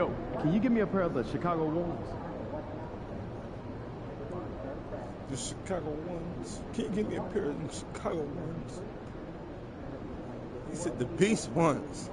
Yo, can you give me a pair of the Chicago ones? The Chicago ones. Can you give me a pair of the Chicago ones? He said the Beast ones.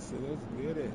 So let's get it.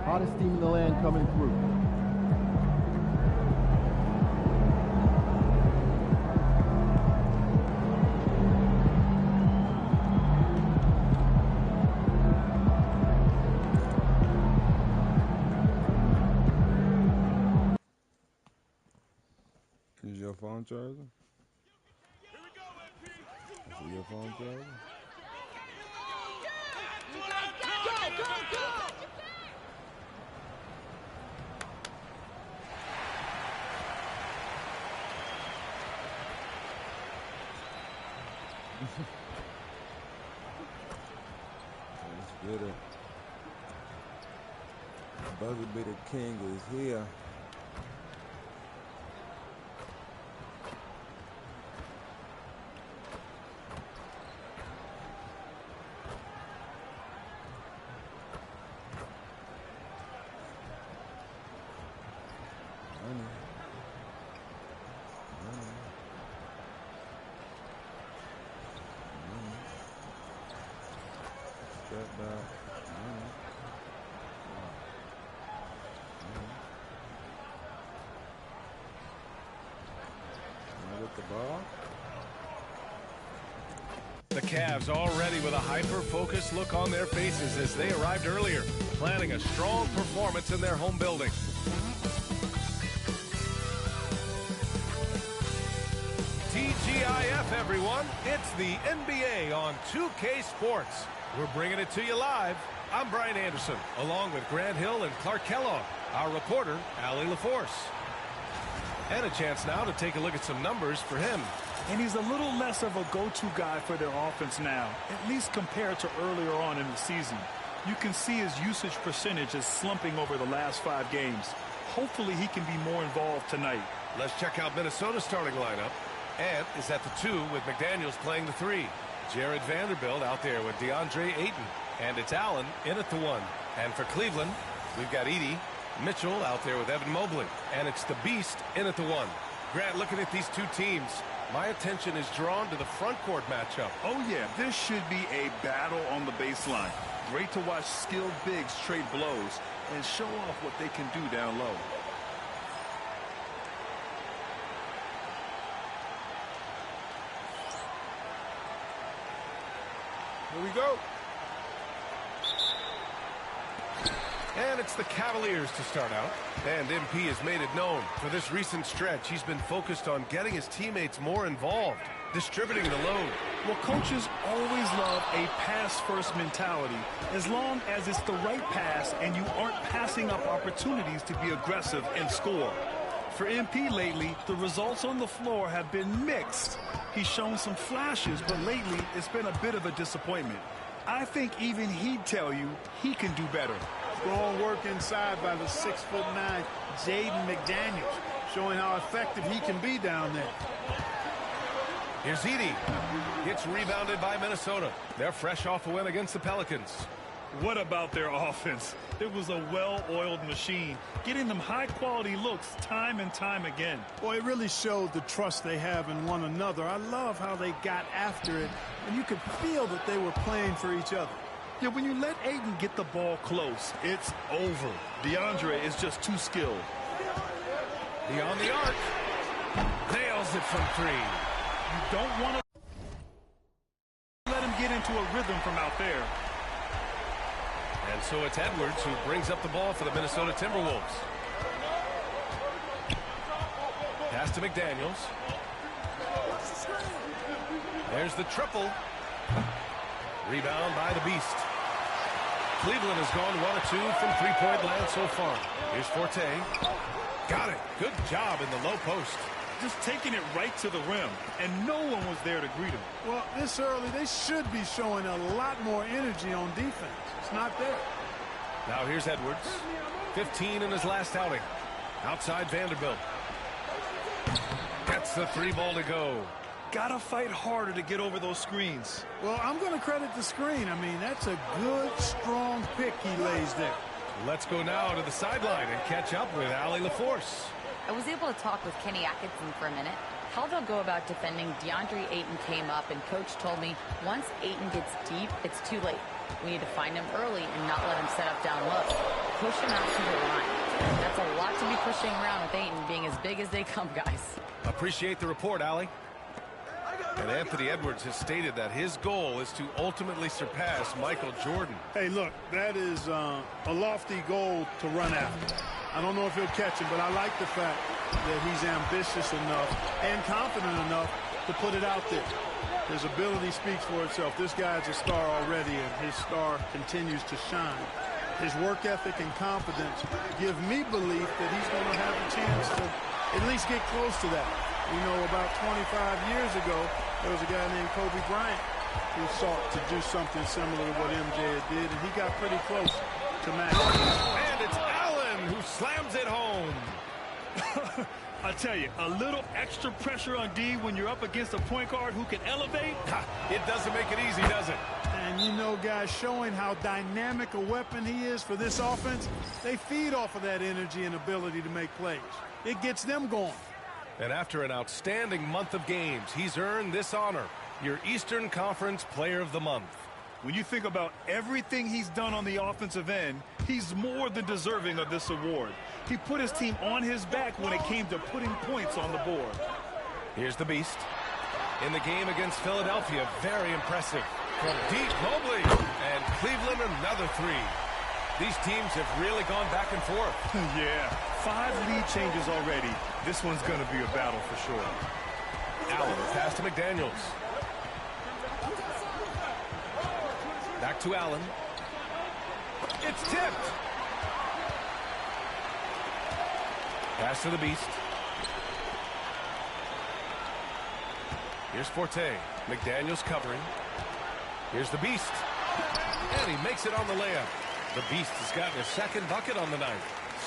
Hottest team in the land coming through. Is your phone charging? Is your phone charging? Let's get it. Buzzer Beater King is here. The Cavs already with a hyper-focused look on their faces as they arrived earlier, planning a strong performance in their home building. TGIF, everyone. It's the NBA on 2K Sports. We're bringing it to you live. I'm Brian Anderson, along with Grant Hill and Clark Kellogg, our reporter, Allie LaForce. And a chance now to take a look at some numbers for him. And he's a little less of a go-to guy for their offense now, at least compared to earlier on in the season. You can see his usage percentage is slumping over the last 5 games. Hopefully he can be more involved tonight. Let's check out Minnesota's starting lineup. Ant is at the 2 with McDaniels playing the 3. Jared Vanderbilt out there with DeAndre Ayton. And it's Allen in at the 1. And for Cleveland, we've got Edey. Mitchell out there with Evan Mobley. And it's the Beast in at the 1. Grant, looking at these two teams, my attention is drawn to the front court matchup. Oh, yeah, this should be a battle on the baseline. Great to watch skilled bigs trade blows and show off what they can do down low. Here we go. And it's the Cavaliers to start out. And MP has made it known. For this recent stretch, he's been focused on getting his teammates more involved, distributing the load. Well, coaches always love a pass-first mentality as long as it's the right pass and you aren't passing up opportunities to be aggressive and score. For MP lately, the results on the floor have been mixed. He's shown some flashes, but lately it's been a bit of a disappointment. I think even he'd tell you he can do better. Strong work inside by the 6'9" Jaden McDaniels, showing how effective he can be down there. Here's Edey. Gets rebounded by Minnesota. They're fresh off a win against the Pelicans. What about their offense? It was a well-oiled machine, getting them high-quality looks time and time again. Boy, it really showed the trust they have in one another. I love how they got after it, and you could feel that they were playing for each other. Yeah, when you let Ayton get the ball close, it's over. DeAndre is just too skilled. Beyond the arc. Nails it from 3. You don't want to let him get into a rhythm from out there. And so it's Edwards who brings up the ball for the Minnesota Timberwolves. Pass to McDaniels. There's the triple. Rebound by the Beast. Cleveland has gone 1 of 2 from three-point land so far. Here's Forte. Got it. Good job in the low post. Just taking it right to the rim, and no one was there to greet him. Well, this early, they should be showing a lot more energy on defense. It's not there. Now here's Edwards. 15 in his last outing. Outside Vanderbilt. Gets the 3 ball to go. Gotta fight harder to get over those screens. Well, I'm going to credit the screen. I mean, that's a good, strong pick he lays there. Let's go now to the sideline and catch up with Allie LaForce. I was able to talk with Kenny Atkinson for a minute. How they'll go about defending DeAndre Ayton came up, and Coach told me once Ayton gets deep, it's too late. We need to find him early and not let him set up down low. Push him out to the line. That's a lot to be pushing around with Ayton being as big as they come, guys. Appreciate the report, Allie. And Anthony Edwards has stated that his goal is to ultimately surpass Michael Jordan. Hey, look, that is a lofty goal to run after. I don't know if he'll catch it, but I like the fact that he's ambitious enough and confident enough to put it out there. His ability speaks for itself. This guy's a star already, and his star continues to shine. His work ethic and confidence give me belief that he's going to have a chance to at least get close to that. You know, about 25 years ago, there was a guy named Kobe Bryant who sought to do something similar to what MJ did, and he got pretty close to matching. And it's Allen who slams it home. I tell you, a little extra pressure on D when you're up against a point guard who can elevate. It doesn't make it easy, does it? And you know, guys, showing how dynamic a weapon he is for this offense, they feed off of that energy and ability to make plays. It gets them going. And after an outstanding month of games, he's earned this honor, your Eastern Conference Player of the Month. When you think about everything he's done on the offensive end, he's more than deserving of this award. He put his team on his back when it came to putting points on the board. Here's the Beast. In the game against Philadelphia, very impressive. From deep, Mobley. And Cleveland, another 3. These teams have really gone back and forth. Yeah, 5 lead changes already. This one's going to be a battle for sure. Allen pass to McDaniels. Back to Allen. It's tipped. Pass to the Beast. Here's Forte. McDaniels covering. Here's the Beast. And he makes it on the layup. The Beast has gotten his second bucket on the night.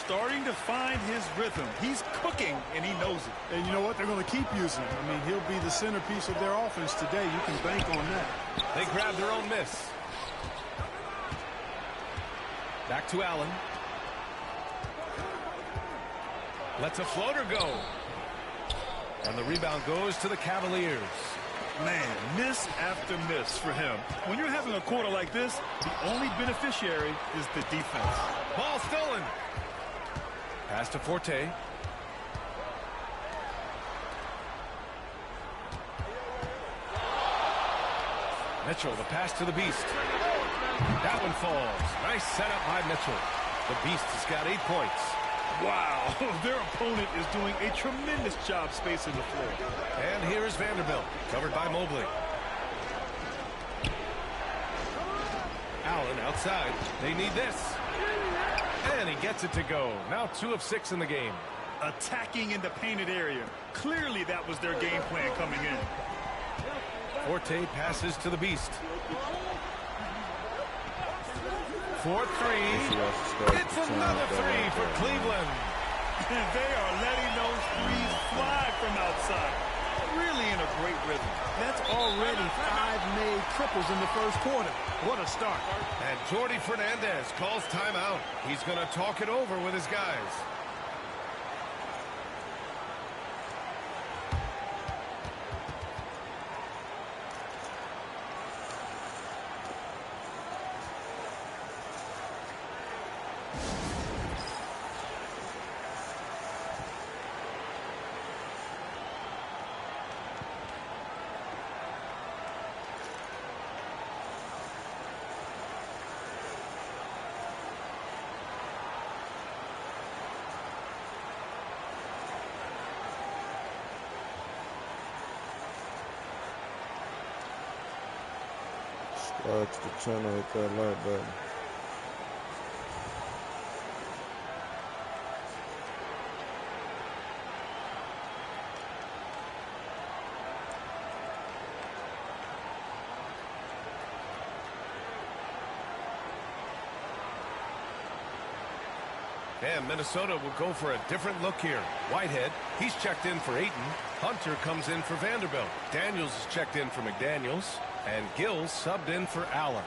starting to find his rhythm. He's cooking, and he knows it. And you know what? They're going to keep using him. I mean, he'll be the centerpiece of their offense today. You can bank on that. They grab their own miss. Back to Allen. Lets a floater go. And the rebound goes to the Cavaliers. Man, miss after miss for him. When you're having a quarter like this, the only beneficiary is the defense. Ball stolen. Pass to Forte. Mitchell, the pass to the Beast. That one falls. Nice setup by Mitchell. The Beast has got 8 points. Wow, their opponent is doing a tremendous job spacing the floor. And here is Vanderbilt, covered by Mobley. Allen outside. They need this. And he gets it to go. Now 2 of 6 in the game. Attacking in the painted area. Clearly that was their game plan coming in. Forte passes to the Beast. 4-3. It's another 3 for Cleveland. And they are letting those threes fly from outside. Really in a great rhythm. That's already 5 made triples in the first quarter. What a start. And Jordi Fernandez calls timeout. He's going to talk it over with his guys. Subscribe to the channel, hit that like button. And Minnesota will go for a different look here. Whitehead, he's checked in for Ayton. Hunter comes in for Vanderbilt. Daniels is checked in for McDaniels. And Gill subbed in for Allen.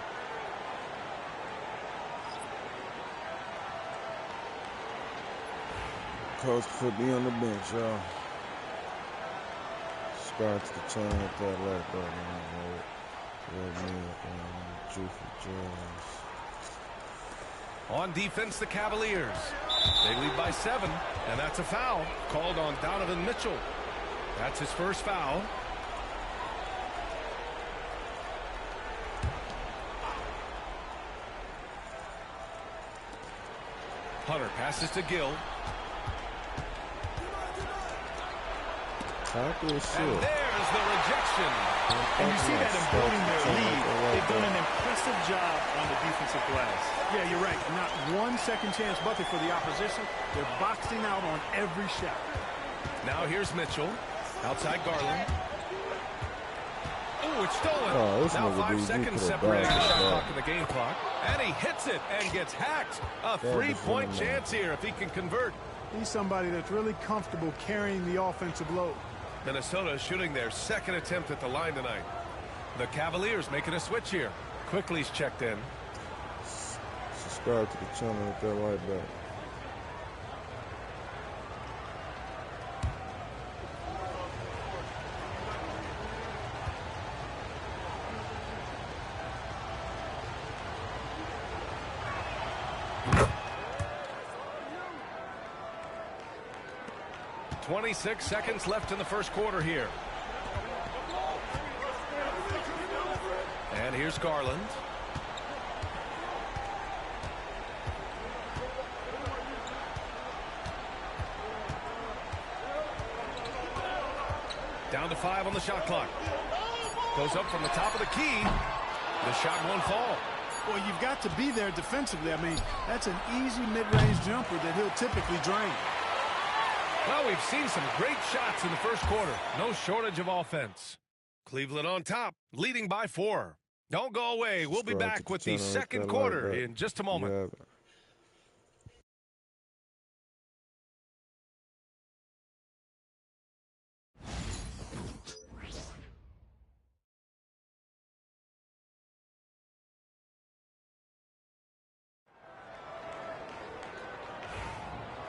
Coach put me on the bench, y'all. Subscribe to the channel, hit that like button. On defense, the Cavaliers. They lead by 7, and that's a foul called on Donovan Mitchell. That's his first foul. Hunter passes to Gill. And there's the rejection. And you see that in building their lead. They've done an impressive job on the defensive glass. Yeah, you're right. Not one second chance bucket for the opposition. They're boxing out on every shot. Now here's Mitchell. Outside Garland. Oh, it's stolen. Oh, now 5 seconds separating the shot clock and the game clock. And he hits it and gets hacked. A 3-point chance here if he can convert. He's somebody that's really comfortable carrying the offensive load. Minnesota shooting their second attempt at the line tonight. The Cavaliers making a switch here. Quickly's checked in. Subscribe to the channel, hit that like button. .26 seconds left in the first quarter here. And here's Garland. Down to 5 on the shot clock. Goes up from the top of the key. The shot won't fall. Well, you've got to be there defensively. I mean, that's an easy mid-range jumper that he'll typically drain. Well, we've seen some great shots in the first quarter. No shortage of offense. Cleveland on top, leading by 4. Don't go away. We'll be back with the second quarter in just a moment.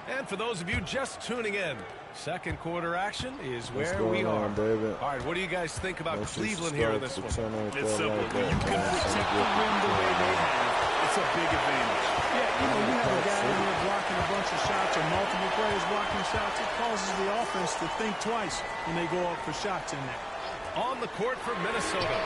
And for those of you just tuning in, second quarter action is What's where we going are. on, David? All right, what do you guys think about Make sure you Cleveland here in this subscribe one? to the channel and It's throw a simple. like When you that, can man. protect the rim the way they have, it's a big advantage. Yeah, you have a guy in there blocking a bunch of shots or multiple players blocking shots. It causes the offense to think twice when they go up for shots in there. On the court for Minnesota,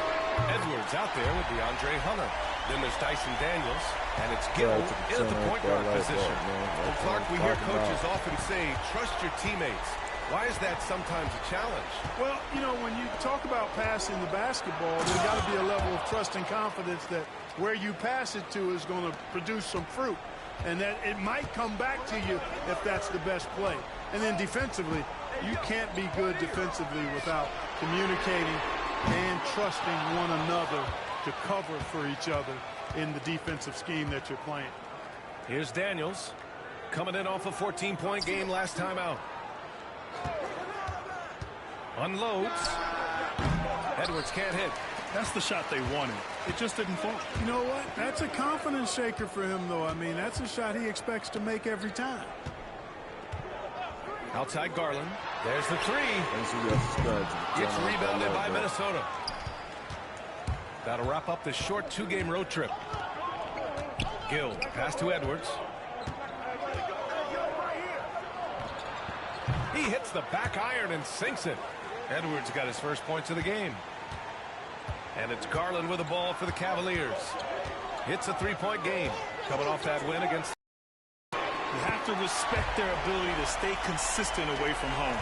Edwards out there with DeAndre Hunter. Then there's Dyson Daniels, and it's Gill in at the point guard position. Well, Clark, we hear coaches often say, trust your teammates. Why is that sometimes a challenge? Well, you know, when you talk about passing the basketball, there's got to be a level of trust and confidence that where you pass it to is going to produce some fruit, and that it might come back to you if that's the best play. And then defensively, you can't be good defensively without communicating and trusting one another to cover for each other in the defensive scheme that you're playing. Here's Daniels, coming in off a 14-point game last time out. Unloads. Edwards can't hit. That's the shot they wanted. It just didn't fall. You know what? That's a confidence shaker for him, though. I mean, that's a shot he expects to make every time. Outside Garland. There's the three. Make sure you guys subscribe to the Gets channel and throw a rebounded like by that. Minnesota. That'll wrap up the short two-game road trip. Gill, pass to Edwards. He hits the back iron and sinks it. Edwards got his first points of the game. And it's Garland with the ball for the Cavaliers. It's a three-point game. Coming off that win against... You have to respect their ability to stay consistent away from home,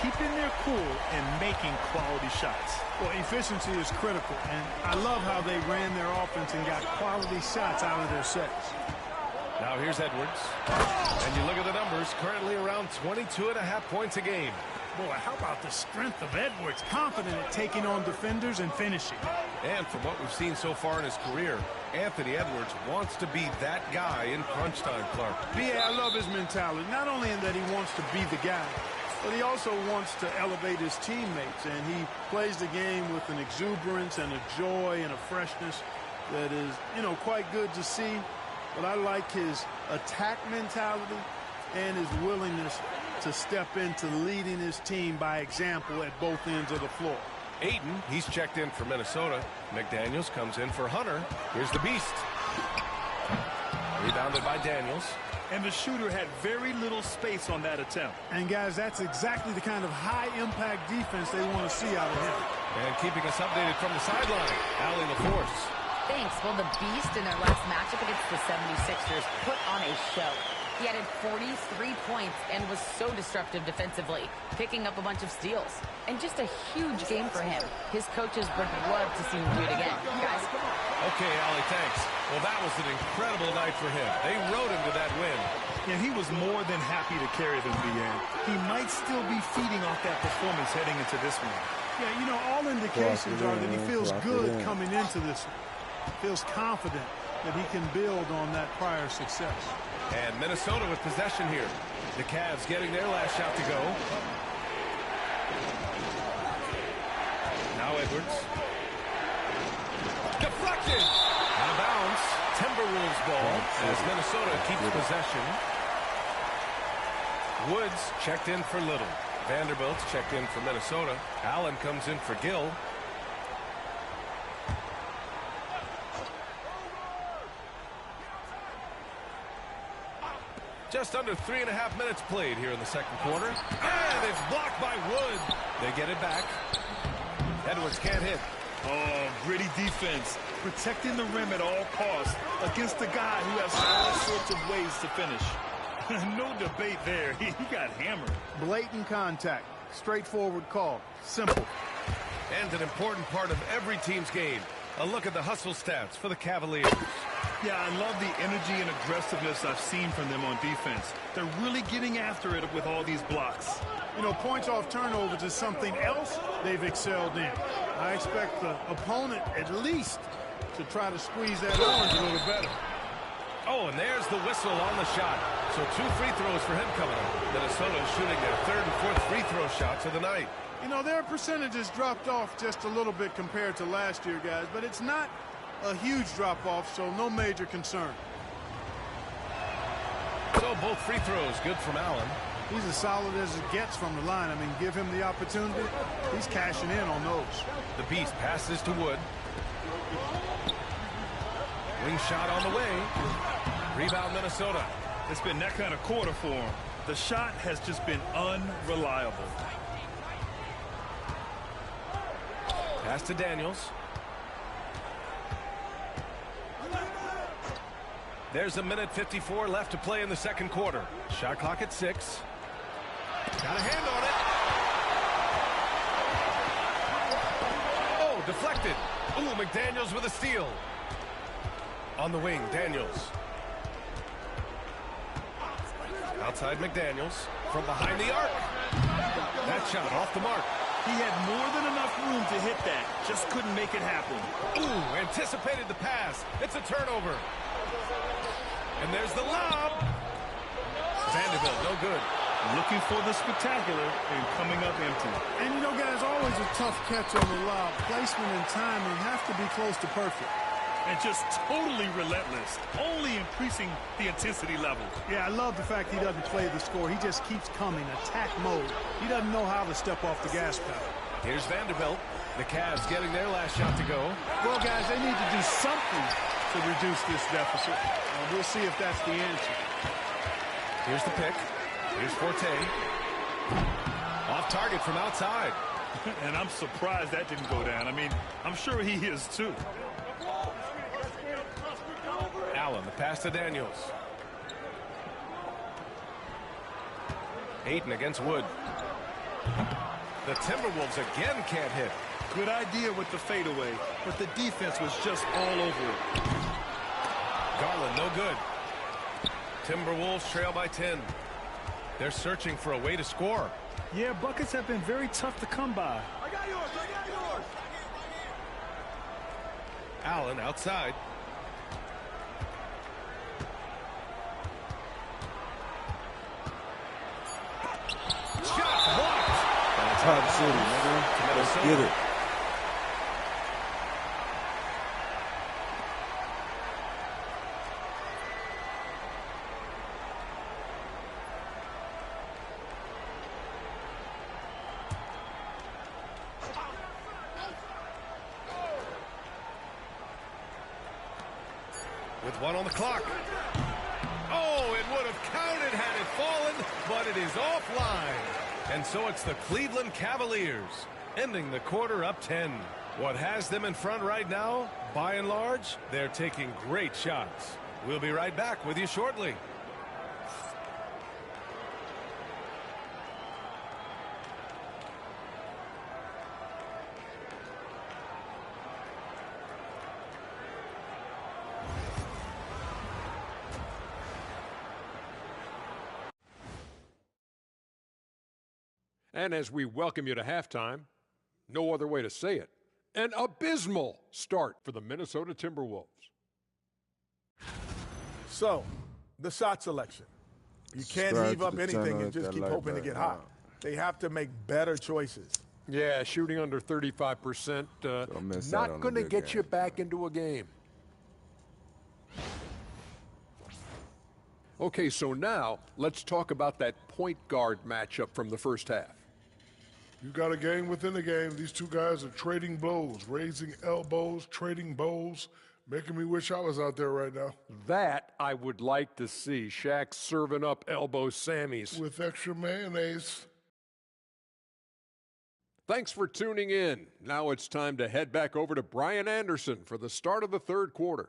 keeping their cool and making quality shots. Well, efficiency is critical, and I love how they ran their offense and got quality shots out of their sets. Now here's Edwards. And you look at the numbers, currently around 22.5 points a game. Boy, how about the strength of Edwards? Confident at taking on defenders and finishing. And from what we've seen so far in his career, Anthony Edwards wants to be that guy in crunch time, Clark. Yeah, I love his mentality. Not only in that he wants to be the guy, but he also wants to elevate his teammates. And he plays the game with an exuberance and a joy and a freshness that is, you know, quite good to see. But I like his attack mentality and his willingness to step into leading his team by example at both ends of the floor. Ayton, he's checked in for Minnesota. McDaniels comes in for Hunter. Here's the beast. Rebounded by Daniels. And the shooter had very little space on that attempt. And, guys, that's exactly the kind of high-impact defense they want to see out of him. And keeping us updated from the sideline, Allie LaForce. Thanks. Well, the Beast in their last matchup against the 76ers put on a show. He added 43 points and was so disruptive defensively, picking up a bunch of steals. And just a huge game for him. His coaches would love to see him do it again. Guys. Okay, Allie, thanks. Well, that was an incredible night for him. They rode him to that win. And he was more than happy to carry them, BN. He might still be feeding off that performance heading into this one. Yeah, you know, all indications are that he feels good coming into this one. Feels confident that he can build on that prior success. And Minnesota with possession here. The Cavs getting their last shot to go. Now Edwards. Deflected. Out of bounds. Timberwolves ball as Minnesota keeps possession. Woods checked in for Little. Vanderbilt's checked in for Minnesota. Allen comes in for Gill. Just under 3.5 minutes played here in the second quarter. And it's blocked by Wood. They get it back. Edwards can't hit. Oh, gritty defense. Protecting the rim at all costs against a guy who has all sorts of ways to finish. No debate there. He got hammered. Blatant contact. Straightforward call. Simple. And an important part of every team's game. A look at the hustle stats for the Cavaliers. Yeah, I love the energy and aggressiveness I've seen from them on defense. They're really getting after it with all these blocks. You know, points off turnovers is something else they've excelled in. I expect the opponent at least to try to squeeze that orange a little better. Oh, and there's the whistle on the shot. So 2 free throws for him coming up. Minnesota shooting their third and fourth free throw shots of the night. You know, their percentages dropped off just a little bit compared to last year, guys, but it's not a huge drop-off, so no major concern. So So both free throws good from Allen. He's as solid as it gets from the line. I mean, give him the opportunity. He's cashing in on those. The Beast passes to Wood. Wing shot on the way. Rebound Minnesota. It's been that kind of quarter for him. The shot has just been unreliable. Pass to Daniels. There's 1:54 left to play in the second quarter. Shot clock at 6. Got a hand on it. Oh, deflected. Ooh, McDaniels with a steal. On the wing, Daniels. Outside McDaniels. From behind the arc. That shot off the mark. He had more than enough room to hit that. Just couldn't make it happen. Ooh, anticipated the pass. It's a turnover. And there's the lob. Vanderbilt, no good. Looking for the spectacular and coming up empty. And you know, guys, always a tough catch on the lob. Placement and timing have to be close to perfect. And just totally relentless, only increasing the intensity level. Yeah, I love the fact he doesn't play the score. He just keeps coming, attack mode. He doesn't know how to step off the gas pedal. Here's Vanderbilt. The Cavs getting their last shot to go. Well, guys, they need to do something to reduce this deficit. We'll see if that's the answer. Here's the pick. Here's Forte. Off target from outside. And I'm surprised that didn't go down. I mean, I'm sure he is too. Allen, the pass to Daniels. Ayton against Wood. The Timberwolves again can't hit. Good idea with the fadeaway, but the defense was just all over it. Garland, no good. Timberwolves trail by 10. They're searching for a way to score. Yeah, buckets have been very tough to come by. I got yours. I got yours. Allen outside. Shot blocked. Top City, nigga. Let's get it. With one on the clock. Oh, it would have counted had it fallen, but it is offline. And so it's the Cleveland Cavaliers ending the quarter up 10. What has them in front right now, by and large, they're taking great shots. We'll be right back with you shortly. And as we welcome you to halftime, no other way to say it, an abysmal start for the Minnesota Timberwolves. So, the shot selection. You can't heave up anything and just keep hoping to get hot. They have to make better choices. Yeah, shooting under 35%, not going to get you back into a game. Okay, so now let's talk about that point guard matchup from the first half. You got a game within the game. These two guys are trading blows, raising elbows, trading bows, making me wish I was out there right now. That I would like to see. Shaq serving up elbow Sammys. With extra mayonnaise. Thanks for tuning in. Now it's time to head back over to Brian Anderson for the start of the third quarter.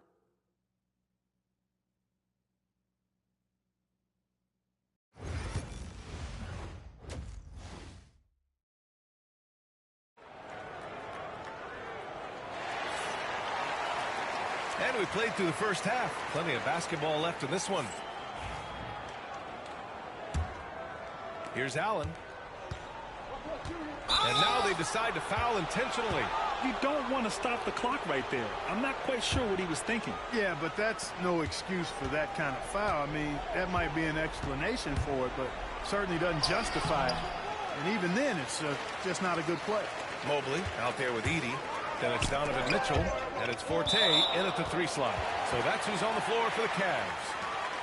And we played through the first half. Plenty of basketball left in this one. Here's Allen. And now they decide to foul intentionally. You don't want to stop the clock right there. I'm not quite sure what he was thinking. Yeah, but that's no excuse for that kind of foul. I mean, that might be an explanation for it, but certainly doesn't justify it. And even then, it's just not a good play. Mobley out there with Edey. Then it's Donovan Mitchell, and it's Forte in at the 3 slot. So that's who's on the floor for the Cavs.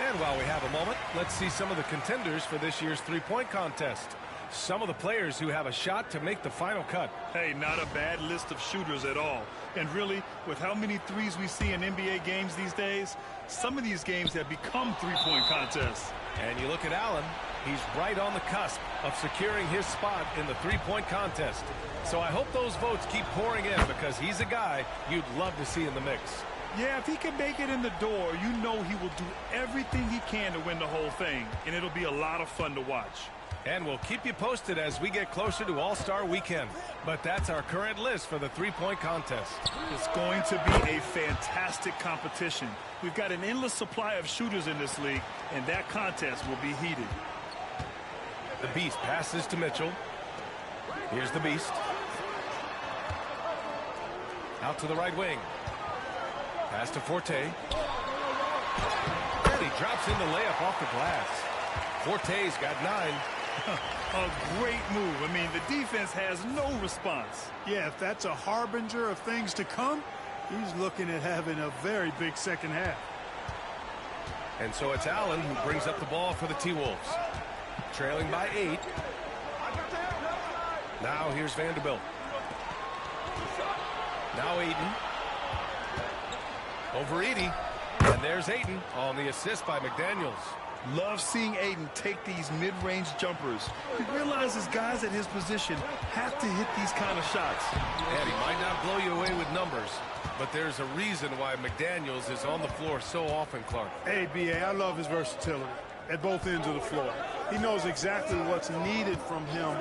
And while we have a moment, let's see some of the contenders for this year's three-point contest. Some of the players who have a shot to make the final cut. Hey, not a bad list of shooters at all. And really, with how many threes we see in NBA games these days, some of these games have become three-point contests. And you look at Allen, he's right on the cusp of securing his spot in the three-point contest. So I hope those votes keep pouring in because he's a guy you'd love to see in the mix. Yeah, if he can make it in the door, you know he will do everything he can to win the whole thing, and it'll be a lot of fun to watch. And we'll keep you posted as we get closer to All-Star Weekend. But that's our current list for the three-point contest. It's going to be a fantastic competition. We've got an endless supply of shooters in this league, and that contest will be heated. The Beast passes to Mitchell. Here's the Beast. Out to the right wing. Pass to Forte. And he drops in the layup off the glass. Forte's got 9. A great move. I mean, the defense has no response. Yeah, if that's a harbinger of things to come, he's looking at having a very big second half. And so it's Allen who brings up the ball for the T-Wolves. Trailing by 8. Now here's Vanderbilt. Now Ayton. Over Edey. And there's Ayton on the assist by McDaniels. Love seeing Ayton take these mid-range jumpers. He realizes guys at his position have to hit these kind of shots. And he might not blow you away with numbers, but there's a reason why McDaniels is on the floor so often, Clark. Hey, B.A., I love his versatility at both ends of the floor. He knows exactly what's needed from him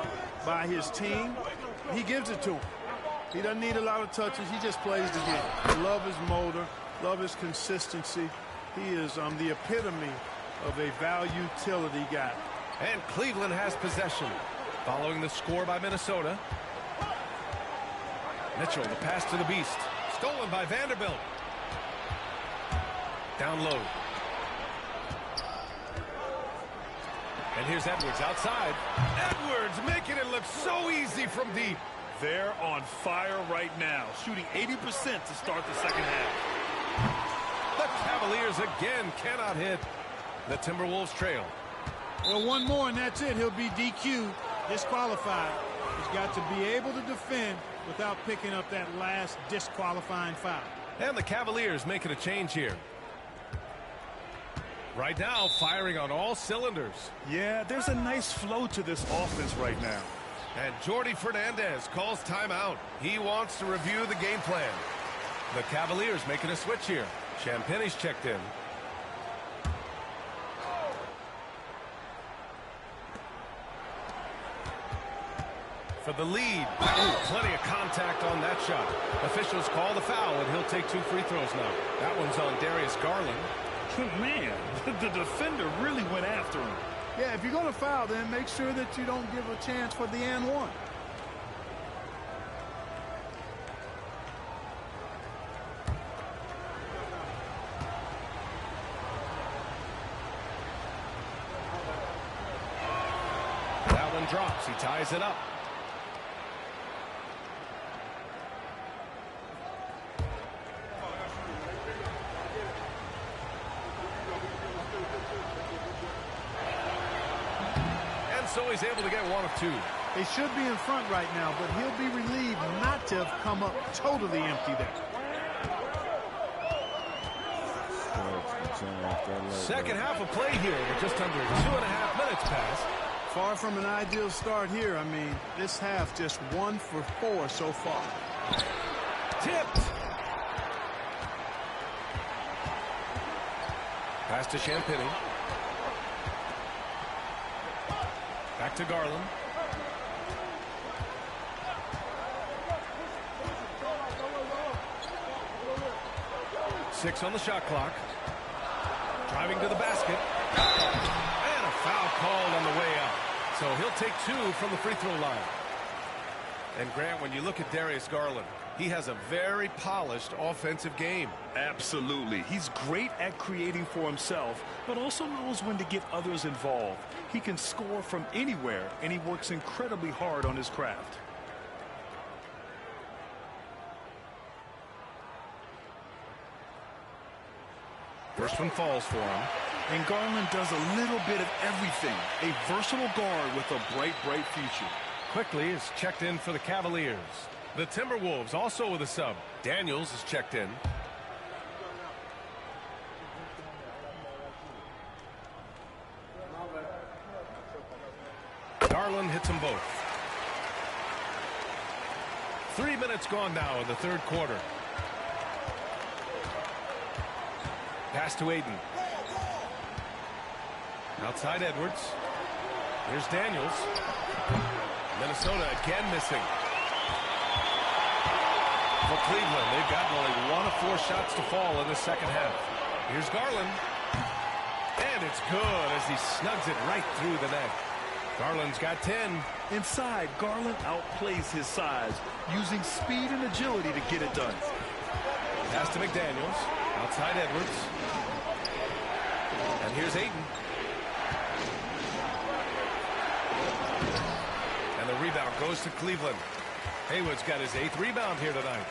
by his team. He gives it to him. He doesn't need a lot of touches. He just plays the game. I love his motor, love his consistency. He is the epitome of a value-utility guy. And Cleveland has possession. Following the score by Minnesota. Mitchell, the pass to the Beast. Stolen by Vanderbilt. Down low. And here's Edwards outside. Edwards making it look so easy from deep. They're on fire right now, shooting 80% to start the second half. The Cavaliers again cannot hit. The Timberwolves trail. Well, one more and that's it. He'll be DQ'd, disqualified. He's got to be able to defend without picking up that last disqualifying foul. And the Cavaliers making a change here. Right now, firing on all cylinders. Yeah, there's a nice flow to this offense right now. And Jordi Fernandez calls timeout. He wants to review the game plan. The Cavaliers making a switch here. Champagne's checked in. For the lead. Ooh, plenty of contact on that shot. Officials call the foul, and he'll take 2 free throws now. That one's on Darius Garland. Man, the defender really went after him. Yeah, if you're going to foul, then make sure that you don't give a chance for the and one. That one drops. He ties it up. So he's able to get 1 of 2. They should be in front right now, but he'll be relieved not to have come up totally empty there. Second half of play here with just under 2.5 minutes passed. Far from an ideal start here. I mean, this half just 1 for 4 so far. Tipped. Pass to Champagnie. Back to Garland. Six on the shot clock. Driving to the basket. And a foul called on the way up. So he'll take 2 from the free throw line. And Grant, when you look at Darius Garland, he has a very polished offensive game. Absolutely. He's great at creating for himself, but also knows when to get others involved. He can score from anywhere, and he works incredibly hard on his craft. First one falls for him. And Garland does a little bit of everything. A versatile guard with a bright, bright future. Quickly is checked in for the Cavaliers. The Timberwolves also with a sub. Daniels is checked in. Garland hits them both. 3 minutes gone now in the third quarter. Pass to Ayton. Outside Edwards. Here's Daniels. Minnesota again missing. For Cleveland, they've gotten only 1 of 4 shots to fall in the second half. Here's Garland. And it's good as he snugs it right through the net. Garland's got 10. Inside, Garland outplays his size, using speed and agility to get it done. Pass to McDaniels. Outside Edwards. And here's Ayton. And the rebound goes to Cleveland. Haywood's got his 8th rebound here tonight.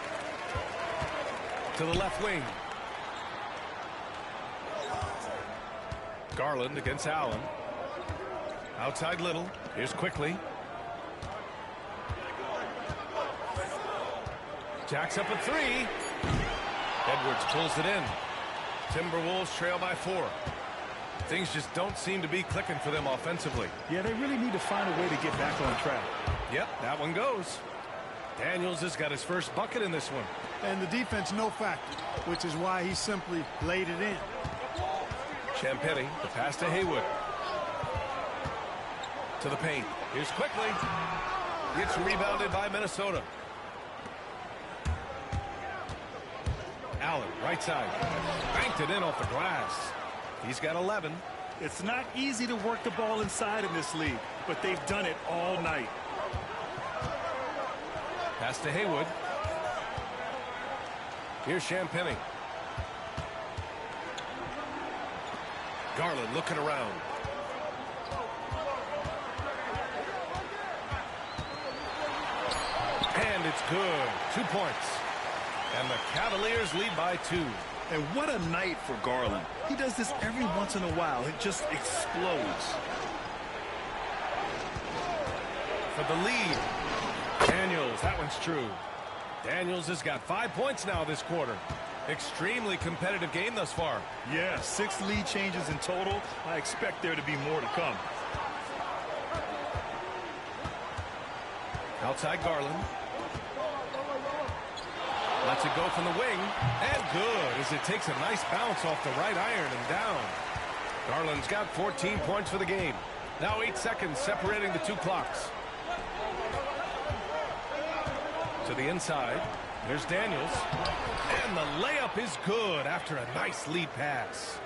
To the left wing. Garland against Allen. Outside Little. Here's Quickly. Jacks up a 3. Edwards pulls it in. Timberwolves trail by 4. Things just don't seem to be clicking for them offensively. Yeah, they really need to find a way to get back on track. Yep, that one goes. Daniels has got his first bucket in this one. And the defense no factor, which is why he simply laid it in. Champagnie, the pass to Haywood. To the paint. Here's Quickly. Gets rebounded by Minnesota. Allen, right side. Banked it in off the glass. He's got 11. It's not easy to work the ball inside in this league, but they've done it all night. Pass to Haywood. Here's Champagnie. Garland looking around. And it's good. 2 points. And the Cavaliers lead by 2. And what a night for Garland. He does this every once in a while. It just explodes. For the lead. Daniels, that one's true. Daniels has got 5 points now this quarter. Extremely competitive game thus far. Yeah, 6 lead changes in total. I expect there to be more to come. Outside Garland. Lets it go from the wing. And good as it takes a nice bounce off the right iron and down. Garland's got 14 points for the game. Now 8 seconds separating the 2 clocks. To the inside. There's Daniels. And the layup is good after a nice lead pass.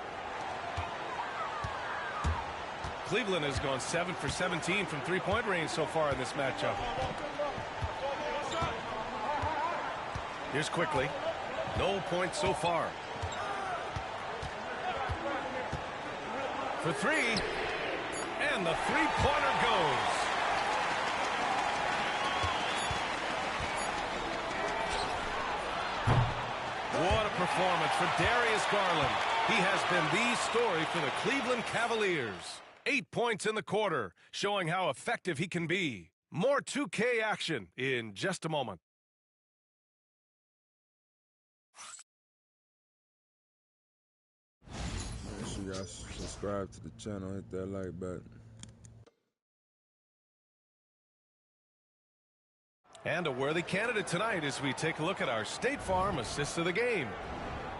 Cleveland has gone 7 for 17 from 3-point range so far in this matchup. Here's Quickly. No points so far. For 3. And the 3-pointer goes. What a performance for Darius Garland. He has been the story for the Cleveland Cavaliers. 8 points in the quarter, showing how effective he can be. More 2K action in just a moment. Make sure y'all subscribe to the channel, hit that like button. And a worthy candidate tonight as we take a look at our State Farm assist of the game.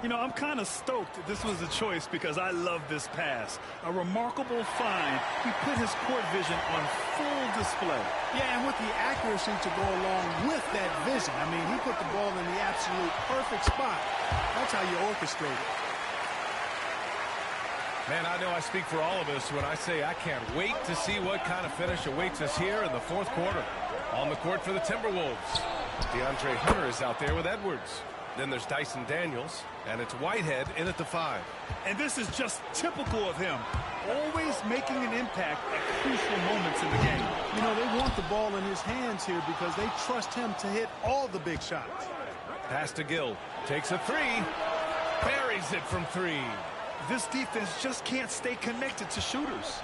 You know, I'm kind of stoked this was a choice because I love this pass. A remarkable find. He put his court vision on full display. Yeah, and with the accuracy to go along with that vision. I mean, he put the ball in the absolute perfect spot. That's how you orchestrate it. Man, I know I speak for all of us when I say I can't wait to see what kind of finish awaits us here in the 4th quarter. On the court for the Timberwolves. DeAndre Hunter is out there with Edwards. Then there's Dyson Daniels, and it's Whitehead in at the 5. And this is just typical of him. Always making an impact at crucial moments in the game. You know, they want the ball in his hands here because they trust him to hit all the big shots. Pass to Gill. Takes a 3. Buries it from 3. This defense just can't stay connected to shooters.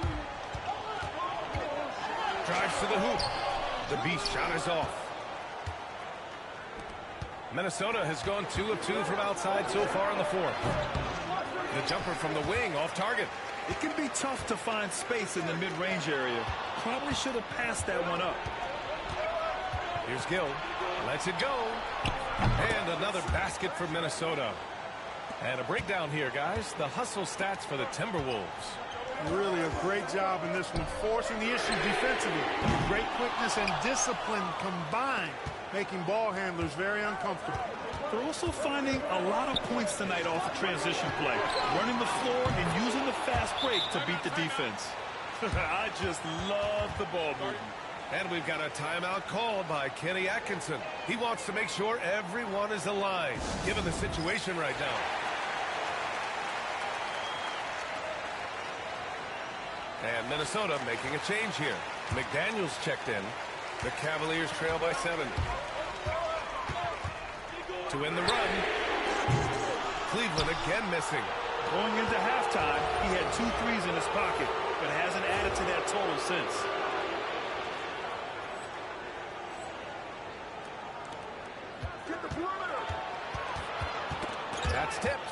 Drives to the hoop. The beast shot is off. Minnesota has gone 2 of 2 from outside so far in the fourth. The jumper from the wing off target. It can be tough to find space in the mid-range area. Probably should have passed that one up. Here's Gill. Lets it go. And another basket for Minnesota. And a breakdown here, guys. The hustle stats for the Timberwolves. Really a great job in this one, forcing the issue defensively. Great quickness and discipline combined, making ball handlers very uncomfortable. They're also finding a lot of points tonight off of transition play, running the floor and using the fast break to beat the defense. I just love the ball movement. And we've got a timeout called by Kenny Atkinson. He wants to make sure everyone is aligned, given the situation right now. And Minnesota making a change here. McDaniels checked in. The Cavaliers trail by 7. To win the run. Cleveland again missing. Going into halftime, he had 2 threes in his pocket, but hasn't added to that total since. That's tipped.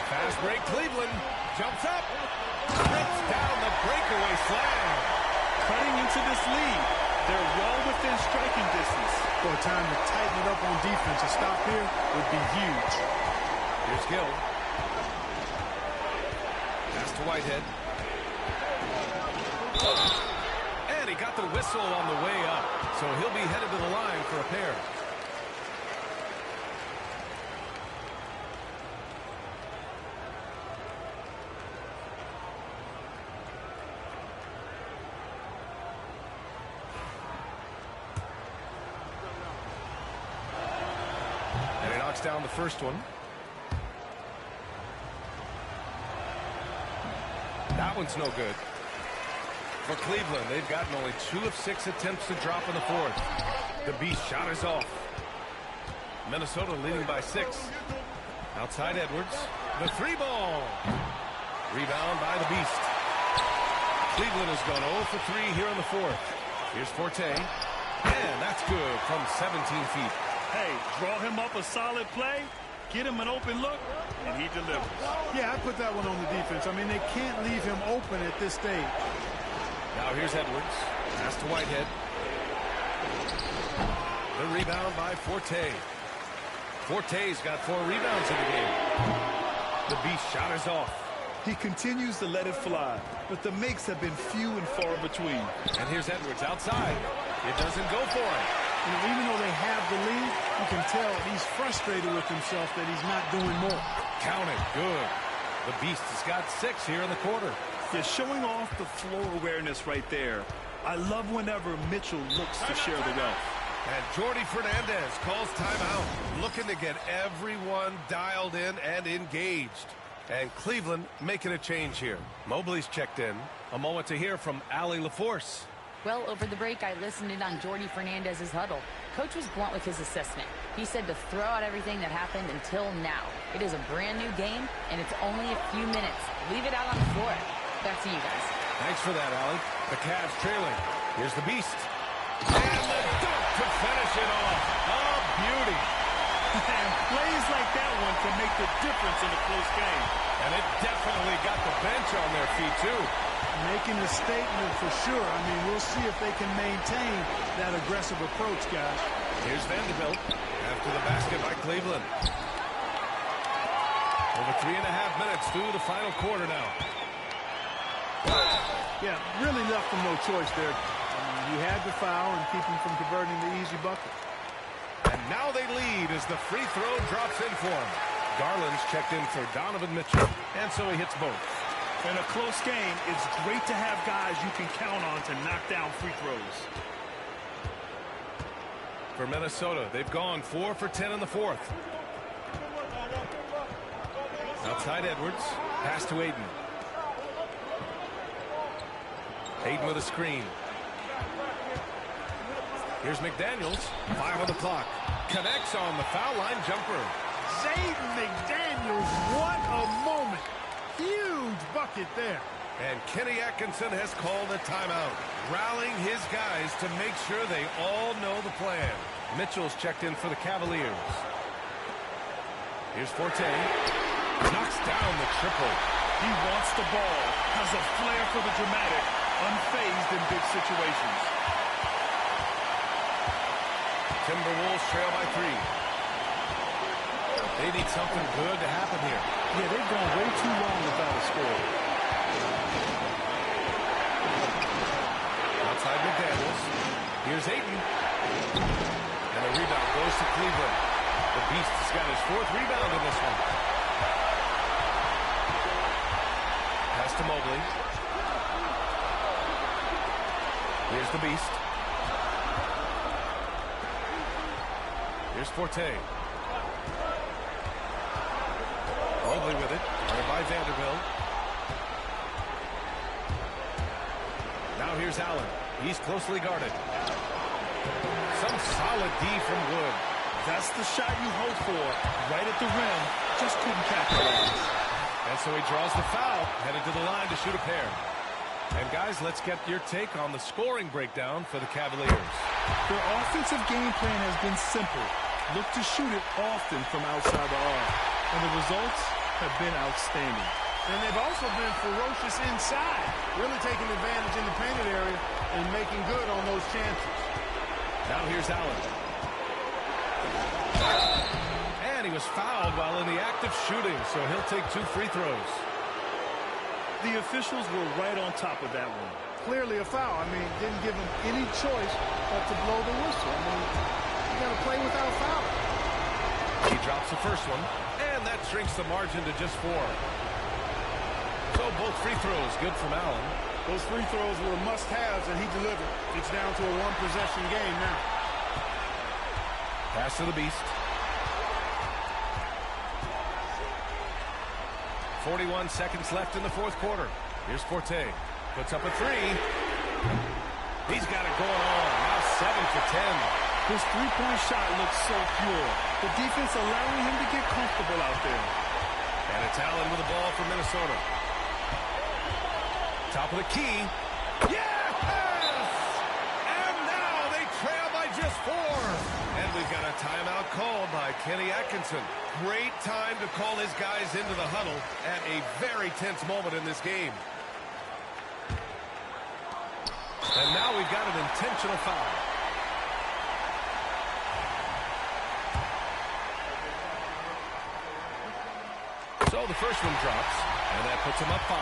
Fast break, Cleveland. Jumps up. Rips down the breakaway slam. Cutting into this lead. They're well within striking distance. For a time to tighten it up on defense. A stop here would be huge. Here's Gill. Pass to Whitehead. And he got the whistle on the way up. So he'll be headed to the line for a pair. Down the first one. That one's no good. For Cleveland, they've gotten only 2 of 6 attempts to drop in the fourth. The beast shot is off. Minnesota leading by 6. Outside Edwards. The 3-ball. Rebound by the beast. Cleveland has gone 0 for 3 here in the fourth. Here's Forte. And that's good from 17 feet. Hey, draw him up a solid play, get him an open look, and he delivers. Yeah, I put that one on the defense. I mean, they can't leave him open at this stage. Now here's Edwards. Pass to Whitehead. The rebound by Forte. Forte's got 4 rebounds in the game. The beast shot is off. He continues to let it fly, but the makes have been few and far between. And here's Edwards outside. It doesn't go for him. You know, even though they have the lead, you can tell he's frustrated with himself that he's not doing more. Count it. Good. The beast has got 6 here in the quarter. They're showing off the floor awareness right there. I love whenever Mitchell looks to share the wealth. And Jordi Fernandez calls timeout, looking to get everyone dialed in and engaged. And Cleveland making a change here. Mobley's checked in. A moment to hear from Allie LaForce. Well, over the break, I listened in on Jordi Fernandez's huddle. Coach was blunt with his assessment. He said to throw out everything that happened until now. It is a brand new game, and it's only a few minutes. Leave it out on the floor. Back to you guys. Thanks for that, Allie. The Cavs trailing. Here's the beast. And the dunk to finish it off. Oh, beauty. And plays like that one can make the difference in a close game. And it definitely got the bench on their feet, too. Making a statement for sure. I mean, we'll see if they can maintain that aggressive approach, guys. Here's Vanderbilt after the basket by Cleveland. Over 3.5 minutes through the final quarter now. Yeah, really left them no choice there. You had the foul and keep them from converting the easy bucket. And now they lead as the free throw drops in for him. Garland's checked in for Donovan Mitchell, and so he hits both. In a close game, it's great to have guys you can count on to knock down free throws. For Minnesota, they've gone 4 for 10 in the fourth. Outside Edwards, pass to Ayton. Ayton with a screen. Here's McDaniels, 5 on the clock. Connects on the foul line jumper. Jaden McDaniels, what a moment. Huge bucket there. And Kenny Atkinson has called a timeout, rallying his guys to make sure they all know the plan. Mitchell's checked in for the Cavaliers. Here's Forte. Knocks down the triple. He wants the ball, has a flair for the dramatic, unfazed in big situations. Timberwolves trail by 3. They need something good to happen here. Yeah, they've gone way too long without a score. Outside McDaniels. Here's Ayton. And the rebound goes to Cleveland. The Beast has got his 4th rebound in this one. Pass to Mobley. Here's the Beast. Here's Forte. Mobley with it. Guarded by Vanderbilt. Now here's Allen. He's closely guarded. Some solid D from Wood. That's the shot you hope for. Right at the rim. Just couldn't capitalize. And so he draws the foul. Headed to the line to shoot a pair. And guys, let's get your take on the scoring breakdown for the Cavaliers. Their offensive game plan has been simple. Look to shoot it often from outside the arc. And the results have been outstanding. And they've also been ferocious inside, really taking advantage in the painted area and making good on those chances. Now here's Allen. And he was fouled while in the act of shooting, so he'll take 2 free throws. The officials were right on top of that one. Clearly a foul. I mean, didn't give him any choice but to blow the whistle. I mean, you got to play without fouling. He drops the first one, and that shrinks the margin to just 4. So both free throws good from Allen. Those free throws were must-haves, and he delivered. It's down to a 1-possession game now. Pass to the Beast. 41 seconds left in the 4th quarter. Here's Forte. Puts up a 3. He's got it going on. Now 7 for 10. His three-point shot looks so pure. The defense allowing him to get comfortable out there. And it's Allen with the ball for Minnesota. Top of the key. Yes! And now they trail by just 4. And we've got a timeout called by Kenny Atkinson. Great time to call his guys into the huddle at a very tense moment in this game. And now we've got an intentional foul. So the first one drops, and that puts him up 5.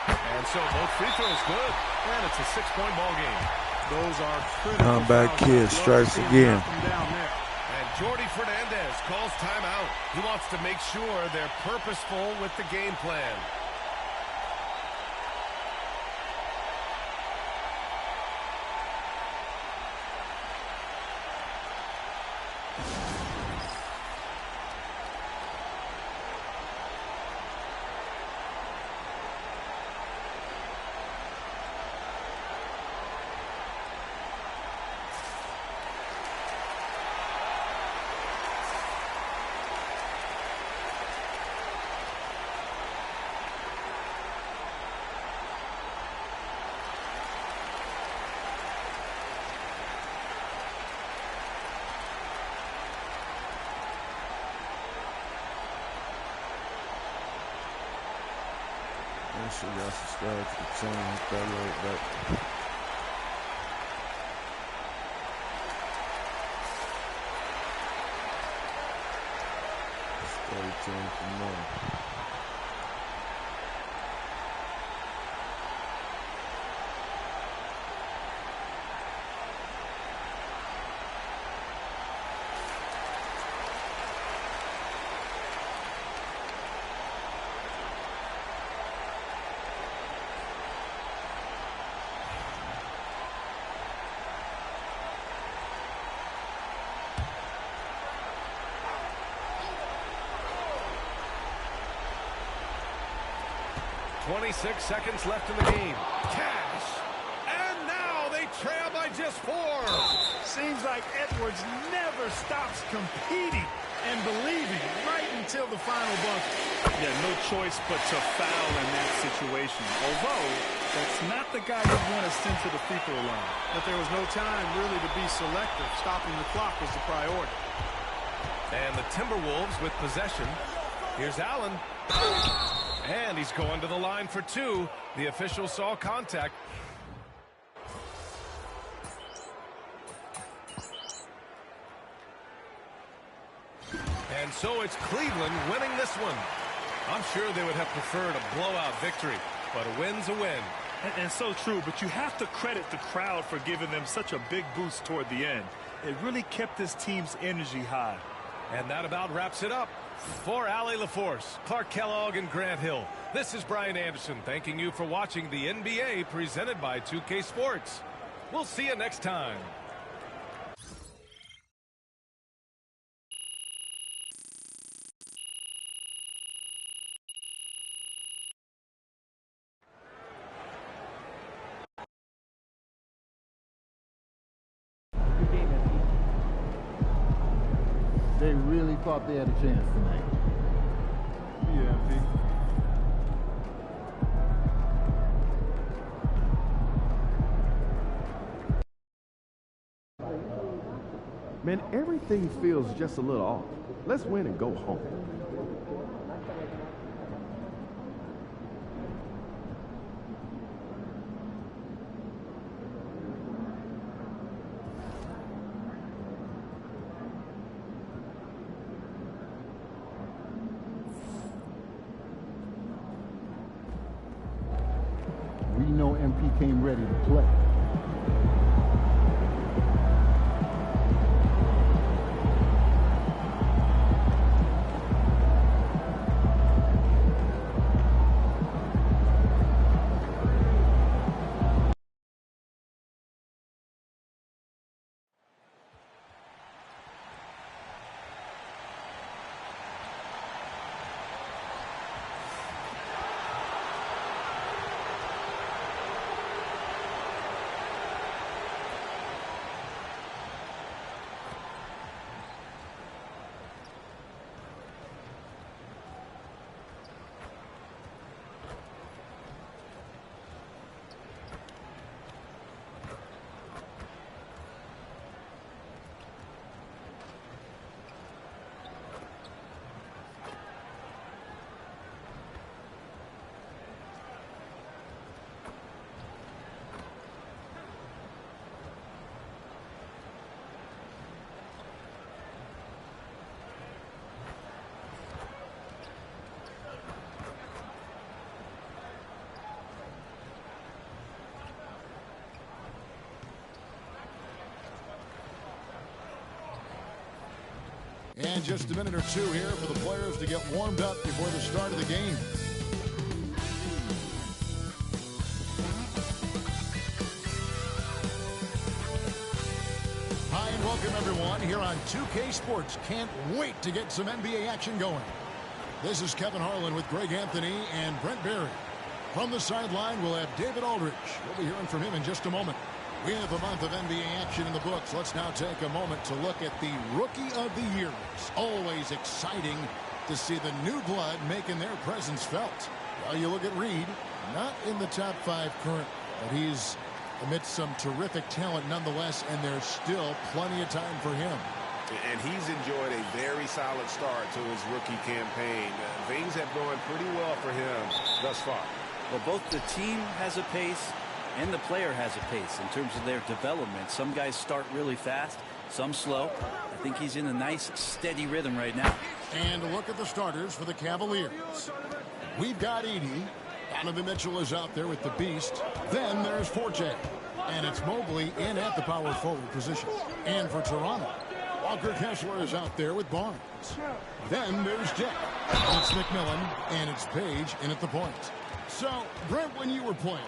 And so both free throws good, and it's a 6-point ball game. Those are critical. Comeback kid strikes again. And Jordi Fernandez calls timeout. He wants to make sure they're purposeful with the game plan. Make sure y'all subscribe to the channel, hit that like button. Stay tuned for more. .26 seconds left in the game. Cash. And now they trail by just 4. Seems like Edwards never stops competing and believing right until the final buzzer. Yeah, no choice but to foul in that situation. Although, that's not the guy you want to send to the free throw line. But there was no time really to be selective. Stopping the clock was the priority. And the Timberwolves with possession. Here's Allen. And he's going to the line for two. The official saw contact. And so it's Cleveland winning this one. I'm sure they would have preferred a blowout victory, but a win's a win. And so true, but you have to credit the crowd for giving them such a big boost toward the end. It really kept this team's energy high. And that about wraps it up. For Allie LaForce, Clark Kellogg, and Grant Hill, this is Brian Anderson thanking you for watching the NBA presented by 2K Sports. We'll see you next time. They really thought they had a chance tonight. Yeah, Man, everything feels just a little off. Let's win and go home. We know MP came ready to play. And just a minute or two here for the players to get warmed up before the start of the game. Hi and welcome everyone here on 2K Sports. Can't wait to get some NBA action going. This is Kevin Harlan with Greg Anthony and Brent Barry. From the sideline, we'll have David Aldridge. We'll be hearing from him in just a moment. We have a month of NBA action in the books. Let's now take a moment to look at the Rookie of the Year. It's always exciting to see the new blood making their presence felt. Well, you look at Reed, not in the top 5 currently, but he's amidst some terrific talent nonetheless, and there's still plenty of time for him. And he's enjoyed a very solid start to his rookie campaign. Things have gone pretty well for him thus far. Well, both the team has a pace and the player has a pace in terms of their development. Some guys start really fast, some slow. I think he's in a nice, steady rhythm right now. And a look at the starters for the Cavaliers. We've got Edey. Donovan Mitchell is out there with the beast. Then there's Forte. And it's Mobley in at the power forward position. And for Toronto, Walker Kessler is out there with Barnes. Then there's Jeff. It's McMillan. And it's Page in at the point. So, Brent, when you were playing,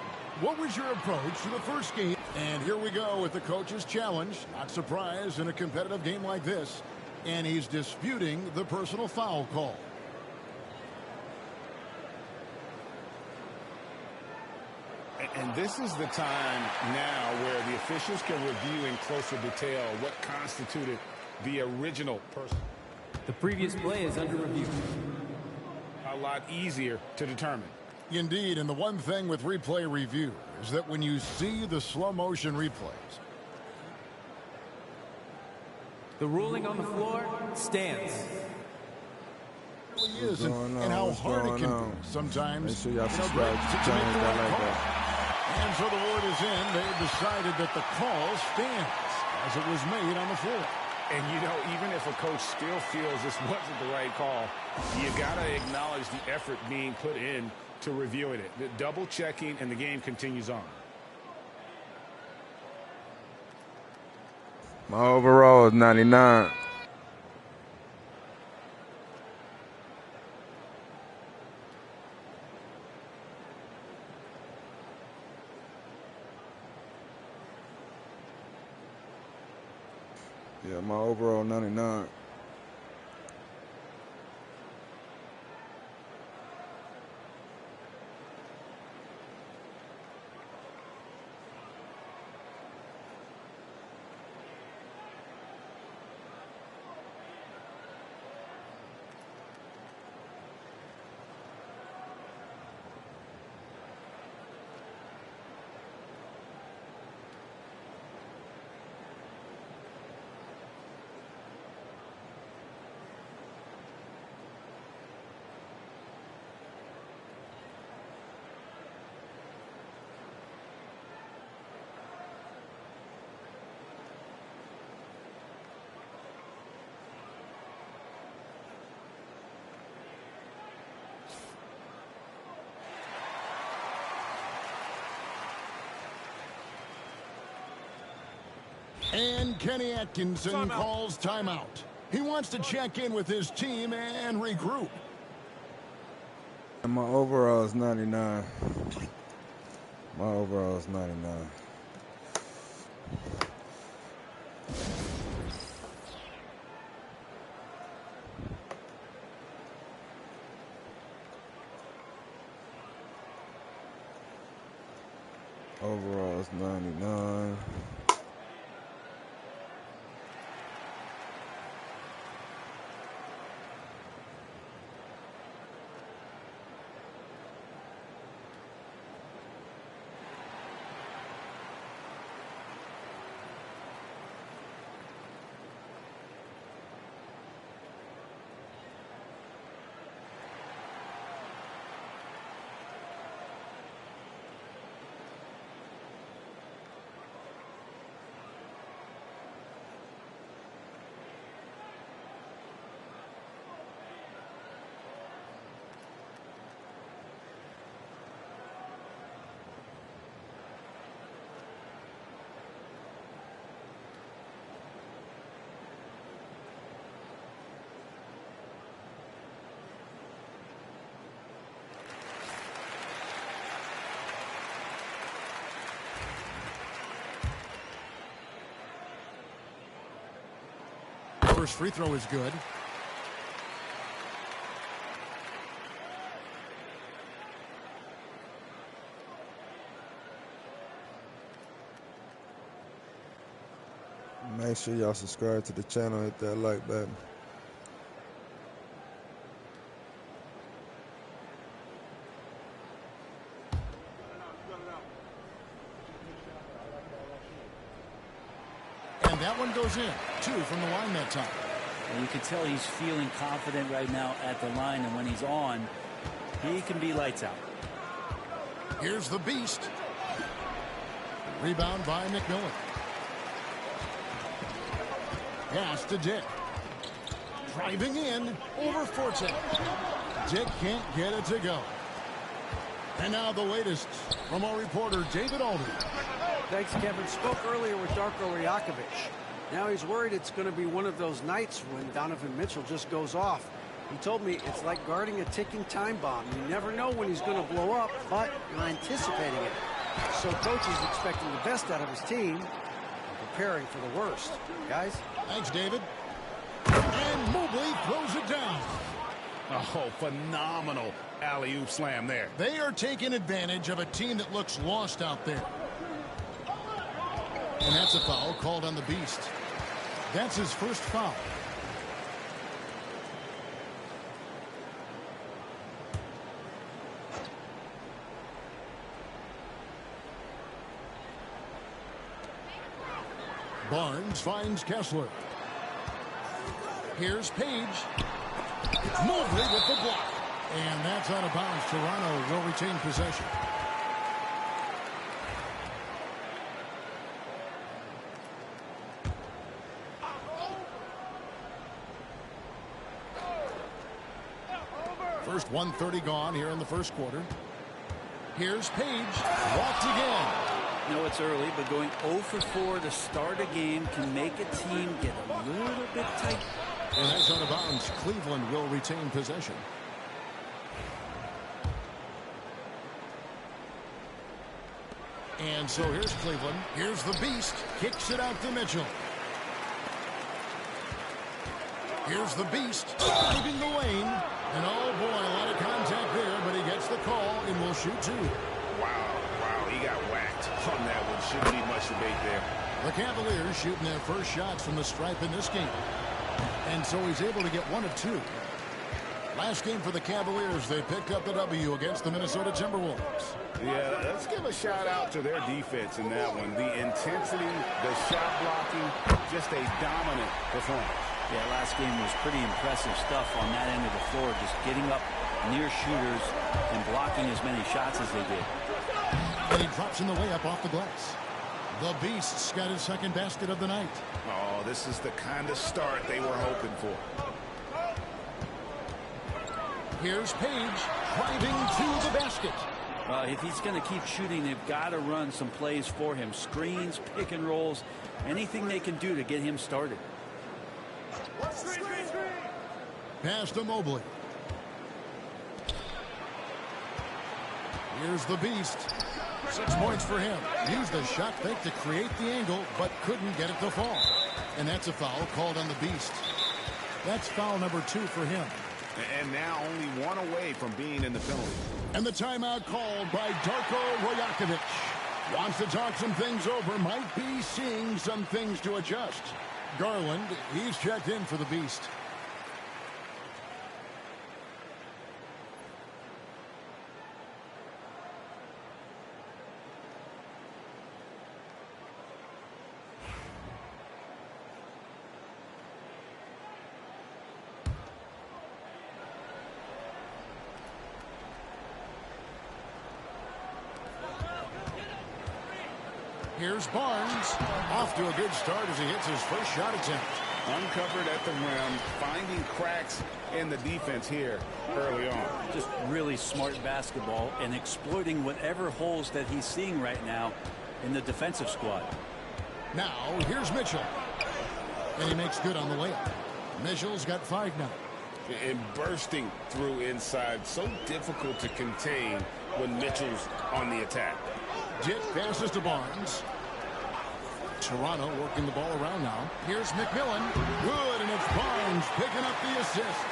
what was your approach to the first game? And here we go with the coach's challenge. Not surprised in a competitive game like this. And he's disputing the personal foul call. And this is the time now where the officials can review in closer detail what constituted the original person. The previous play is under review. A lot easier to determine. Indeed, and the one thing with replay review is that when you see the slow motion replays, the ruling on the floor stands. It really is, and how hard it can be sometimes. Make sure y'all subscribe to the channel that like that. And so the word is in. They've decided that the call stands as it was made on the floor. And, you know, even if a coach still feels this wasn't the right call, you got to acknowledge the effort being put in to reviewing it. The double checking, and the game continues on. My overall is 99. Yeah, my overall 99. And Kenny Atkinson calls timeout. He wants to check in with his team and regroup. And my overall is 99. My overall is 99. Overall is 99. First free throw is good. Make sure y'all subscribe to the channel, hit that like button. And that one goes in. 2 from the line that time. And you can tell he's feeling confident right now at the line, and when he's on, he can be lights out. Here's the beast. Rebound by McMillan. Pass to Dick. Driving in over Forte. Dick can't get it to go. And now the latest from our reporter David Aldridge. Thanks, Kevin. Spoke earlier with Darko Rajakovic. Now he's worried it's going to be one of those nights when Donovan Mitchell just goes off. He told me it's like guarding a ticking time bomb. You never know when he's going to blow up, but you're anticipating it. So coach is expecting the best out of his team and preparing for the worst. Guys? Thanks, David. And Mobley throws it down. Oh, phenomenal alley-oop slam there. They are taking advantage of a team that looks lost out there. And that's a foul called on the Beast. That's his first foul. Barnes finds Kessler. Here's Page. Mobley with the block. And that's out of bounds. Toronto will retain possession. First 1:30 gone here in the first quarter. Here's Page. Walked again. You know it's early, but going 0 for 4 to start a game can make a team get a little bit tight. And that's out of bounds. Cleveland will retain possession. And so here's Cleveland. Here's the Beast. Kicks it out to Mitchell. Here's the Beast. Leaving the lane. And oh boy, a lot of contact there, but he gets the call and will shoot two. Wow, he got whacked on that one. Shouldn't be much debate there. The Cavaliers shooting their first shots from the stripe in this game. And so he's able to get 1 of 2. Last game for the Cavaliers, they picked up the W against the Minnesota Timberwolves. Yeah, let's give a shout out to their defense in that one. The intensity, the shot blocking, just a dominant performance. Yeah, last game was pretty impressive stuff on that end of the floor, just getting up near shooters and blocking as many shots as they did. And he drops in the layup off the glass. The Beast's got his second basket of the night. Oh, this is the kind of start they were hoping for. Here's Page driving to the basket. If he's going to keep shooting, they've got to run some plays for him. Screens, pick and rolls, anything they can do to get him started. Pass to Mobley. Here's the Beast. 6 points for him. Used a shot fake to create the angle, but couldn't get it to fall. And that's a foul called on the Beast. That's foul number 2 for him. And now only 1 away from being in the penalty. And the timeout called by Darko Rajakovic. Wants to talk some things over. Might be seeing some things to adjust. Garland, he's checked in for the Beast. Here's Barnes. Off to a good start as he hits his first shot attempt. Uncovered at the rim, finding cracks in the defense here early on. Just really smart basketball and exploiting whatever holes that he's seeing right now in the defensive squad. Now, here's Mitchell. And he makes good on the layup. Mitchell's got 5 now. And bursting through inside. So difficult to contain when Mitchell's on the attack. Jit passes to Barnes. Toronto working the ball around now. Here's McMillan. Good, and it's Barnes picking up the assist.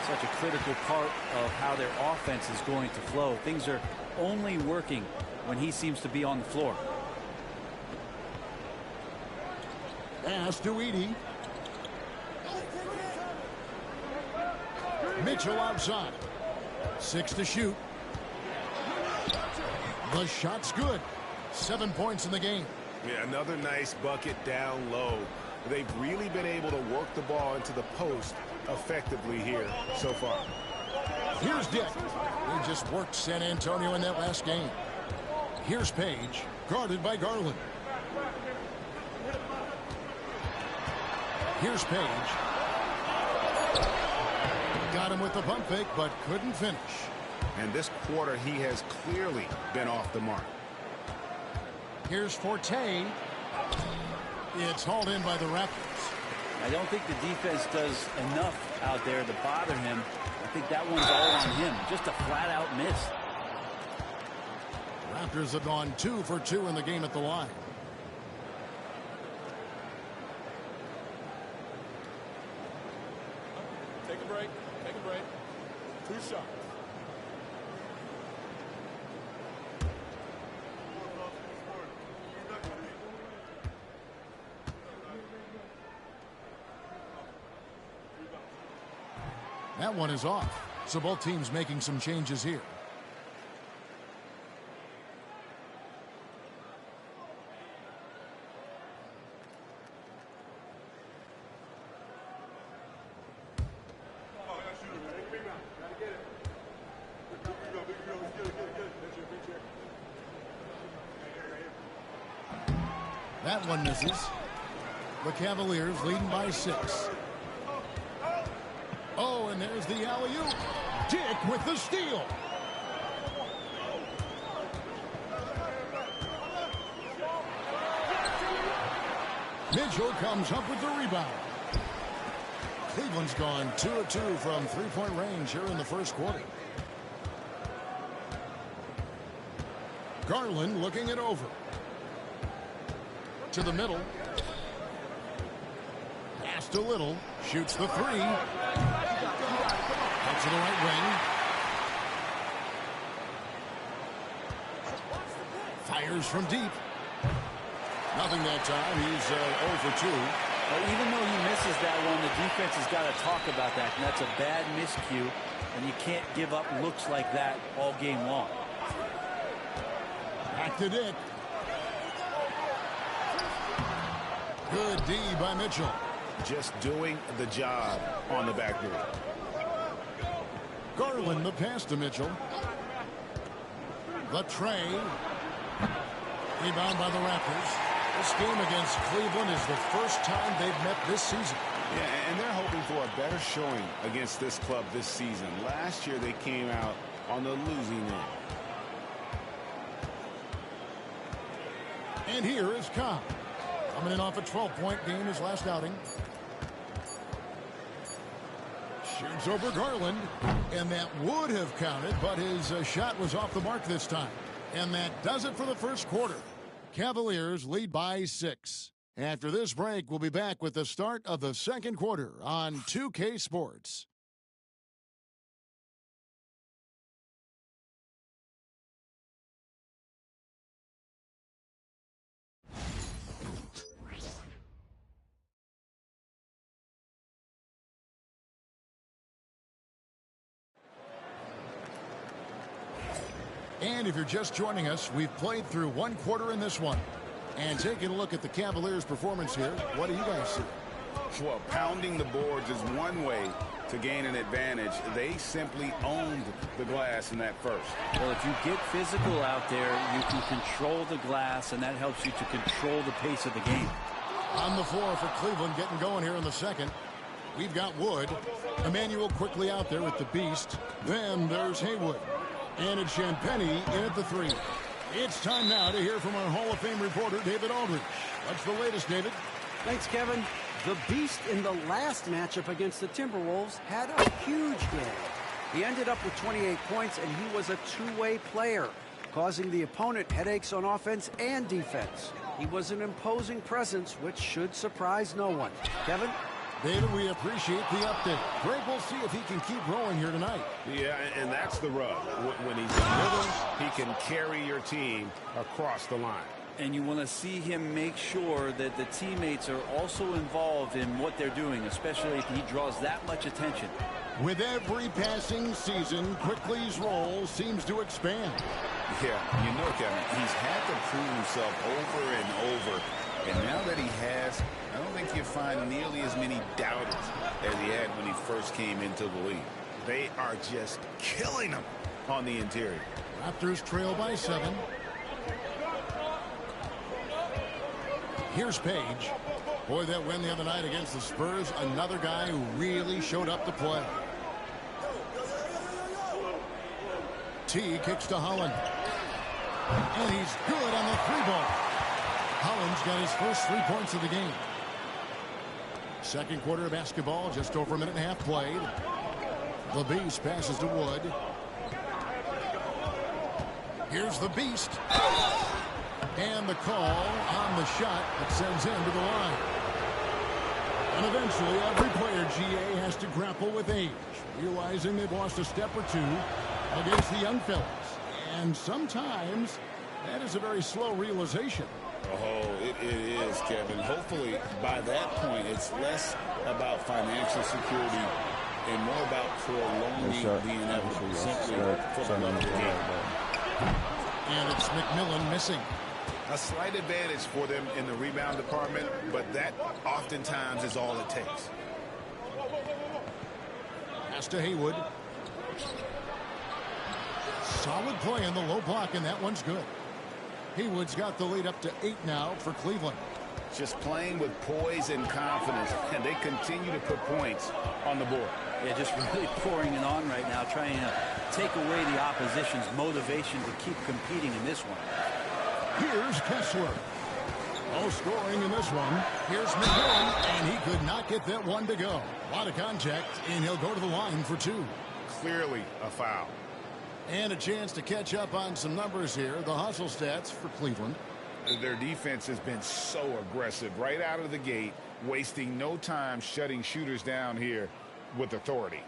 Such a critical part of how their offense is going to flow. Things are only working when he seems to be on the floor. Pass to Edey. Mitchell outside. 6 to shoot. The shot's good. 7 points in the game. Yeah, another nice bucket down low. They've really been able to work the ball into the post effectively here so far. Here's Dick. He just worked San Antonio in that last game. Here's Page, guarded by Garland. Here's Page. Got him with the pump fake, but couldn't finish. And this quarter, he has clearly been off the mark. Here's Forte. It's hauled in by the Raptors. I don't think the defense does enough out there to bother him. I think that one's all on him. Just a flat-out miss. Raptors have gone 2 for 2 in the game at the line. Take a break. Take a break. 2 shots. That one is off. So both teams making some changes here. That one misses. The Cavaliers leading by 6. Oh, and there's the alley-oop. Dick with the steal. Mitchell comes up with the rebound. Cleveland's gone 2 of 2 from three-point range here in the first quarter. Garland looking it over. To the middle. Pass to Little. Shoots the 3. Out to the right wing. Fires from deep. Nothing that time. He's 0 for 2. Well, even though he misses that one, the defense has got to talk about that. And that's a bad miscue. And you can't give up looks like that all game long. Back to Dick. Good D by Mitchell. Just doing the job on the backboard. Garland the pass to Mitchell. The tray. Rebound by the Raptors. This game against Cleveland is the first time they've met this season. Yeah, and they're hoping for a better showing against this club this season. Last year they came out on the losing end. And here is Cobb. Coming in off a 12-point game his last outing. Shoots over Garland. And that would have counted, but his shot was off the mark this time. And that does it for the first quarter. Cavaliers lead by 6. After this break, we'll be back with the start of the second quarter on 2K Sports. And if you're just joining us, we've played through one quarter in this one. And taking a look at the Cavaliers' performance here, what do you guys see? Well, pounding the boards is one way to gain an advantage. They simply owned the glass in that first. Well, if you get physical out there, you can control the glass, and that helps you to control the pace of the game. On the floor for Cleveland, getting going here in the second. We've got Wood. Emmanuel quickly out there with the beast. Then there's Haywood. And it's Champagnie in at the 3. It's time now to hear from our Hall of Fame reporter, David Aldridge. What's the latest, David? Thanks, Kevin. The Beast in the last matchup against the Timberwolves had a huge game. He ended up with 28 points, and he was a two-way player, causing the opponent headaches on offense and defense. He was an imposing presence, which should surprise no one. Kevin? David, we appreciate the update. Greg, we'll see if he can keep rolling here tonight. Yeah, and that's the rub. When he's in rhythm, he can carry your team across the line. And you want to see him make sure that the teammates are also involved in what they're doing, especially if he draws that much attention. With every passing season, Quickly's role seems to expand. Yeah, you know, Kevin, he's had to prove himself over and over. And now that he has, I don't think you'll find nearly as many doubters as he had when he first came into the league. They are just killing him on the interior. Raptors trail by 7. Here's Page. Boy, that win the other night against the Spurs, another guy who really showed up to play. T kicks to Holland. And he's good on the 3-ball. Holland's got his first 3 points of the game. Second quarter of basketball, just over a minute and a half played. The Beast passes to Wood. Here's the Beast. And the call on the shot that sends him to the line. And eventually, every player, GA, has to grapple with age, realizing they've lost a step or two against the young fellas. And sometimes, that is a very slow realization. Oh, it is, Kevin. Hopefully, by that point, it's less about financial security and more about prolonging the inevitable, simply for the love of the game. And it's McMillan missing. A slight advantage for them in the rebound department, but that oftentimes is all it takes. Pass to Haywood. Solid play in the low block, and that one's good. Haywood's got the lead up to 8 now for Cleveland. Just playing with poise and confidence, and they continue to put points on the board. Yeah, just really pouring it on right now, trying to take away the opposition's motivation to keep competing in this one. Here's Kessler. No scoring in this one. Here's McMillan, and he could not get that one to go. A lot of contact, and he'll go to the line for 2. Clearly a foul. And a chance to catch up on some numbers here. The hustle stats for Cleveland. Their defense has been so aggressive right out of the gate, wasting no time shutting shooters down here with authority.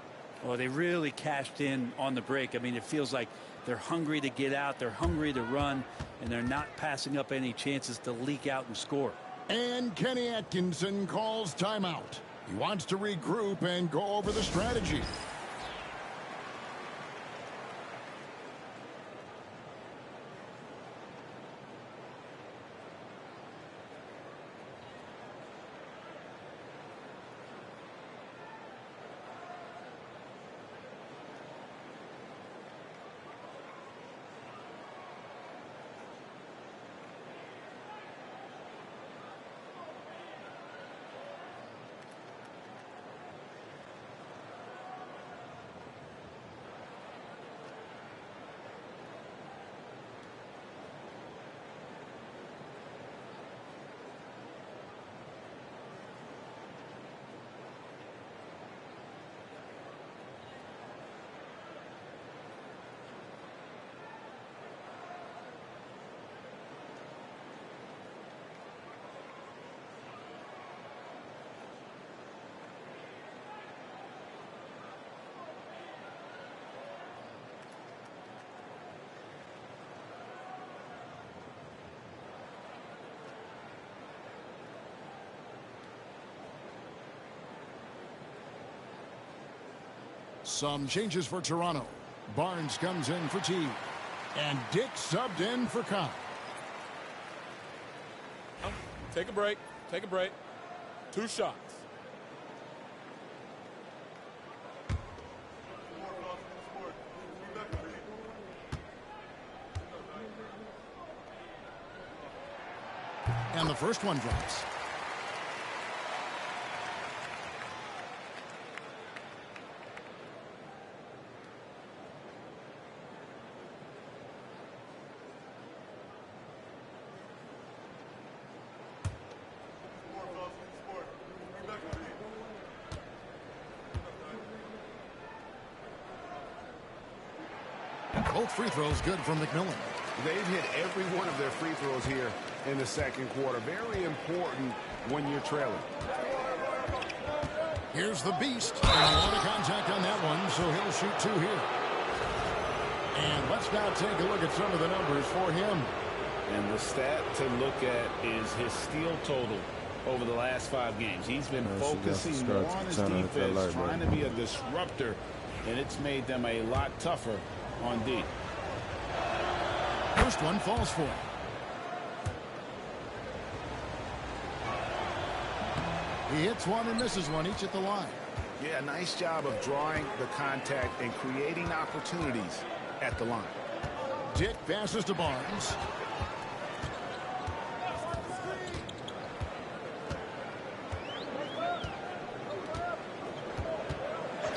Well, they really cashed in on the break. I mean, it feels like they're hungry to get out. They're hungry to run, and they're not passing up any chances to leak out and score. And Kenny Atkinson calls timeout. He wants to regroup and go over the strategy. Some changes for Toronto. Barnes comes in for T. And Dick subbed in for Cobb. Take a break. Take a break. 2 shots. And the first one drops. Both free throws good from McMillan. They've hit every one of their free throws here in the second quarter. Very important when you're trailing. Here's the Beast. And a lot of contact on that one, so he'll shoot 2 here. And let's now take a look at some of the numbers for him. And the stat to look at is his steal total over the last 5 games. He's been focusing more on his defense, trying to be a disruptor, and it's made them a lot tougher on D. First one falls for him. He hits one and misses one, each at the line. Yeah, nice job of drawing the contact and creating opportunities at the line. Dick passes to Barnes.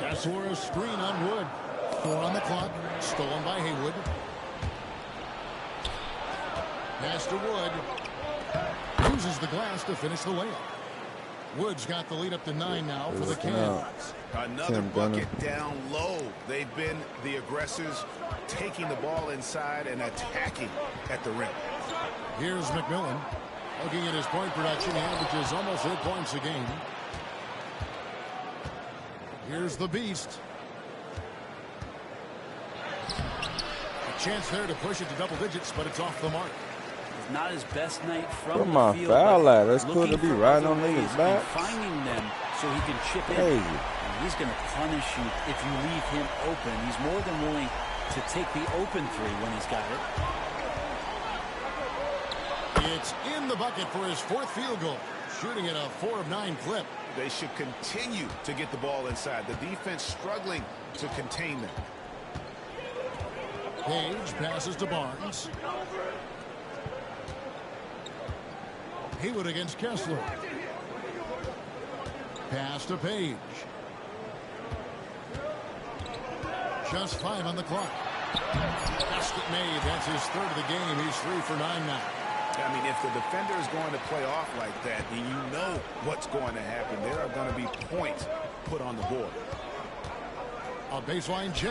Kessler screen on Wood. 4 on the clock. Stolen by Haywood. Pass to Wood. Uses the glass to finish the layup. Wood's got the lead up to 9 now for the Cavs. Another bucket down low. They've been the aggressors, taking the ball inside and attacking at the rim. Here's McMillan. Looking at his point production, he averages almost 8 points a game. Here's the Beast. A chance there to push it to double digits, but it's off the mark. It's not his best night from Where the my field. foul at? That's Looking cool to be for riding other on niggas' ways back. and finding them so he can chip in. Hey. And he's going to punish you if you leave him open. He's more than willing to take the open three when he's got it. It's in the bucket for his 4th field goal. Shooting at a 4 of 9 clip. They should continue to get the ball inside. The defense struggling to contain them. Page passes to Barnes. Haywood against Kessler. Pass to Page. Just 5 on the clock. Basket made. That's his 3rd of the game. He's 3 for 9 now. I mean, if the defender is going to play off like that, then you know what's going to happen. There are going to be points put on the board. A baseline J.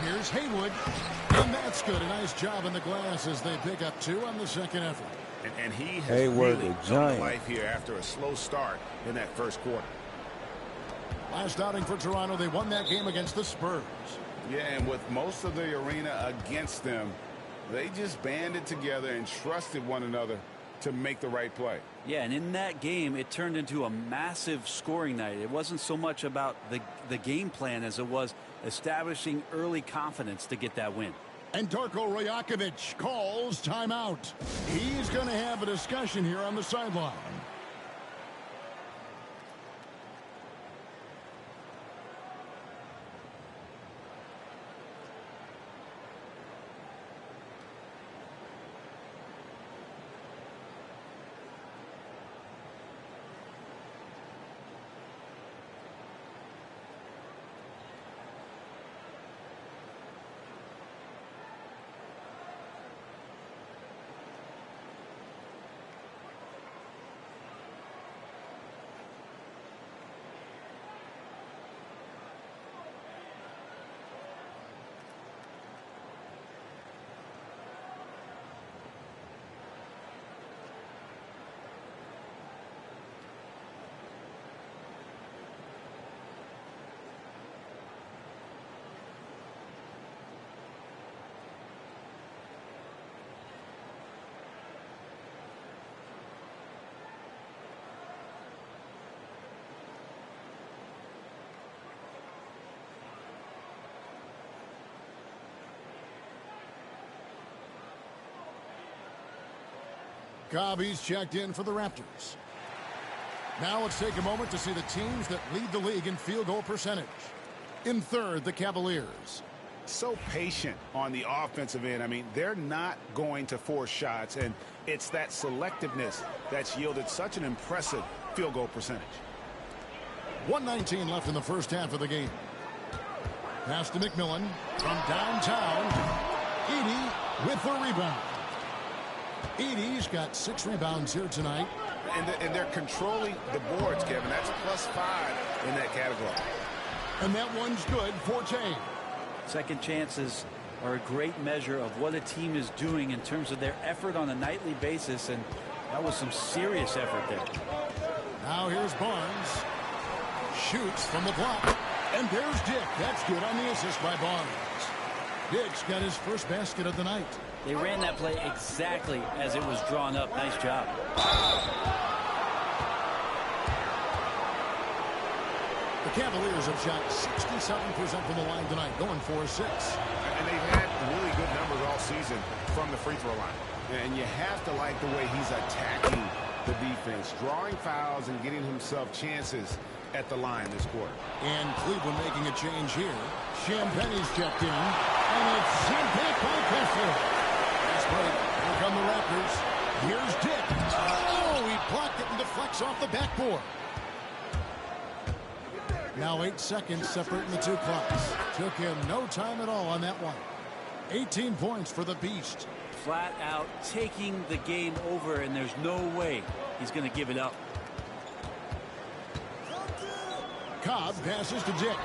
Here's Haywood. And that's good. A nice job in the glass as they pick up 2 on the second effort. And he has Hayward, really the come to giant. life here after a slow start in that first quarter. Last outing for Toronto, they won that game against the Spurs. Yeah, and with most of the arena against them, they just banded together and trusted one another to make the right play. Yeah, and in that game, it turned into a massive scoring night. It wasn't so much about the game plan as it was establishing early confidence to get that win. And Darko Rajakovic calls timeout. He's going to have a discussion here on the sideline. Gobby's checked in for the Raptors. Now let's take a moment to see the teams that lead the league in field goal percentage. In third, the Cavaliers. So patient on the offensive end. I mean, they're not going to force shots, and it's that selectiveness that's yielded such an impressive field goal percentage. 1:19 left in the first half of the game. Pass to McMillan from downtown. Edey with the rebound. Edey's got 6 rebounds here tonight. And they're controlling the boards, Kevin. That's +5 in that category. And that one's good for Tay. Second chances are a great measure of what a team is doing in terms of their effort on a nightly basis, and that was some serious effort there. Now here's Barnes. Shoots from the block. And there's Dick. That's good on the assist by Barnes. Dick's got his first basket of the night. They ran that play exactly as it was drawn up. Nice job. The Cavaliers have shot 67% from the line tonight, going 4-6. And they've had really good numbers all season from the free throw line. And you have to like the way he's attacking the defense, drawing fouls and getting himself chances at the line this quarter. And Cleveland making a change here. Champagne's checked in, and it's sent back by Kessler. Fast break. Here come the Raptors. Here's Dick. Oh, he blocked it and deflects off the backboard. Now 8 seconds separating the two clocks. Took him no time at all on that one. 18 points for the Beast. Flat out taking the game over, and there's no way he's going to give it up. Cobb passes to Dick.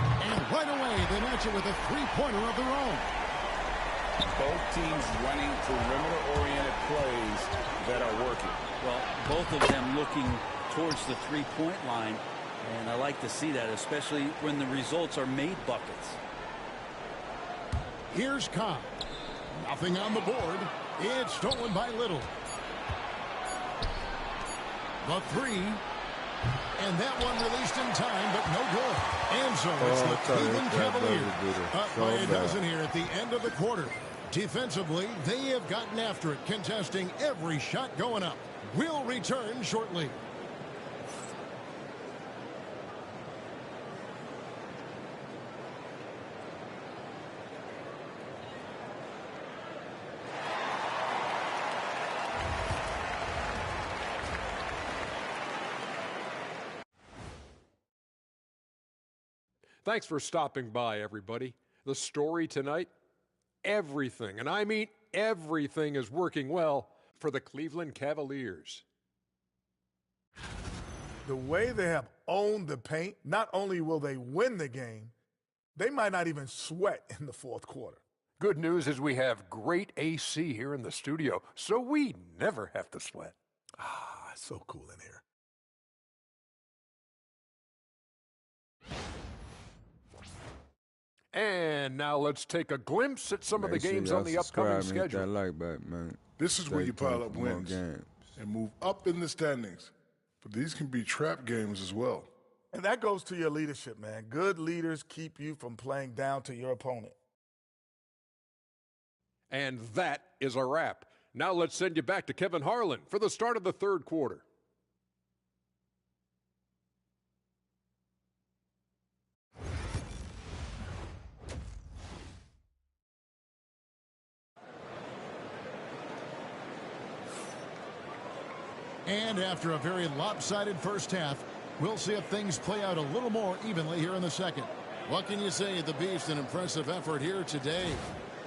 And right away, they match it with a three-pointer of their own. Both teams running perimeter-oriented plays that are working. Well, both of them looking towards the three-point line. And I like to see that, especially when the results are made buckets. Here's Cobb. Nothing on the board. It's stolen by Little. The three. And that one released in time, but no good. And so it's the Cleveland Cavaliers up by a dozen here at the end of the quarter. Defensively, they have gotten after it, contesting every shot going up. We'll return shortly. Thanks for stopping by, everybody. The story tonight, everything, and I mean everything, is working well for the Cleveland Cavaliers. The way they have owned the paint, not only will they win the game, they might not even sweat in the fourth quarter. Good news is we have great AC here in the studio, so we never have to sweat. Ah, it's so cool in here. And now let's take a glimpse at some of the games on the upcoming schedule. This is where you pile up wins and move up in the standings. But these can be trap games as well. And that goes to your leadership, man. Good leaders keep you from playing down to your opponent. And that is a wrap. Now let's send you back to Kevin Harlan for the start of the third quarter. And after a very lopsided first half, we'll see if things play out a little more evenly here in the second. What can you say? The Beast, an impressive effort here today.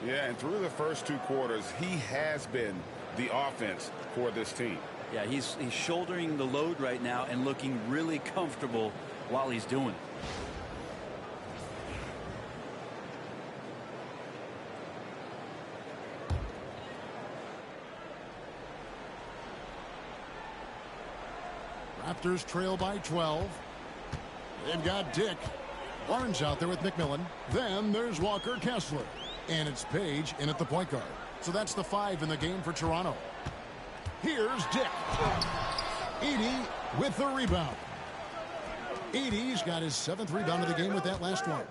Yeah, and through the first two quarters, he has been the offense for this team. Yeah, he's shouldering the load right now and looking really comfortable while he's doing it. Raptors trail by 12. They've got Dick. Barnes out there with McMillan. Then there's Walker Kessler. And it's Page in at the point guard. So that's the 5 in the game for Toronto. Here's Dick. Edey with the rebound. Edey's got his 7th rebound of the game with that last one.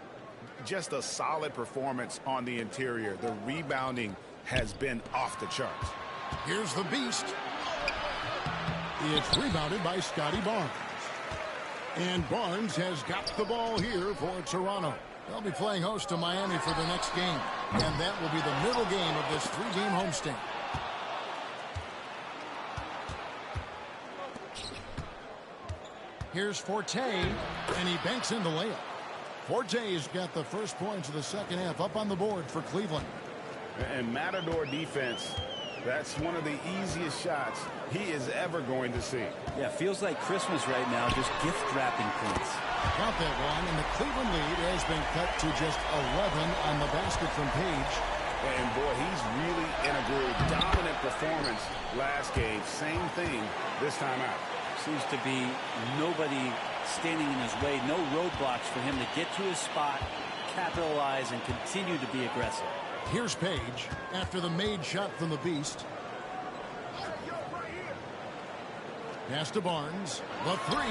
Just a solid performance on the interior. The rebounding has been off the charts. Here's the Beast. It's rebounded by Scotty Barnes. And Barnes has got the ball here for Toronto. They'll be playing host to Miami for the next game. And that will be the middle game of this 3-game homestand. Here's Forte, and he banks in the layup. Forte's got the first points of the second half up on the board for Cleveland. And Matador defense, that's one of the easiest shots he is ever going to see. Yeah, feels like Christmas right now, just gift wrapping points. Count that one, and the Cleveland lead has been cut to just 11 on the basket from Page. And boy, he's really in a groove. Dominant performance last game. Same thing this time out. Seems to be nobody standing in his way, no roadblocks for him to get to his spot, capitalize, and continue to be aggressive. Here's Page after the made shot from the Beast. Pass to Barnes. The 3.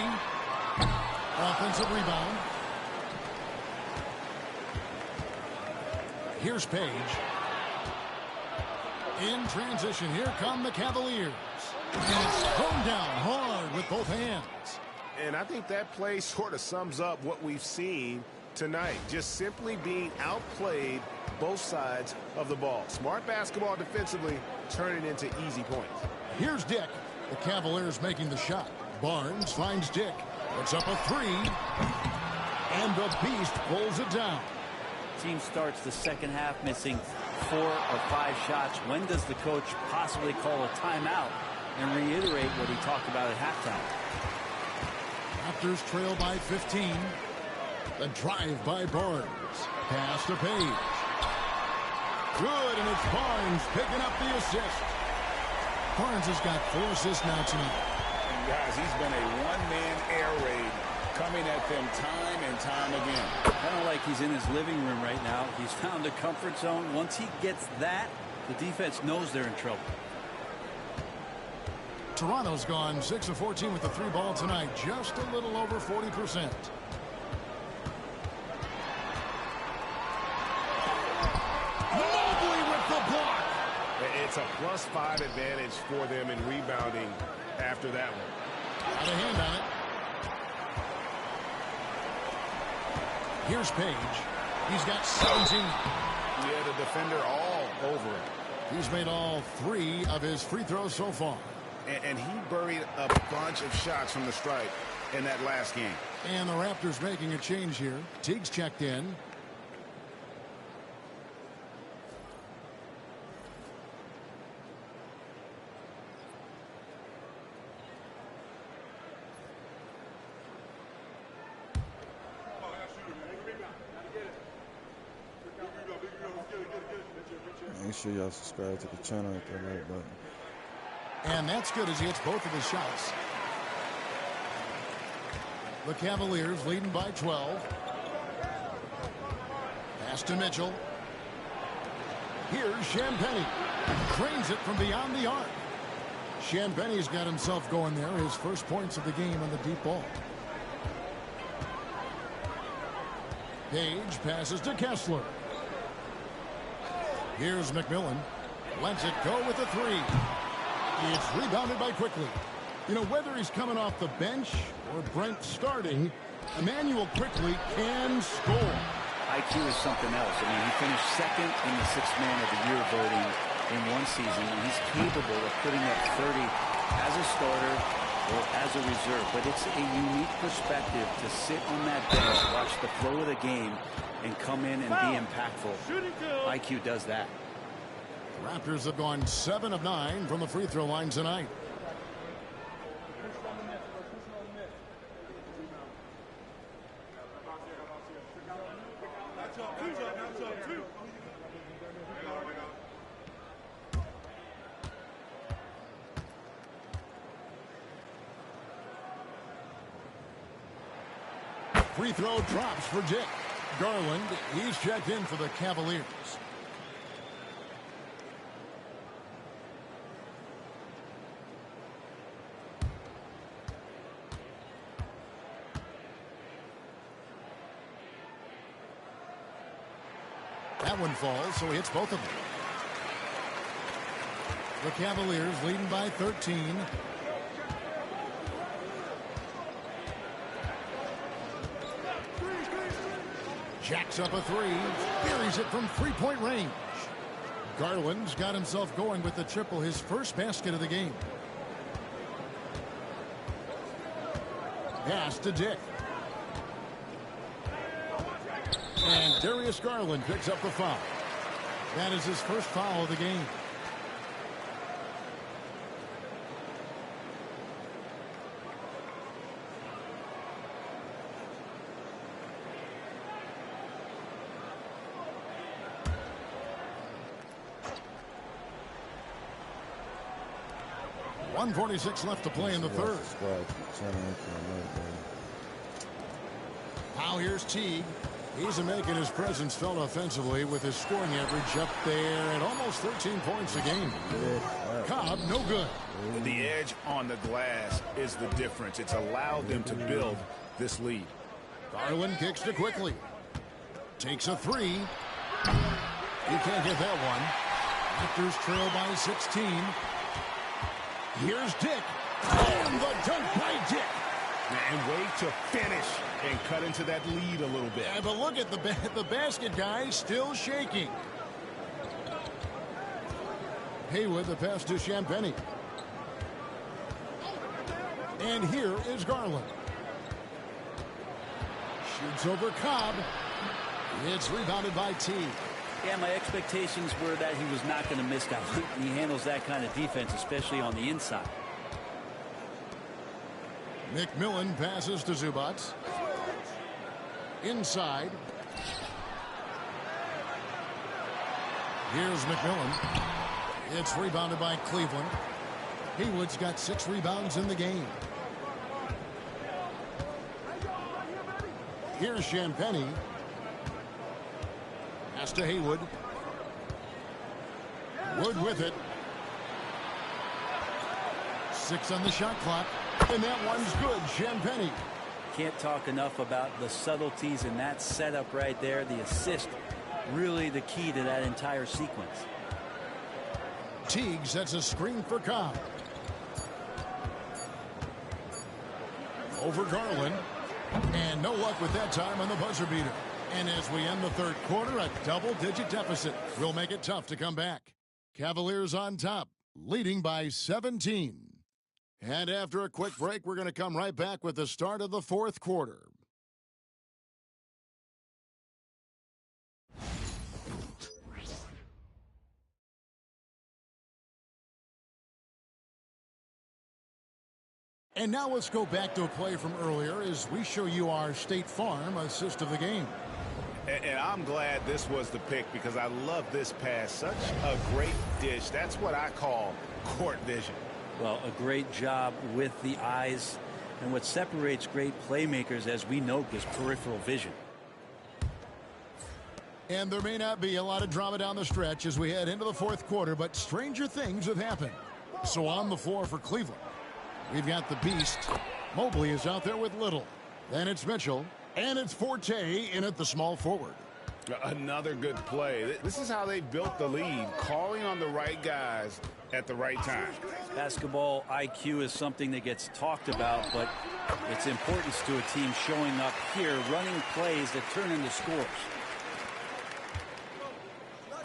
Offensive rebound. Here's Page. In transition, here come the Cavaliers. And it's thrown down hard with both hands. And I think that play sort of sums up what we've seen tonight. Just simply being outplayed both sides of the ball. Smart basketball defensively, turning into easy points. Here's Dick. The Cavaliers making the shot. Barnes finds Dick. Puts up a 3. And the Beast pulls it down. Team starts the second half missing 4 or 5 shots. When does the coach possibly call a timeout and reiterate what he talked about at halftime? Raptors trail by 15. The drive by Barnes. Pass to Page. Good, and it's Barnes picking up the assist. Barnes has got 4 assists now tonight. And guys, he's been a one-man air raid coming coming at them time and time again. Kind of like he's in his living room right now. He's found a comfort zone. Once he gets that, the defense knows they're in trouble. Toronto's gone 6 of 14 with the 3-ball tonight, just a little over 40%. Mobley with the block. It's a +5 advantage for them in rebounding after that one. Got a hand on it. Here's Page. He's got 17. He had a defender all over him. He's made all 3 of his free throws so far. And he buried a bunch of shots from the stripe in that last game. And the Raptors making a change here. Teague's checked in. Make sure y'all subscribe to the channel at the like button. And that's good as he hits both of his shots. The Cavaliers leading by 12. Pass to Mitchell. Here's Champagnie. Cranes it from beyond the arc. Champagnie's got himself going there. His first points of the game on the deep ball. Page passes to Kessler. Here's McMillan. Lets it go with a 3. It's rebounded by Quickly. You know, whether he's coming off the bench or Brent starting, Emmanuel Quickly can score. IQ is something else. I mean, he finished second in the 6th Man of the Year voting in one season, and he's capable of putting up 30 as a starter or as a reserve. But it's a unique perspective to sit on that bench, watch the flow of the game, and come in and be impactful. IQ does that. Raptors have gone 7 of 9 from the free throw line tonight. Free throw drops for Dick. Garland, he's checked in for the Cavaliers. That one falls, so he hits both of them. The Cavaliers leading by 13. Jacks up a 3. Buries it from 3-point range. Garland's got himself going with the triple, his first basket of the game. Pass to Dick. And Darius Garland picks up the foul. That is his first foul of the game. .146 left to play in the third. Now here's Teague. He's making his presence felt offensively with his scoring average up there at almost 13 points a game. Cobb, no good. The edge on the glass is the difference. It's allowed them to build this lead. Garland kicks to Quickly. Takes a 3. He can't get that one. Raptors trail by 16. Here's Dick. And the dunk by Dick. And wait to finish and cut into that lead a little bit. Yeah, but look at the basket guy still shaking. Haywood, the pass to Champagnie. And here is Garland. Shoots over Cobb. It's rebounded by Teague. Yeah, my expectations were that he was not going to miss that one. He handles that kind of defense, especially on the inside. McMillan passes to Zubac. Inside. Here's McMillan. It's rebounded by Cleveland. Haywood's got 6 rebounds in the game. Here's Champagnie. Pass to Haywood. Wood with it. 6 on the shot clock. And that one's good. Champagnie. Can't talk enough about the subtleties in that setup right there. The assist, really the key to that entire sequence. Teague sets a screen for Cobb. Over Garland. And no luck with that time on the buzzer beater. And as we end the third quarter, a double-digit deficit will make it tough to come back. Cavaliers on top, leading by 17. And after a quick break, we're going to come right back with the start of the fourth quarter. And now let's go back to a play from earlier as we show you our State Farm assist of the game. And I'm glad this was the pick because I love this pass. Such a great dish. That's what I call court vision. Well, a great job with the eyes. And what separates great playmakers, as we know, is peripheral vision. And there may not be a lot of drama down the stretch as we head into the fourth quarter, but stranger things have happened. So on the floor for Cleveland, we've got the Beast. Mobley is out there with Little. Then it's Mitchell. And it's Forte in at the small forward. Another good play. This is how they built the lead, calling on the right guys at the right time. Basketball IQ is something that gets talked about, but its importance to a team showing up here, running plays that turn into scores.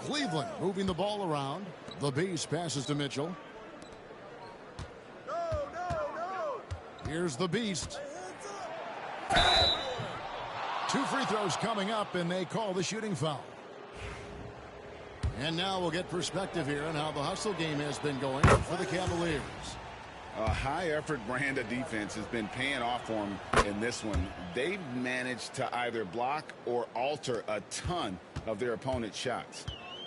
Cleveland moving the ball around. The Beast passes to Mitchell. Here's the Beast. 2 free throws coming up, and they call the shooting foul. And now we'll get perspective here on how the hustle game has been going for the Cavaliers. A high-effort brand of defense has been paying off for them in this one. They've managed to either block or alter a ton of their opponent's shots.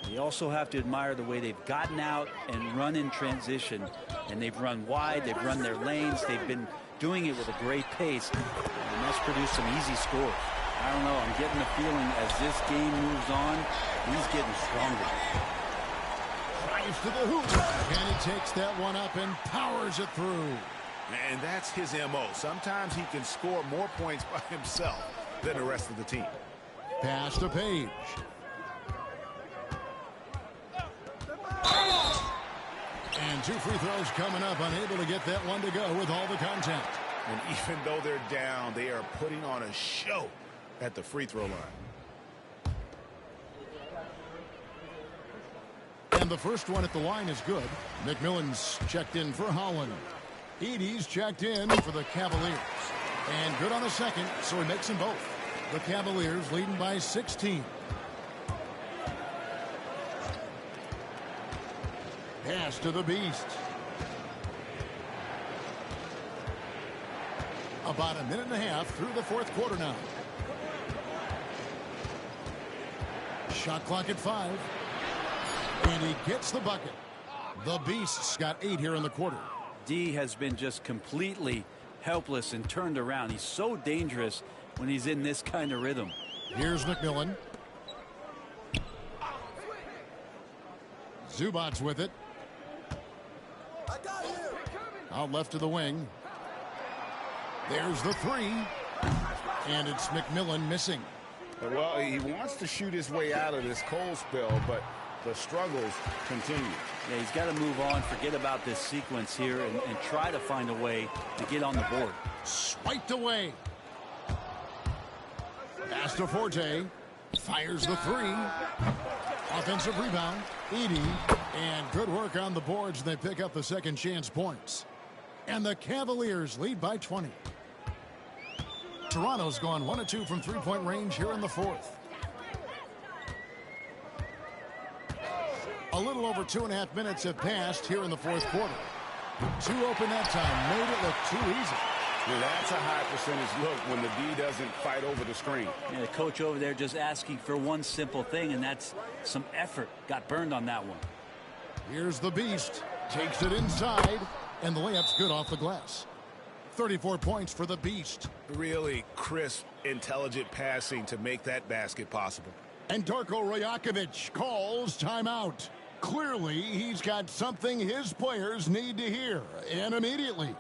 You also have to admire the way they've gotten out and run in transition. And they've run wide, they've run their lanes, they've been doing it with a great pace. And that's produced some easy scores. I don't know, I'm getting the feeling as this game moves on, he's getting stronger. Drives to the hoop, and he takes that one up and powers it through. And that's his MO. Sometimes he can score more points by himself than the rest of the team. Pass to Page. And 2 free throws coming up, unable to get that one to go with all the contact. And even though they're down, they are putting on a show at the free throw line. And the first one at the line is good. McMillan's checked in for Holland. Edey's checked in for the Cavaliers. And good on the second, so he makes them both. The Cavaliers leading by 16. Pass to the Beast. About a minute and a half through the fourth quarter now. Shot clock at 5. And he gets the bucket. The Beast's got 8 here in the quarter. D has been just completely helpless and turned around. He's so dangerous when he's in this kind of rhythm. Here's McMillan. Zubac's with it. Out left to the wing. There's the 3. And it's McMillan missing. Well, he wants to shoot his way out of this cold spell, but the struggles continue. Yeah, he's got to move on, forget about this sequence here, and try to find a way to get on the board. Swiped away. Pass to Forte. Fires the 3. Offensive rebound. Edey. And good work on the boards. They pick up the second chance points. And the Cavaliers lead by 20. Toronto's gone 1 of 2 from three-point range here in the fourth. A little over 2.5 minutes have passed here in the fourth quarter. 2 open that time. Made it look too easy. Yeah, that's a high percentage look when the D doesn't fight over the screen. Yeah, the coach over there just asking for one simple thing, and that's some effort. Got burned on that one. Here's the Beast. Takes it inside, and the layup's good off the glass. 34 points for the Beast. Really crisp, intelligent passing to make that basket possible. And Darko Rajakovic calls timeout. Clearly, he's got something his players need to hear, and immediately.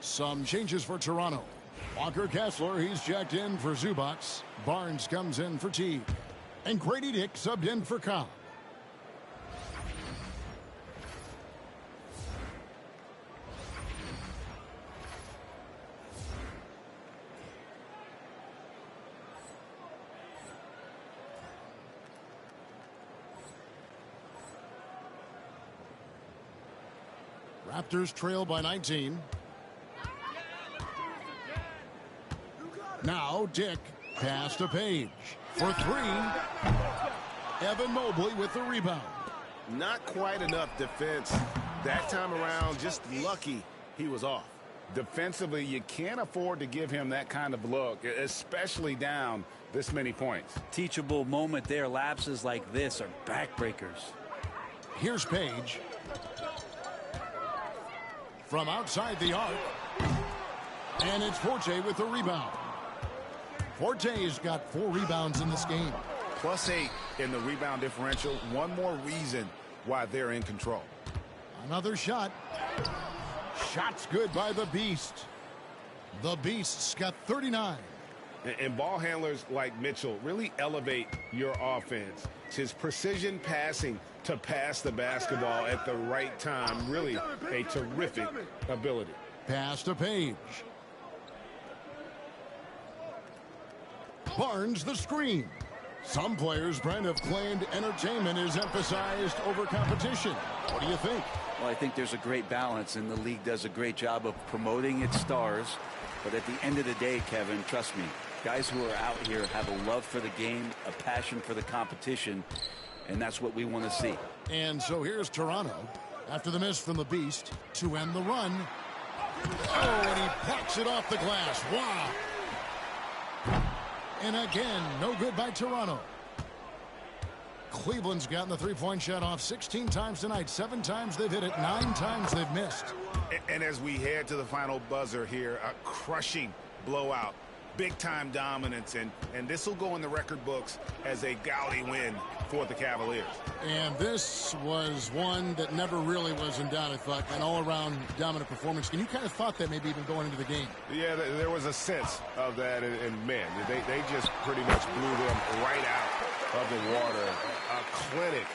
Some changes for Toronto. Walker Kessler, he's checked in for Zubac. Barnes comes in for Teague. And Grady Dick subbed in for Cobb. Raptors trail by 19. Now Dick pass to Page for three. Evan Mobley with the rebound. Not quite enough defense that time around. Just lucky he was off. Defensively, you can't afford to give him that kind of look, especially down this many points. Teachable moment there. Lapses like this are backbreakers. Here's Page. From outside the arc. And it's Forte with the rebound. Forte's got 4 rebounds in this game. +8 in the rebound differential. One more reason why they're in control. Another shot. Shot's good by the Beast. The Beast's got 39. And ball handlers like Mitchell really elevate your offense. It's his precision passing to pass the basketball at the right time. Really a terrific ability. Pass to Page. Barnes the screen. Some players, Brent, have claimed entertainment is emphasized over competition. What do you think? Well, I think there's a great balance, and the league does a great job of promoting its stars. But at the end of the day, Kevin, trust me, guys who are out here have a love for the game, a passion for the competition, and that's what we want to see. And so here's Toronto after the miss from the Beast to end the run. Oh, and he packs it off the glass. Wow. And again, no good by Toronto. Cleveland's gotten the three-point shot off 16 times tonight. 7 times they've hit it, 9 times they've missed. And as we head to the final buzzer here, a crushing blowout. Big-time dominance, and this will go in the record books as a gaudy win for the Cavaliers. And this was one that never really was in doubt, I thought, an all-around dominant performance. And you kind of thought that maybe even going into the game. Yeah, there was a sense of that, and man, they just pretty much blew them right out of the water. A clinic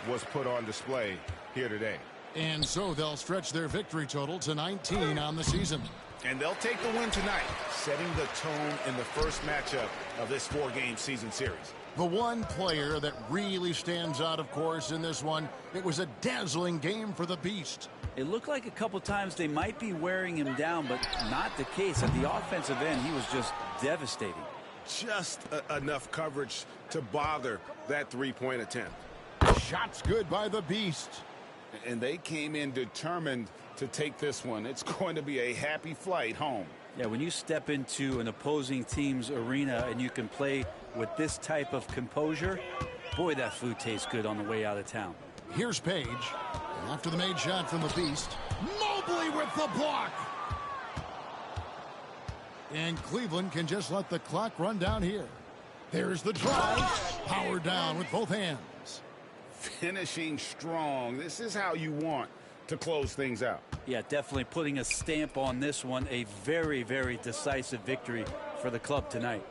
was put on display here today. And so they'll stretch their victory total to 19 on the season. And they'll take the win tonight, setting the tone in the first matchup of this 4-game season series. The one player that really stands out, of course, in this one, it was a dazzling game for the Beast. It looked like a couple times they might be wearing him down, but not the case. At the offensive end, he was just devastating. Just enough coverage to bother that three-point attempt. Shots good by the Beast. And they came in determined to take this one. It's going to be a happy flight home. Yeah, when you step into an opposing team's arena and you can play with this type of composure, boy, that food tastes good on the way out of town. Here's Page. And after the made shot from the Beast, Mobley with the block. And Cleveland can just let the clock run down here. There's the drive. Power down with both hands. Finishing strong. This is how you want to close things out. Yeah, definitely putting a stamp on this one. A very, very decisive victory for the club tonight.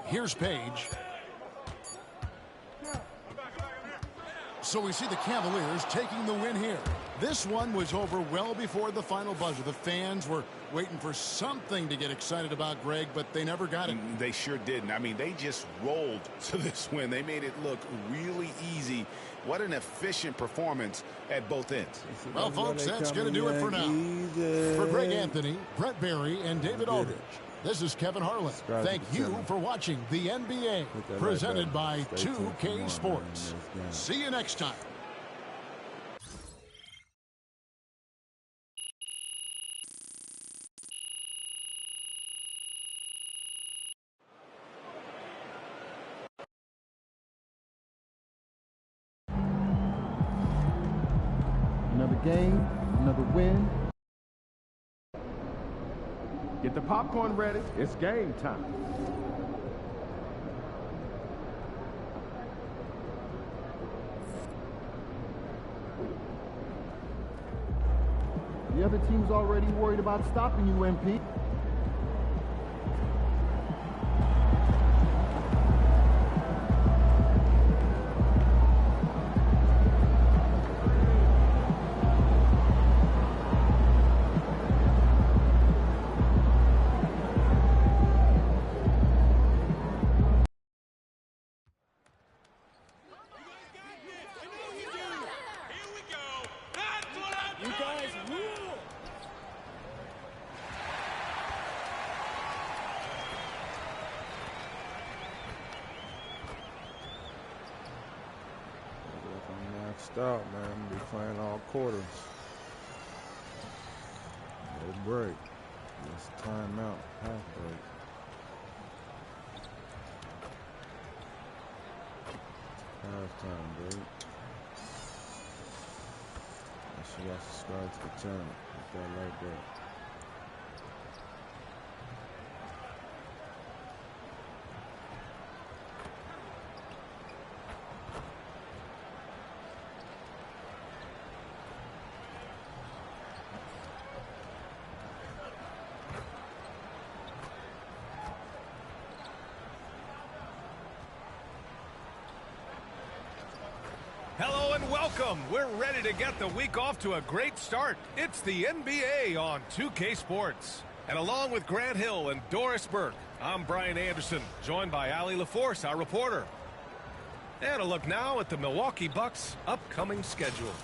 Here's Page. So we see the Cavaliers taking the win here. This one was over well before the final buzzer. The fans were waiting for something to get excited about, Greg, but they never got it. They sure didn't. I mean, they just rolled to this win. They made it look really easy. What an efficient performance at both ends. Well, folks, that's going to do it for now. For Greg Anthony, Brent Barry, and David Aldridge, this is Kevin Harlan. Thank you for watching the NBA, presented by 2K Sports. See you next time. game, another win. Get the popcorn ready. It's game time. The other team's already worried about stopping you, MP. Out, man. I'm gonna be playing all quarters. No break. Just timeout. Half break. Halftime break. Make sure y'all subscribe to the channel. Hit that like button. Hello and welcome. We're ready to get the week off to a great start. It's the NBA on 2K Sports. And along with Grant Hill and Doris Burke, I'm Brian Anderson, joined by Allie LaForce, our reporter. And a look now at the Milwaukee Bucks' upcoming schedule.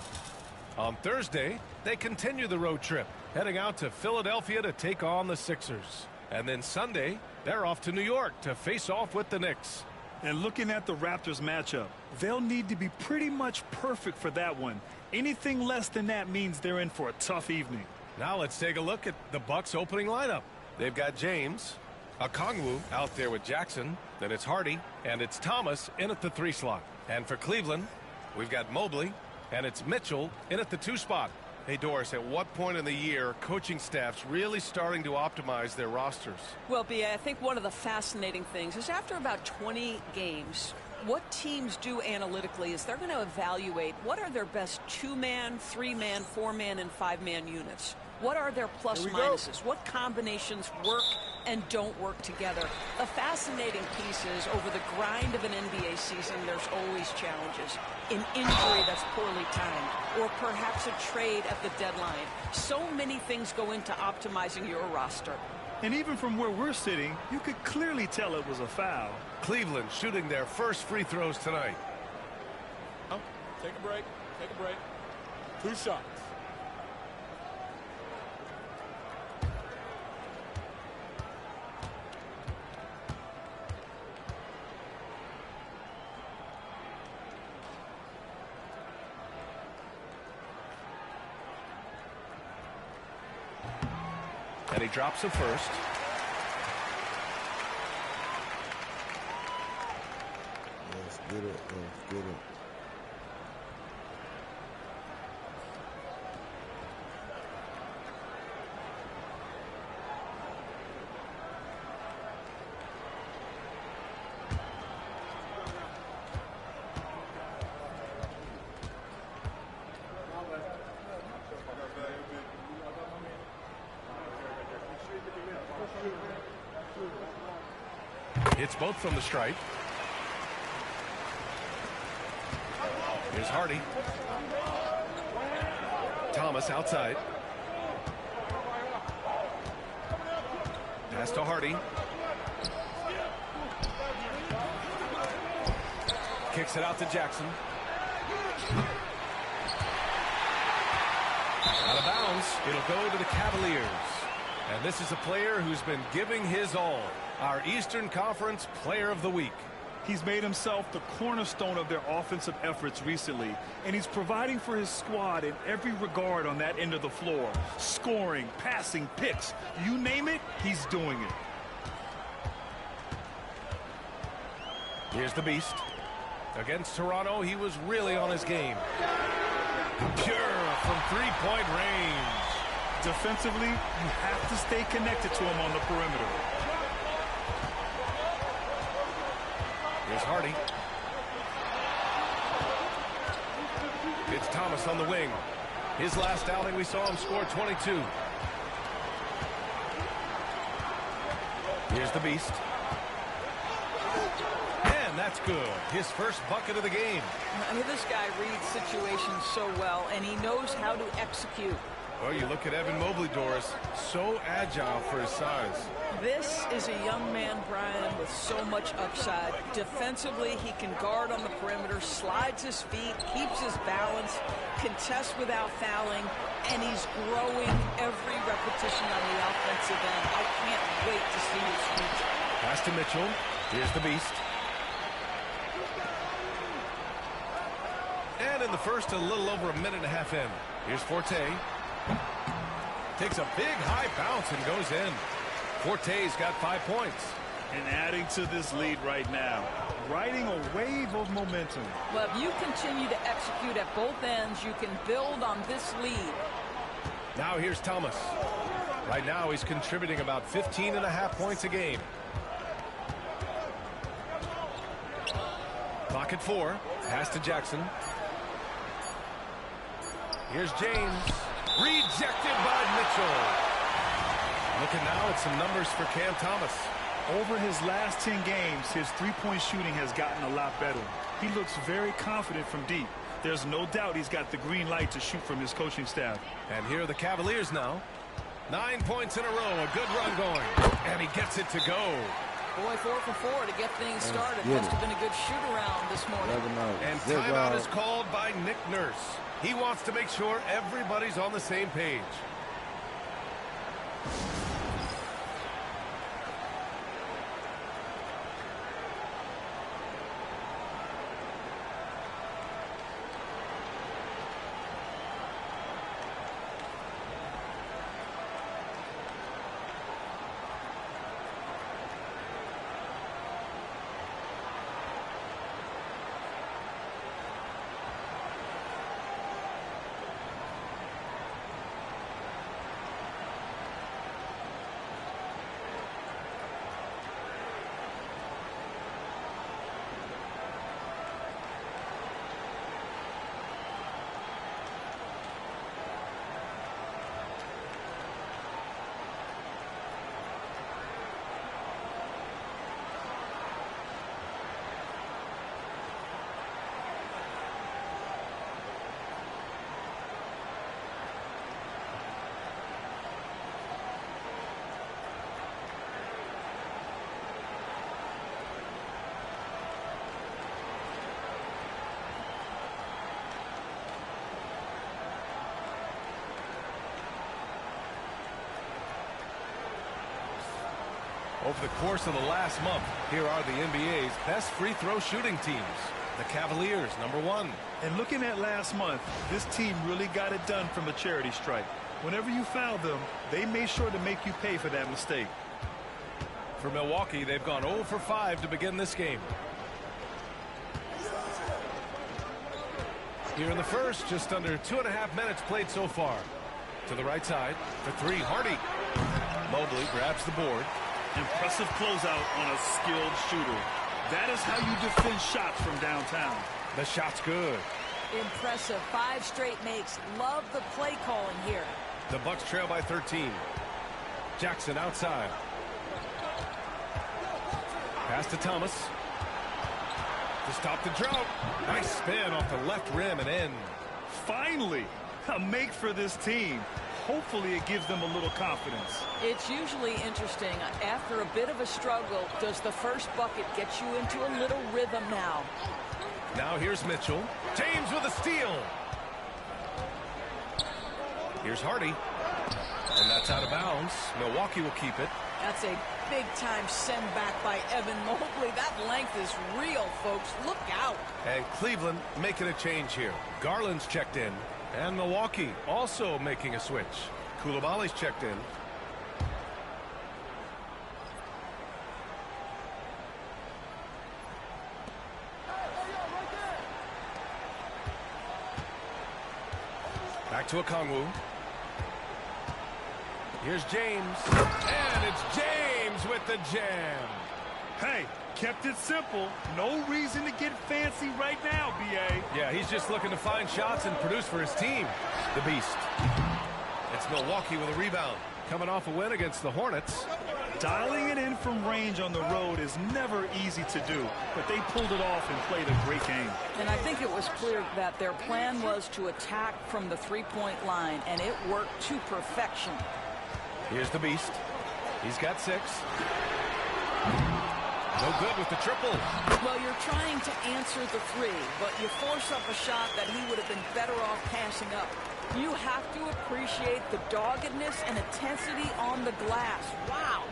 On Thursday, they continue the road trip, heading out to Philadelphia to take on the Sixers. And then Sunday, they're off to New York to face off with the Knicks. And looking at the Raptors matchup, they'll need to be pretty much perfect for that one. Anything less than that means they're in for a tough evening. Now let's take a look at the Bucks' opening lineup. They've got James, Okongwu out there with Jackson, then it's Hardy, and it's Thomas in at the 3 slot. And for Cleveland, we've got Mobley, and it's Mitchell in at the 2 spot. Hey, Doris, at what point in the year coaching staff's really starting to optimize their rosters? Well, B.A., I think one of the fascinating things is after about 20 games, what teams do analytically is they're going to evaluate what are their best 2-man, 3-man, 4-man, and 5-man units. What are their plus minuses? What combinations work and don't work together? The fascinating piece is over the grind of an NBA season, there's always challenges. An injury that's poorly timed, or perhaps a trade at the deadline. So many things go into optimizing your roster. And even from where we're sitting, you could clearly tell it was a foul. Cleveland shooting their first free throws tonight. Oh, take a break. Take a break. 2 shots. And he drops it first. Let's get it. Let's get it. Hits both from the stripe. Here's Hardy. Thomas outside. Pass to Hardy. Kicks it out to Jackson. Out of bounds. It'll go to the Cavaliers. And this is a player who's been giving his all. Our Eastern Conference Player of the Week. He's made himself the cornerstone of their offensive efforts recently, and he's providing for his squad in every regard on that end of the floor. Scoring, passing, picks, you name it, he's doing it. Here's the Beast. Against Toronto, he was really on his game. Pure from three-point range. Defensively, you have to stay connected to him on the perimeter. Here's Hardy. It's Thomas on the wing. His last outing, we saw him score 22. Here's the Beast. And that's good. His first bucket of the game. I mean, this guy reads situations so well, and he knows how to execute. Well, you look at Evan Mobley, Doris. So agile for his size. This is a young man, Brian, with so much upside. Defensively, he can guard on the perimeter, slides his feet, keeps his balance, contests without fouling, and he's growing every repetition on the offensive end. I can't wait to see his future. Pass to Mitchell. Here's the Beast. And in the first, a little over a minute and a half in. Here's Forte. Takes a big high bounce and goes in. Forte's got 5 points. And adding to this lead right now, riding a wave of momentum. Well, if you continue to execute at both ends, you can build on this lead. Now here's Thomas. Right now he's contributing about 15.5 points a game. Clock at 4. Pass to Jackson. Here's James. Rejected by Mitchell. Looking now at some numbers for Cam Thomas. Over his last 10 games, his three-point shooting has gotten a lot better. He looks very confident from deep. There's no doubt he's got the green light to shoot from his coaching staff. And here are the Cavaliers now. 9 points in a row, a good run going. And he gets it to go. Boy, 4 for 4 to get things started. Must have been a good shoot-around this morning. And timeout is called by Nick Nurse. He wants to make sure everybody's on the same page. Over the course of the last month, here are the NBA's best free throw shooting teams. The Cavaliers, #1. And looking at last month, this team really got it done from a charity stripe. Whenever you fouled them, they made sure to make you pay for that mistake. For Milwaukee, they've gone 0 for 5 to begin this game. Here in the first, just under 2.5 minutes played so far. To the right side, for 3, Hardy. Mobley grabs the board. Impressive closeout on a skilled shooter. That is how you defend shots from downtown. The shot's good. Impressive. 5 straight makes. Love the play calling here. The Bucks trail by 13. Jackson outside. Pass to Thomas. To stop the drought. Nice spin off the left rim and in. Finally, a make for this team. Hopefully it gives them a little confidence. It's usually interesting. After a bit of a struggle, does the first bucket get you into a little rhythm now? Now here's Mitchell. James with a steal. Here's Hardy. And that's out of bounds. Milwaukee will keep it. That's a big-time send back by Evan Mobley. That length is real, folks. Look out. And Cleveland making a change here. Garland's checked in. And Milwaukee also making a switch. Koulibaly's checked in. Back to Okongwu. Here's James. And it's James with the jam. Hey, kept it simple. No reason to get fancy right now, B.A. Yeah, he's just looking to find shots and produce for his team. The Beast. It's Milwaukee with a rebound. Coming off a win against the Hornets. Dialing it in from range on the road is never easy to do, but they pulled it off and played a great game. And I think it was clear that their plan was to attack from the three-point line, and it worked to perfection. Here's the Beast. He's got 6. No good with the triple. Well, you're trying to answer the 3, but you force up a shot that he would have been better off passing up. You have to appreciate the doggedness and intensity on the glass. Wow.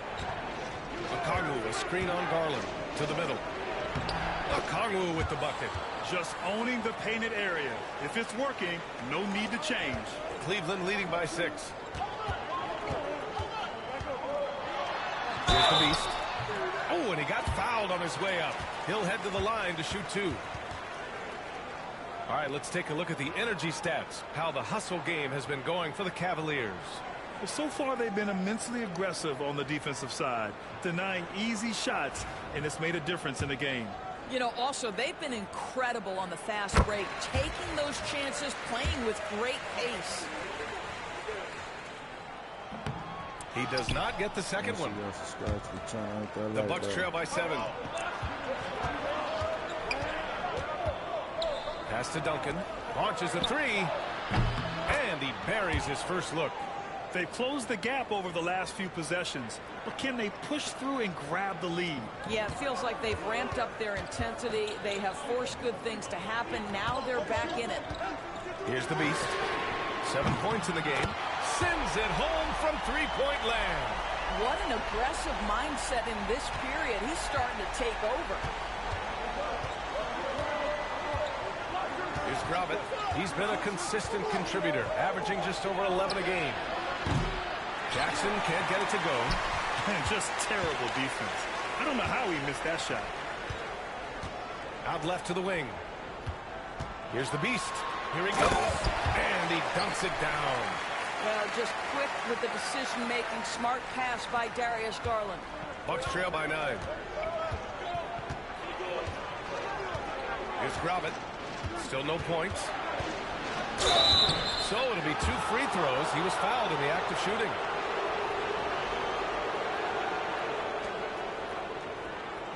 Okongwu, a screen on Garland. To the middle. Okongwu with the bucket. Just owning the painted area. If it's working, no need to change. Cleveland leading by 6. Here's the Beast. Oh, and he got fouled on his way up. He'll head to the line to shoot 2. All right, let's take a look at the energy stats. How the hustle game has been going for the Cavaliers. Well, so far they've been immensely aggressive on the defensive side, denying easy shots, and it's made a difference in the game. You know, also, they've been incredible on the fast break, taking those chances, playing with great pace. He does not get the second one. The Bucks trail by 7. Pass to Duncan. Launches a 3. And he buries his first look. They've closed the gap over the last few possessions, but can they push through and grab the lead? Yeah, it feels like they've ramped up their intensity. They have forced good things to happen. Now they're back in it. Here's the Beast. 7 points in the game. Sends it home from three-point land. What an aggressive mindset in this period. He's starting to take over. Here's Gravitt. He's been a consistent contributor, averaging just over 11 a game. Jackson can't get it to go. Just terrible defense. I don't know how he missed that shot. Out left to the wing. Here's the Beast. Here he goes. And he dunks it down. Well, just quick with the decision-making. Smart pass by Darius Garland. Bucks trail by 9. Here's Gravitt. Still no points. So it'll be 2 free throws. He was fouled in the act of shooting.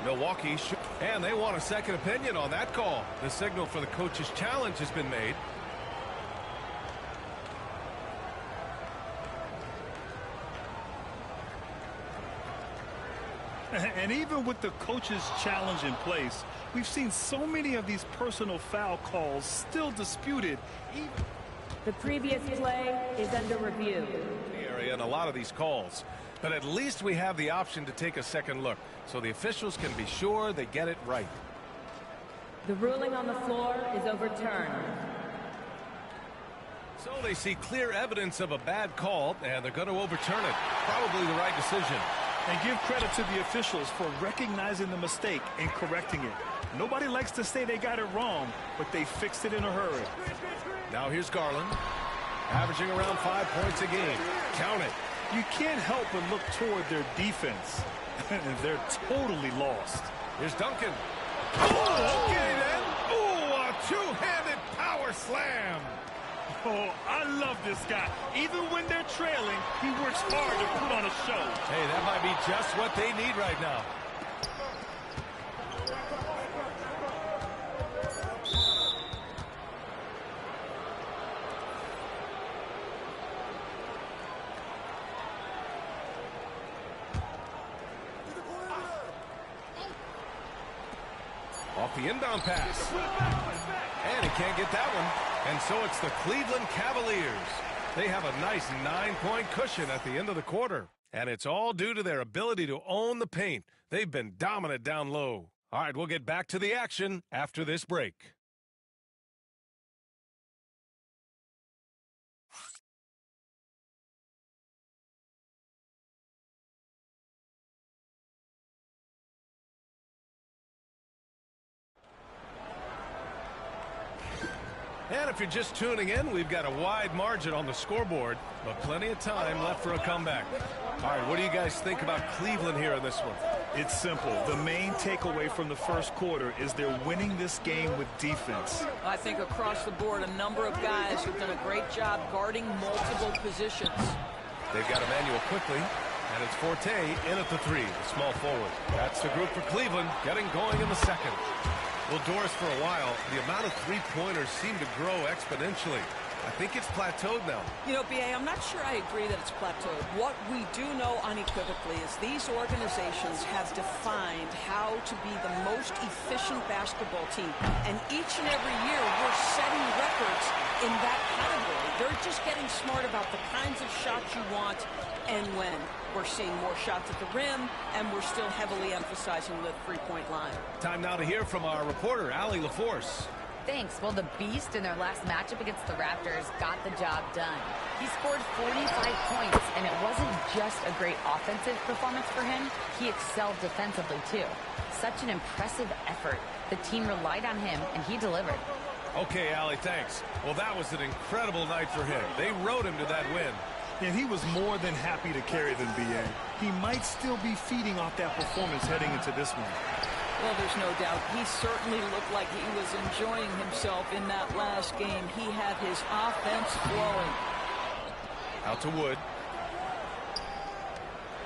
Milwaukee, and they want a second opinion on that call. The signal for the coach's challenge has been made. And even with the coach's challenge in place, we've seen so many of these personal foul calls still disputed. The previous play is under review. The area and a lot of these calls. But at least we have the option to take a second look, so the officials can be sure they get it right. The ruling on the floor is overturned. So they see clear evidence of a bad call, and they're going to overturn it. Probably the right decision. And give credit to the officials for recognizing the mistake and correcting it. Nobody likes to say they got it wrong, but they fixed it in a hurry. Now here's Garland, averaging around 5 points a game. Count it. You can't help but look toward their defense. They're totally lost. Here's Duncan. Oh, okay then. Oh, a two-handed power slam. Oh, I love this guy. Even when they're trailing, he works hard to put on a show. Hey, that might be just what they need right now. Off the inbound pass. And he can't get that one. And so it's the Cleveland Cavaliers. They have a nice 9-point cushion at the end of the quarter. And it's all due to their ability to own the paint. They've been dominant down low. All right, we'll get back to the action after this break. And if you're just tuning in, we've got a wide margin on the scoreboard, but plenty of time left for a comeback. All right, what do you guys think about Cleveland here in this one? It's simple. The main takeaway from the first quarter is they're winning this game with defense. I think across the board, a number of guys who've done a great job guarding multiple positions. They've got Emmanuel quickly, and it's Forte in at the 3, the small forward. That's the group for Cleveland, getting going in the second. Well, Doris, for a while, the amount of three-pointers seemed to grow exponentially. I think it's plateaued now. You know, B.A., I'm not sure I agree that it's plateaued. What we do know unequivocally is these organizations have defined how to be the most efficient basketball team. And each and every year, we're setting records in that category. They're just getting smart about the kinds of shots you want and when. We're seeing more shots at the rim, and we're still heavily emphasizing the three-point line. Time now to hear from our reporter, Allie LaForce. Thanks. Well, the Beast in their last matchup against the Raptors got the job done. He scored 45 points, and it wasn't just a great offensive performance for him. He excelled defensively, too. Such an impressive effort. The team relied on him, and he delivered. Okay, Allie, thanks. Well, that was an incredible night for him. They rode him to that win. And he was more than happy to carry them, B.A. He might still be feeding off that performance heading into this one. Well, there's no doubt. He certainly looked like he was enjoying himself in that last game. He had his offense flowing. Out to Wood.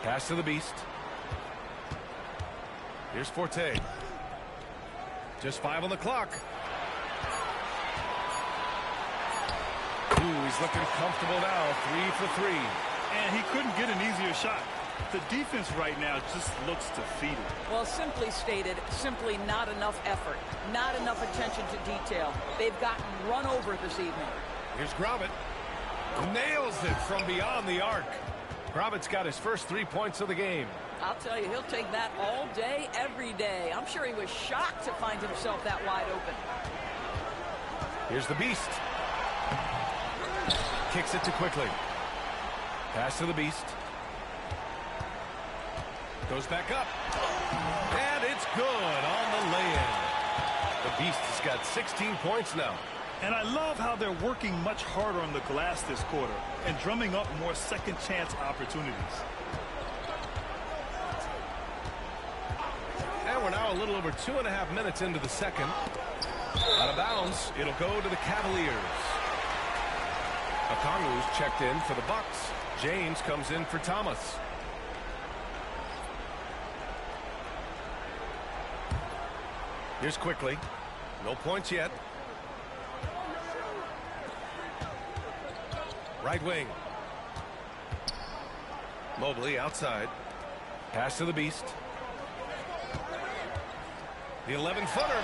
Pass to the Beast. Here's Forte. Just 5 on the clock. Ooh, he's looking comfortable now. 3 for 3. And he couldn't get an easier shot. The defense right now just looks defeated. Well, simply stated, simply not enough effort, not enough attention to detail. They've gotten run over this evening. Here's Grobit. Nails it from beyond the arc. Grobit's got his first 3 points of the game. I'll tell you, he'll take that all day, every day. I'm sure he was shocked to find himself that wide open. Here's the Beast. Kicks it to Quickly. Pass to the Beast. Goes back up. And it's good on the lay-in. The Beast has got 16 points now. And I love how they're working much harder on the glass this quarter and drumming up more second chance opportunities. And we're now a little over 2.5 minutes into the second. Out of bounds, it'll go to the Cavaliers. Okongwu's checked in for the Bucks. James comes in for Thomas. Here's Quickly. No points yet. Right wing. Mobley outside. Pass to the Beast. The 11-footer.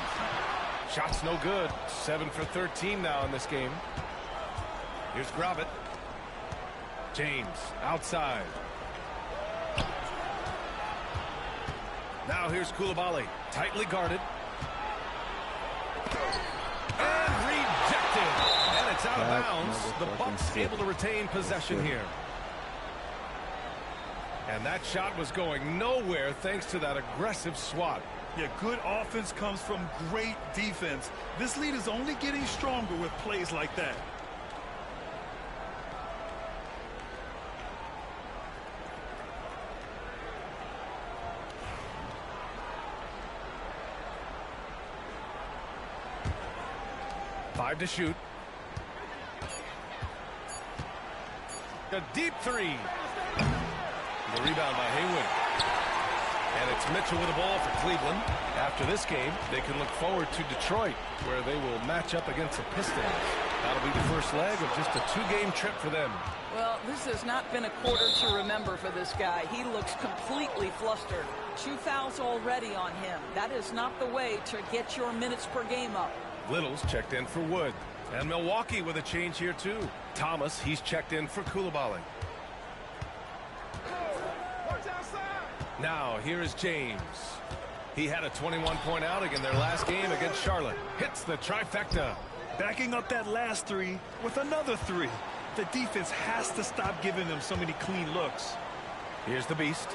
Shot's no good. 7 for 13 now in this game. Here's Grobit. James outside. Now here's Coulibaly. Tightly guarded. And rejected. And it's out of bounds. The Bucks able to retain possession here. And that shot was going nowhere thanks to that aggressive swat. Yeah, good offense comes from great defense. This lead is only getting stronger with plays like that. Five to shoot. A deep three. The rebound by Haywood. And it's Mitchell with the ball for Cleveland. After this game, they can look forward to Detroit, where they will match up against the Pistons. That'll be the first leg of just a 2-game trip for them. Well, this has not been a quarter to remember for this guy. He looks completely flustered. 2 fouls already on him. That is not the way to get your minutes per game up. Little's checked in for Wood. And Milwaukee with a change here, too. Thomas, he's checked in for Coulibaly. Now, here is James. He had a 21-point outing in their last game against Charlotte. Hits the trifecta. Backing up that last three with another three. The defense has to stop giving them so many clean looks. Here's the Beast.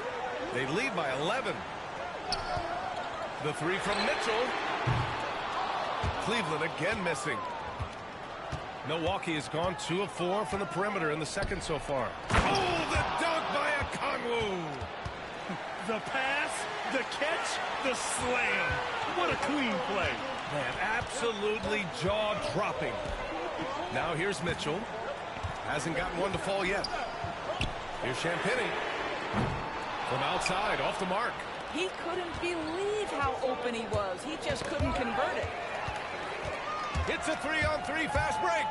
They lead by 11. The three from Mitchell. Cleveland again missing. Milwaukee has gone 2 of 4 from the perimeter in the second so far. Oh, the dunk by Okongwu. The pass, the catch, the slam. What a clean play. Man, absolutely jaw-dropping. Now here's Mitchell. Hasn't gotten one to fall yet. Here's Champagnie. From outside, off the mark. He couldn't believe how open he was. He just couldn't convert it. It's a 3-on-3 fast break.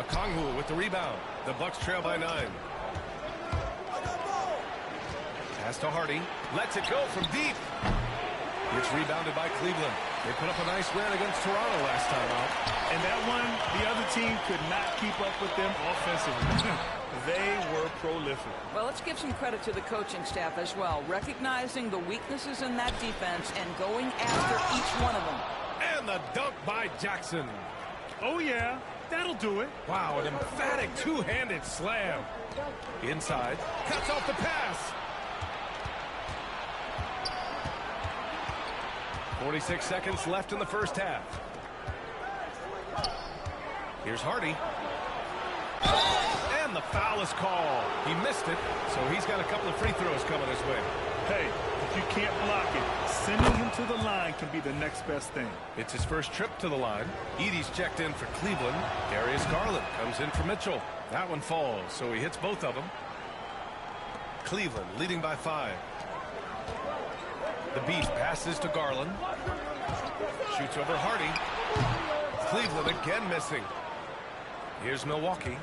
Okongwu with the rebound. The Bucks trail by 9. Pass to Hardy. Lets it go from deep. It's rebounded by Cleveland. They put up a nice win against Toronto last time out. And that one, the other team could not keep up with them offensively. They were prolific. Well, let's give some credit to the coaching staff as well, recognizing the weaknesses in that defense and going after each one of them. And the dunk by Jackson. Oh, yeah, that'll do it. Wow, an emphatic two-handed slam. Inside, cuts off the pass. 46 seconds left in the first half. Here's Hardy. And the foul is called. He missed it, so he's got a couple of free throws coming his way. Hey, if you can't block it, sending him to the line can be the next best thing. It's his first trip to the line. Edey's checked in for Cleveland. Darius Garland comes in for Mitchell. That one falls, so he hits both of them. Cleveland leading by 5. The Beast passes to Garland. Shoots over Hardy. Cleveland again missing. Here's Milwaukee.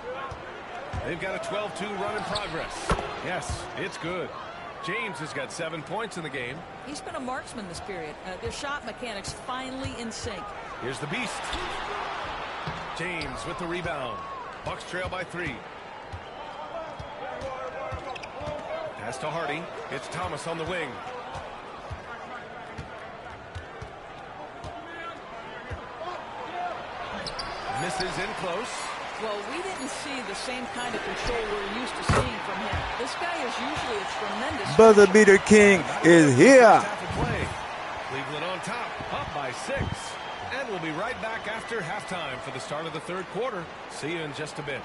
They've got a 12-2 run in progress. Yes, it's good. James has got 7 points in the game. He's been a marksman this period. Their shot mechanics finally in sync. Here's the Beast. James with the rebound. Bucks trail by 3. Pass to Hardy. It's Thomas on the wing. Misses in close. Well, we didn't see the same kind of control we're used to seeing from him. This guy is usually a tremendous... Buzzer beater king is here. Cleveland on top, up by 6. And we'll be right back after halftime for the start of the third quarter. See you in just a bit.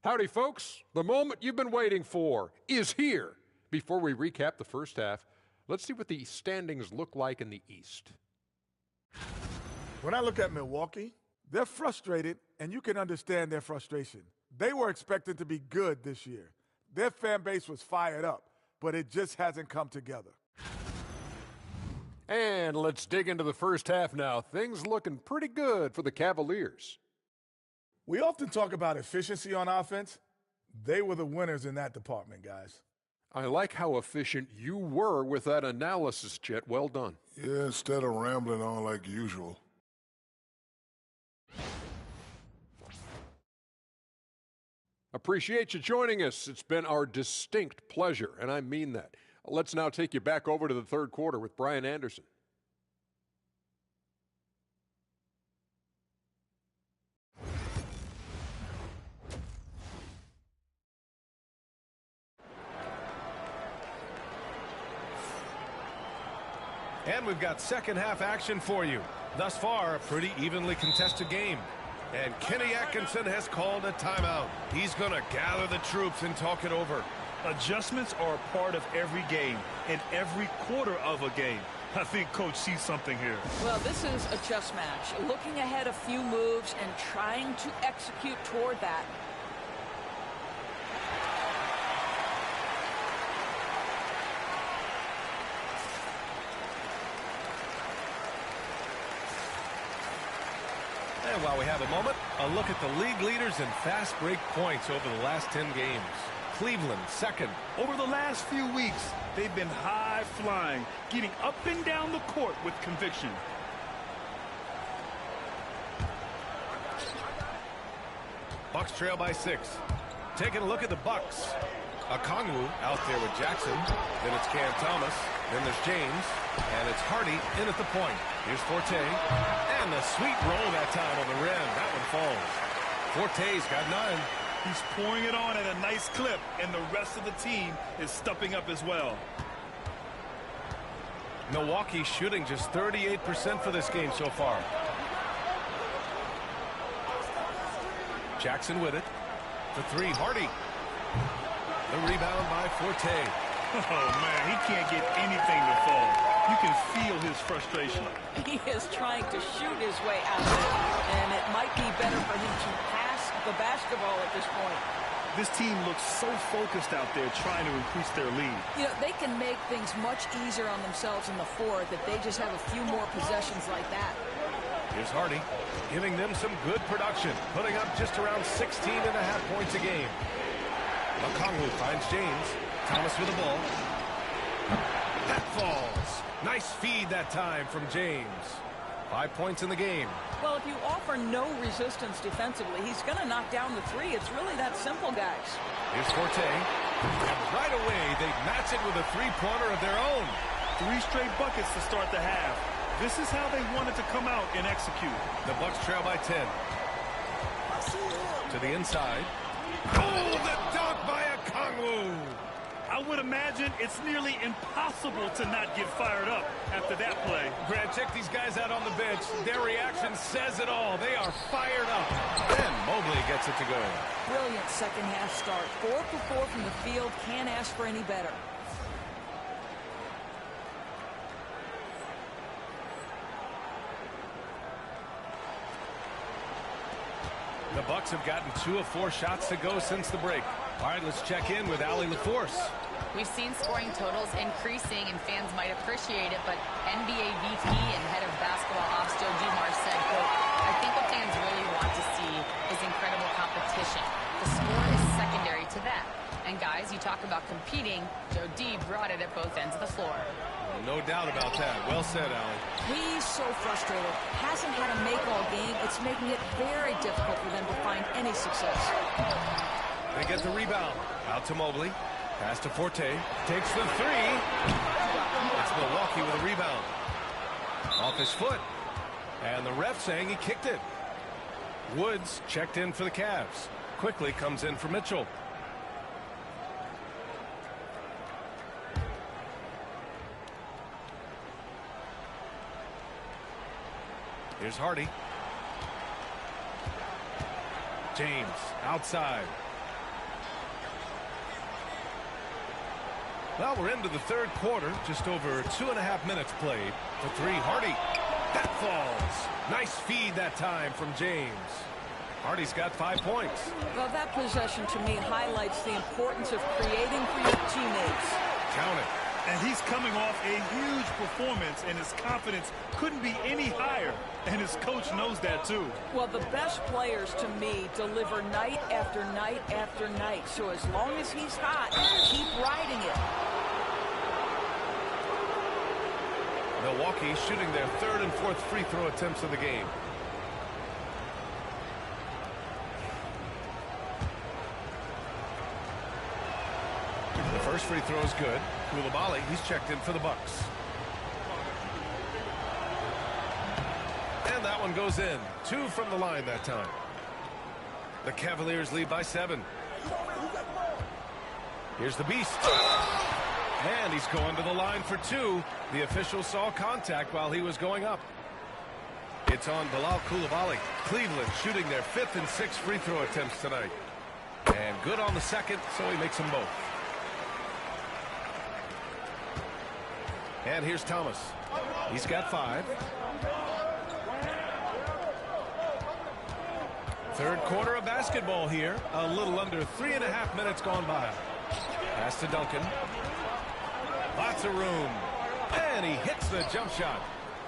Howdy, folks. The moment you've been waiting for is here. Before we recap the first half, let's see what the standings look like in the East. When I look at Milwaukee, they're frustrated, and you can understand their frustration. They were expected to be good this year. Their fan base was fired up, but it just hasn't come together. And let's dig into the first half now. Things looking pretty good for the Cavaliers. We often talk about efficiency on offense. They were the winners in that department, guys. I like how efficient you were with that analysis, Chet. Well done. Yeah, instead of rambling on like usual. Appreciate you joining us. It's been our distinct pleasure, and I mean that. Let's now take you back over to the third quarter with Brian Anderson. And we've got second half action for you. Thus far, a pretty evenly contested game. And Kenny Atkinson has called a timeout. He's going to gather the troops and talk it over. Adjustments are a part of every game and every quarter of a game. I think Coach sees something here. Well, this is a chess match. Looking ahead a few moves and trying to execute toward that. And while we have a moment, a look at the league leaders in fast break points over the last 10 games. Cleveland, second. Over the last few weeks, they've been high-flying, getting up and down the court with conviction. Bucks trail by 6. Taking a look at the Bucks. Okongwu out there with Jackson. Then it's Cam Thomas. Then there's James. And it's Hardy in at the point. Here's Forte. And the sweet roll that time on the rim. That one falls. Forte's got 9. He's pouring it on at a nice clip, and the rest of the team is stepping up as well. Milwaukee shooting just 38% for this game so far. Jackson with it. The 3, Hardy. The rebound by Forte. Oh, man, he can't get anything to fall. You can feel his frustration. He is trying to shoot his way out of it, and it might be better for him to pass the basketball at this point. This team looks so focused out there trying to increase their lead. You know, they can make things much easier on themselves in the fourth if they just have a few more possessions like that. Here's Hardy, giving them some good production, putting up just around 16.5 points a game. Okongwu finds James. Thomas with the ball. That falls. Nice feed that time from James. 5 points in the game. Well, if you offer no resistance defensively, he's going to knock down the 3. It's really that simple, guys. Here's Forte. And right away, they match it with a 3-pointer of their own. 3 straight buckets to start the half. This is how they wanted to come out and execute. The Bucks trail by 10. To the inside. Oh, the dunk by Okongwu. I would imagine it's nearly impossible to not get fired up after that play. Grant, check these guys out on the bench. Their reaction says it all. They are fired up. And Mobley gets it to go. Brilliant second half start. 4 for 4 from the field. Can't ask for any better. The Bucks have gotten 2 of 4 shots to go since the break. All right, let's check in with Allie LaForce. We've seen scoring totals increasing, and fans might appreciate it, but NBA VP and head of basketball ops Joe Dumars said, quote, I think what fans really want to see is incredible competition. The score is secondary to that. And guys, you talk about competing, Joe D brought it at both ends of the floor. No doubt about that. Well said, Allie. He's so frustrated. Hasn't had a make-all game. It's making it very difficult for them to find any success. They get the rebound. Out to Mobley. Pass to Forte. Takes the 3. It's Milwaukee with a rebound. Off his foot. And the ref saying he kicked it. Woods checked in for the Cavs. Quickly comes in for Mitchell. Here's Hardy. James outside. Well, we're into the third quarter. Just over 2.5 minutes played. The 3, Hardy. That falls. Nice feed that time from James. Hardy's got 5 points. Well, that possession to me highlights the importance of creating for your teammates. Count it. And he's coming off a huge performance, and his confidence couldn't be any higher. And his coach knows that, too. Well, the best players, to me, deliver night after night after night. So as long as he's hot, keep riding it. Milwaukee shooting their 3rd and 4th free throw attempts of the game. The first free throw is good. Coulibaly, he's checked in for the Bucks. And that one goes in. 2 from the line that time. The Cavaliers lead by 7. Here's the Beast. And he's going to the line for 2. The official saw contact while he was going up. It's on Bilal Coulibaly. Cleveland shooting their 5th and 6th free throw attempts tonight. And good on the second, so he makes them both. And here's Thomas. He's got 5. Third quarter of basketball here. A little under 3.5 minutes gone by. Pass to Duncan. Lots of room. And he hits the jump shot.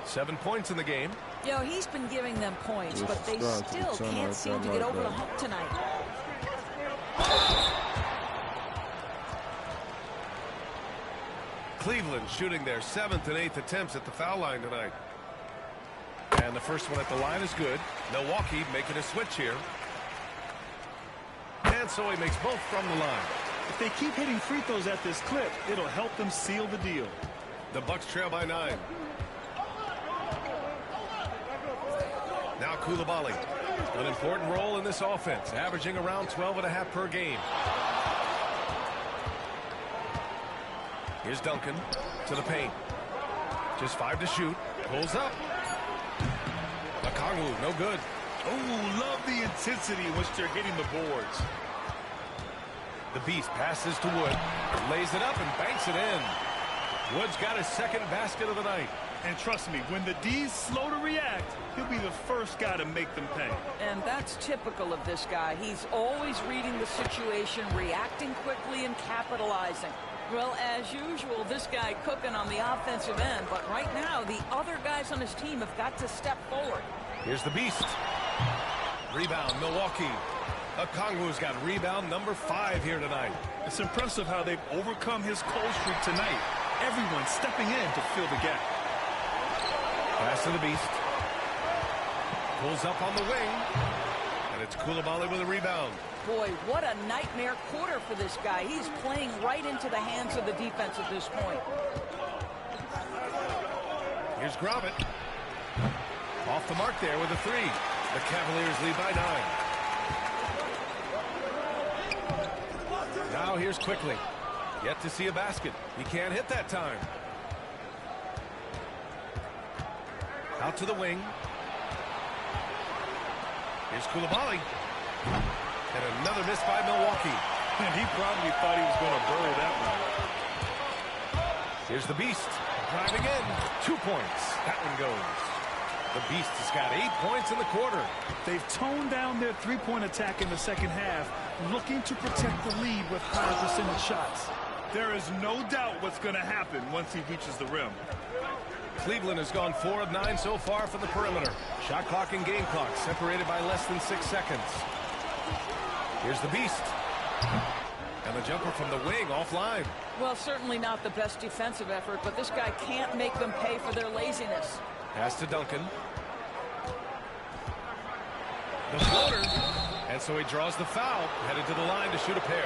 7 points in the game. You know, he's been giving them points, but they still can't seem to get over the hump tonight. Cleveland shooting their 7th and 8th attempts at the foul line tonight. And the first one at the line is good. Milwaukee making a switch here. And so he makes both from the line. If they keep hitting free throws at this clip, it'll help them seal the deal. The Bucks trail by 9. Now Coulibaly. An important role in this offense, averaging around 12.5 per game. Here's Duncan to the paint. Just 5 to shoot. Pulls up. Okongwu, no good. Oh, love the intensity in which they're hitting the boards. The Beast passes to Wood, lays it up and banks it in. Wood's got his second basket of the night. And trust me, when the D's slow to react, he'll be the first guy to make them pay. And that's typical of this guy. He's always reading the situation, reacting quickly and capitalizing. Well, as usual, this guy cooking on the offensive end, but right now the other guys on his team have got to step forward. Here's the Beast. Rebound, Milwaukee. Okongwu's got rebound number 5 here tonight. It's impressive how they've overcome his cold streak tonight. Everyone stepping in to fill the gap. Pass to the Beast. Pulls up on the wing. And it's Coulibaly with a rebound. Boy, what a nightmare quarter for this guy. He's playing right into the hands of the defense at this point. Here's Grobbett. Off the mark there with a 3. The Cavaliers lead by 9. Now here's Quickly. Yet to see a basket. He can't hit that time. Out to the wing. Here's Coulibaly. And another miss by Milwaukee. And he probably thought he was going to bury that one. Here's the Beast. Driving in. 2 points. That one goes. The Beast has got 8 points in the quarter. They've toned down their three-point attack in the second half, looking to protect the lead with higher percentage shots. There is no doubt what's going to happen once he reaches the rim. Cleveland has gone 4 of 9 so far from the perimeter. Shot clock and game clock separated by less than 6 seconds. Here's the Beast. And the jumper from the wing offline. Well, certainly not the best defensive effort, but this guy can't make them pay for their laziness. Pass to Duncan. The floater. And so he draws the foul, headed to the line to shoot a pair.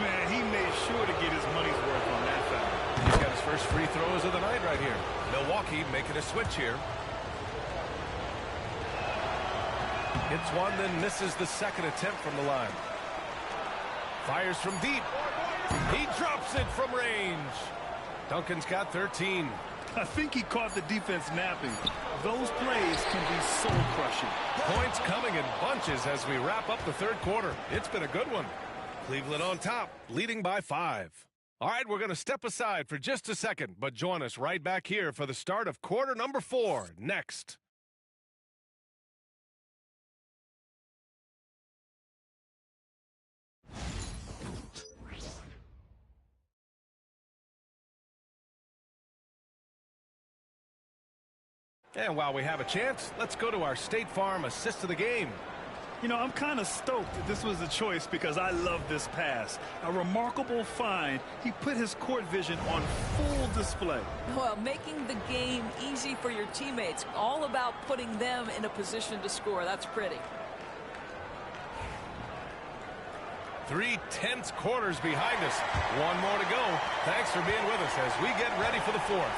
Man, he made sure to get his money's worth on that foul. He's got his first free throws of the night right here. Milwaukee making a switch here. Hits one, then misses the second attempt from the line. Fires from deep. He drops it from range. Duncan's got 13. I think he caught the defense napping. Those plays can be soul-crushing. Points coming in bunches as we wrap up the third quarter. It's been a good one. Cleveland on top, leading by 5. All right, we're going to step aside for just a second, but join us right back here for the start of quarter number 4 next. And while we have a chance, let's go to our State Farm assist of the game. You know, I'm kind of stoked that this was a choice because I love this pass. A remarkable find. He put his court vision on full display. Well, making the game easy for your teammates. All about putting them in a position to score. That's pretty. 3 tense quarters behind us. One more to go. Thanks for being with us as we get ready for the 4th.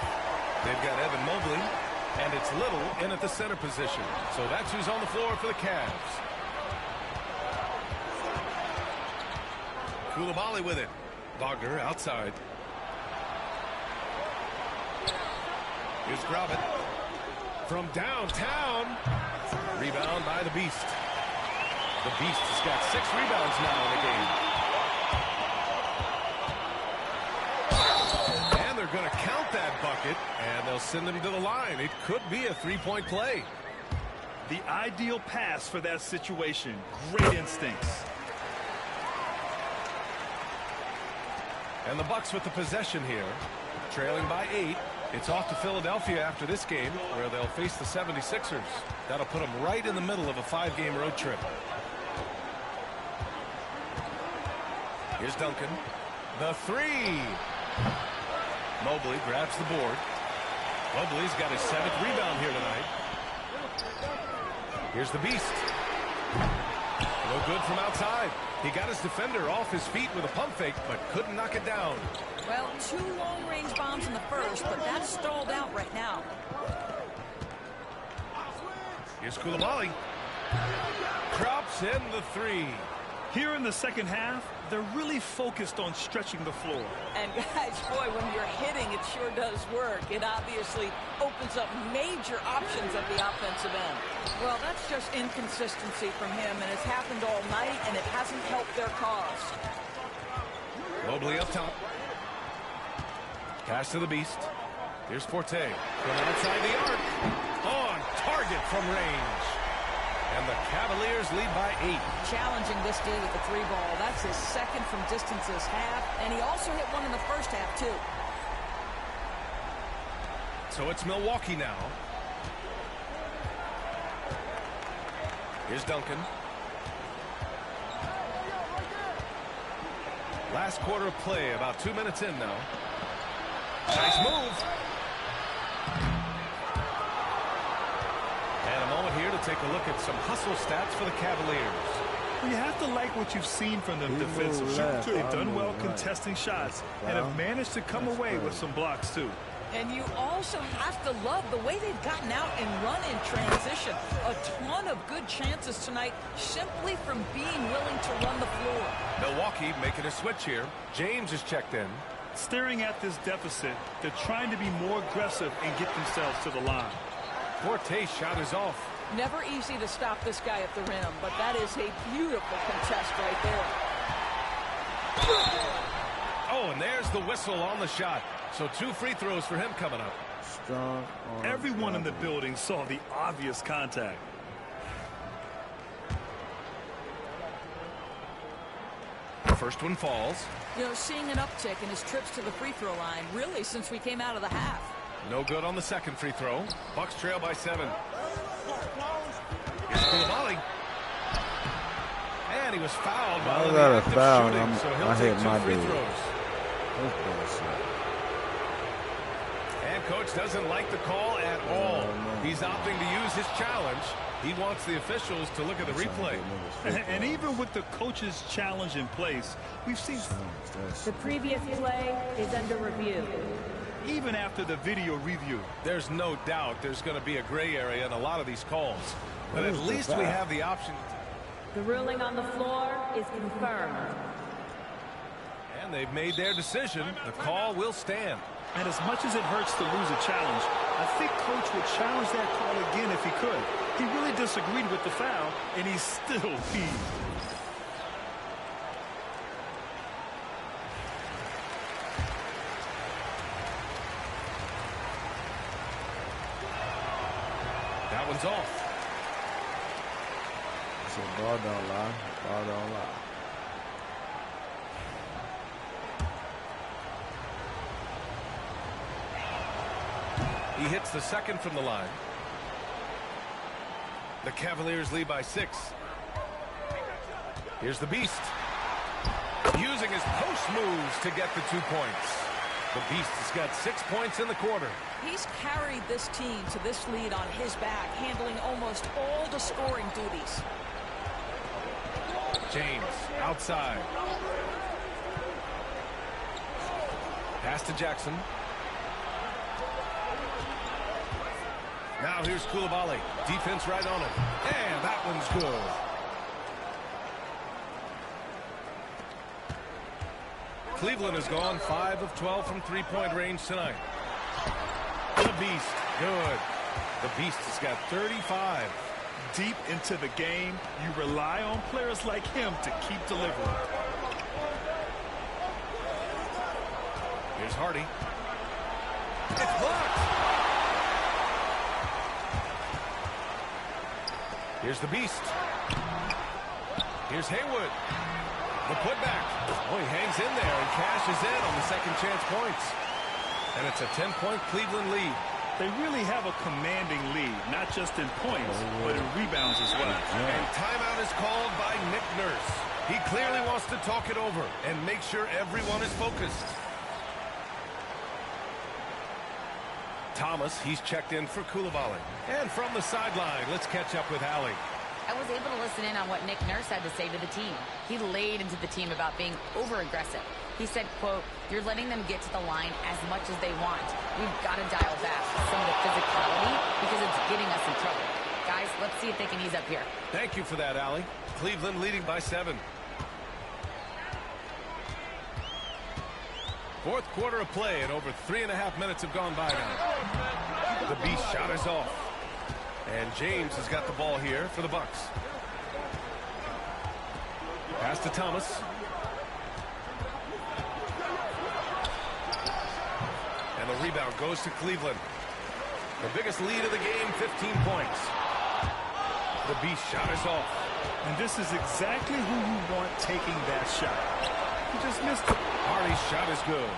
They've got Evan Mobley, and it's Little in at the center position. So that's who's on the floor for the Cavs. Coulibaly with it. Wagner outside. Here's Grobbett. From downtown. Rebound by the Beast. The Beast has got 6 rebounds now in the game. And they're going to count that bucket, and they'll send him to the line. It could be a 3-point play. The ideal pass for that situation. Great instincts. And the Bucks with the possession here, trailing by 8. It's off to Philadelphia after this game, where they'll face the 76ers. That'll put them right in the middle of a 5-game road trip. Here's Duncan. The 3. Mobley grabs the board. Mobley's got his 7th rebound here tonight. Here's the Beast. No good from outside. He got his defender off his feet with a pump fake, but couldn't knock it down. Well, 2 long-range bombs in the first, but that's stalled out right now. Here's Coulibaly. Drops in the 3. Here in the second half, they're really focused on stretching the floor. And guys, boy, when you're hitting, it sure does work. It obviously opens up major options at the offensive end. Well, that's just inconsistency from him, and it's happened all night, and it hasn't helped their cause. Mobley up top. Pass to the Beast. Here's Forte from outside the arc. On target from range. And the Cavaliers lead by 8. Challenging this dude with the 3 ball. That's his second from distance this half, and he also hit one in the first half, too. So it's Milwaukee now. Here's Duncan. Last quarter of play, about 2 minutes in now. Nice move. And a moment here to take a look at some hustle stats for the Cavaliers. You have to like what you've seen from them defensively. They've done well contesting shots and have managed to come away with some blocks, too. And you also have to love the way they've gotten out and run in transition. A ton of good chances tonight simply from being willing to run the floor. Milwaukee making a switch here. James is checked in. Staring at this deficit, they're trying to be more aggressive and get themselves to the line. Forte's shot is off. Never easy to stop this guy at the rim, but that is a beautiful contest right there. Oh, and there's the whistle on the shot. So 2 free throws for him coming up. Strong. Everyone in the building saw the obvious contact. First one falls. You know, seeing an uptick in his trips to the free throw line, really, since we came out of the half. No good on the second free throw. Bucks trail by 7. Here's Coulibaly. And he was fouled by the act of shooting, so he'll take 2 free throws. And coach doesn't like the call at all. He's opting to use his challenge. He wants the officials to look at the replay. And even with the coach's challenge in place, we've seen the previous play is under review. Even after the video review, there's no doubt there's going to be a gray area in a lot of these calls. But at least we have the option. The ruling on the floor is confirmed. And they've made their decision. The call will stand. And as much as it hurts to lose a challenge, I think coach would challenge that call again if he could. He really disagreed with the foul, and he's still peeved. That one's off. So ball don't lie. Ball don't lie. He hits the second from the line. The Cavaliers lead by 6. Here's the Beast. Using his post moves to get the 2 points. The Beast has got 6 points in the quarter. He's carried this team to this lead on his back, handling almost all the scoring duties. James outside. Pass to Jackson. Now here's Coulibaly. Defense right on it. And that one's good. Cleveland has gone 5 of 12 from 3-point range tonight. The Beast, good. The Beast has got 35. Deep into the game, you rely on players like him to keep delivering. Here's Hardy. It's blocked. Here's the Beast. Here's Haywood. The putback. Oh, he hangs in there and cashes in on the second chance points. And it's a 10-point Cleveland lead. They really have a commanding lead, not just in points, but in rebounds as well. And timeout is called by Nick Nurse. He clearly wants to talk it over and make sure everyone is focused. Thomas, he's checked in for Coulibaly. And from the sideline, let's catch up with Allie. I was able to listen in on what Nick Nurse had to say to the team. He laid into the team about being over-aggressive. He said, quote, "You're letting them get to the line as much as they want. We've got to dial back some of the physicality because it's getting us in trouble. Guys, let's see if they can ease up here." Thank you for that, Allie. Cleveland leading by 7. Fourth quarter of play, and over 3.5 minutes have gone by now. The Beast shot is off. And James has got the ball here for the Bucks. Pass to Thomas. And the rebound goes to Cleveland. The biggest lead of the game, 15 points. The Beast shot is off. And this is exactly who you want taking that shot. He just missed it. Hardy's shot is good.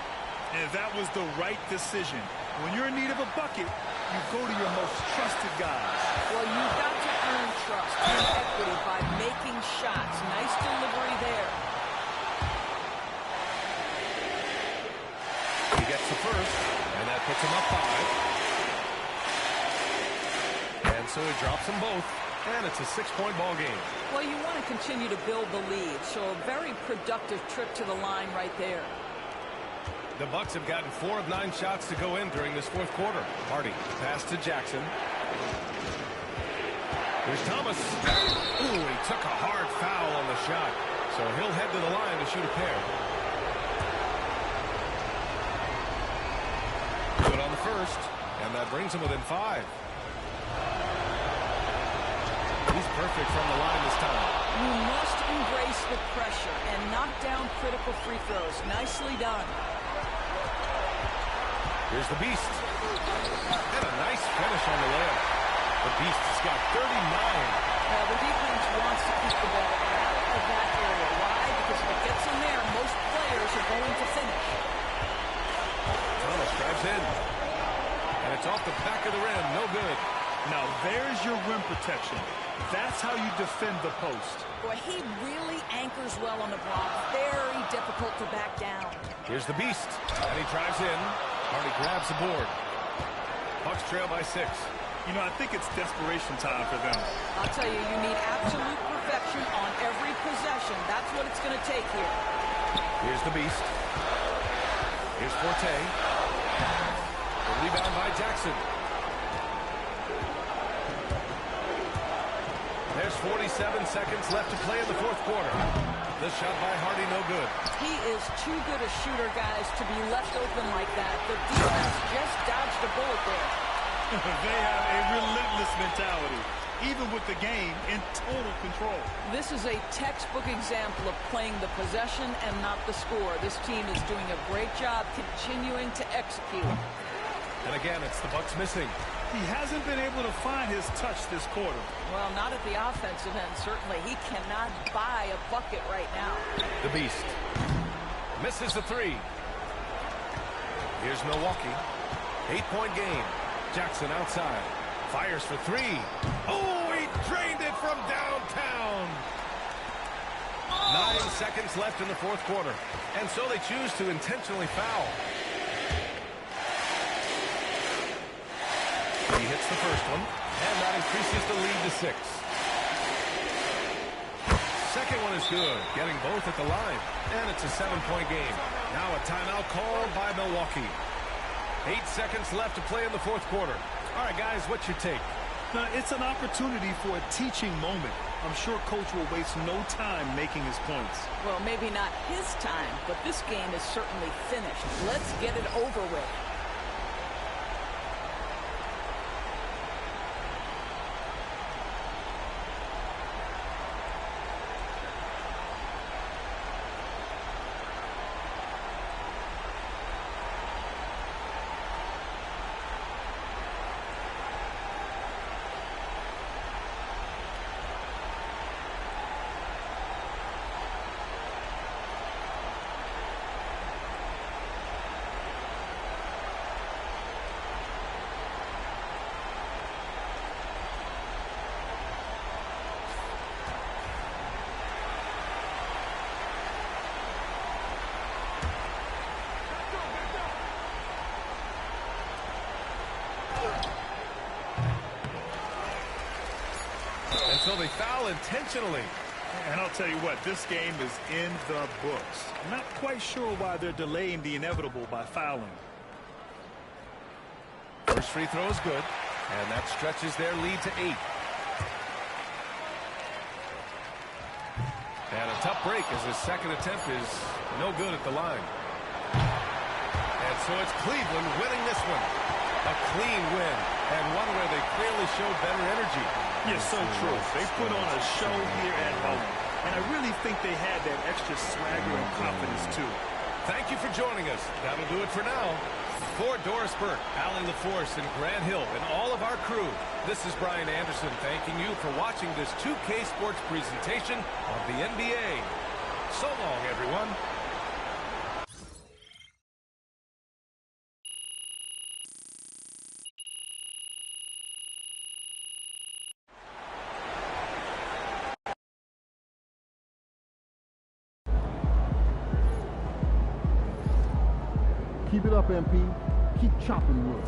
And that was the right decision. When you're in need of a bucket, you go to your most trusted guys. Well, you've got to earn trust and equity by making shots. Nice delivery there. He gets the first, and that puts him up 5. And so he drops them both, and it's a 6-point ball game. Well, you want to continue to build the lead, so a very productive trip to the line right there. The Bucks have gotten 4 of 9 shots to go in during this fourth quarter. Hardy, pass to Jackson. Here's Thomas. Ooh, he took a hard foul on the shot, so he'll head to the line to shoot a pair. Good on the first, and that brings him within 5. He's perfect from the line this time. You must embrace the pressure and knock down critical free throws. Nicely done. Here's the Beast. And a nice finish on the layup. The Beast has got 39. The defense wants to keep the ball out of that area. Why? Because if it gets in there, most players are going to finish. Thomas drives in. And it's off the back of the rim. No good. Now there's your rim protection. That's how you defend the post. Boy, he really anchors well on the block. Very difficult to back down. Here's the Beast. And he drives in. Hardy grabs the board. Bucks trail by 6. You know, I think it's desperation time for them. I'll tell you, you need absolute perfection on every possession. That's what it's going to take here. Here's the Beast. Here's Forte. The rebound by Jackson. There's 47 seconds left to play in the fourth quarter. The shot by Hardy, no good. He is too good a shooter, guys, to be left open like that. The defense just dodged a bullet there. They have a relentless mentality, even with the game in total control. This is a textbook example of playing the possession and not the score. This team is doing a great job continuing to execute. And again, it's the Bucks missing. He hasn't been able to find his touch this quarter. Well, not at the offensive end, certainly. He cannot buy a bucket right now. The Beast misses the 3. Here's Milwaukee. 8-point game. Jackson outside. Fires for 3. Oh, he drained it from downtown. 9 seconds left in the fourth quarter. And so they choose to intentionally foul. He hits the first one, and that increases the lead to 6. Second one is good, getting both at the line, and it's a 7-point game. Now a timeout called by Milwaukee. 8 seconds left to play in the fourth quarter. All right, guys, what's your take? Now, it's an opportunity for a teaching moment. I'm sure Coach will waste no time making his points. Well, maybe not his time, but this game is certainly finished. Let's get it over with. And so they foul intentionally. And I'll tell you what, this game is in the books. I'm not quite sure why they're delaying the inevitable by fouling. First free throw is good, and that stretches their lead to 8. And a tough break as his second attempt is no good at the line. And so it's Cleveland winning this one. A clean win, and one where they clearly showed better energy. Yes, so true. They put on a show here at home, and I really think they had that extra swagger and confidence, too. Thank you for joining us. That'll do it for now. For Doris Burke, Allie LaForce, and Grant Hill, and all of our crew, this is Brian Anderson thanking you for watching this 2K Sports presentation of the NBA. So long, everyone. Keep it up, MP. Keep chopping wood.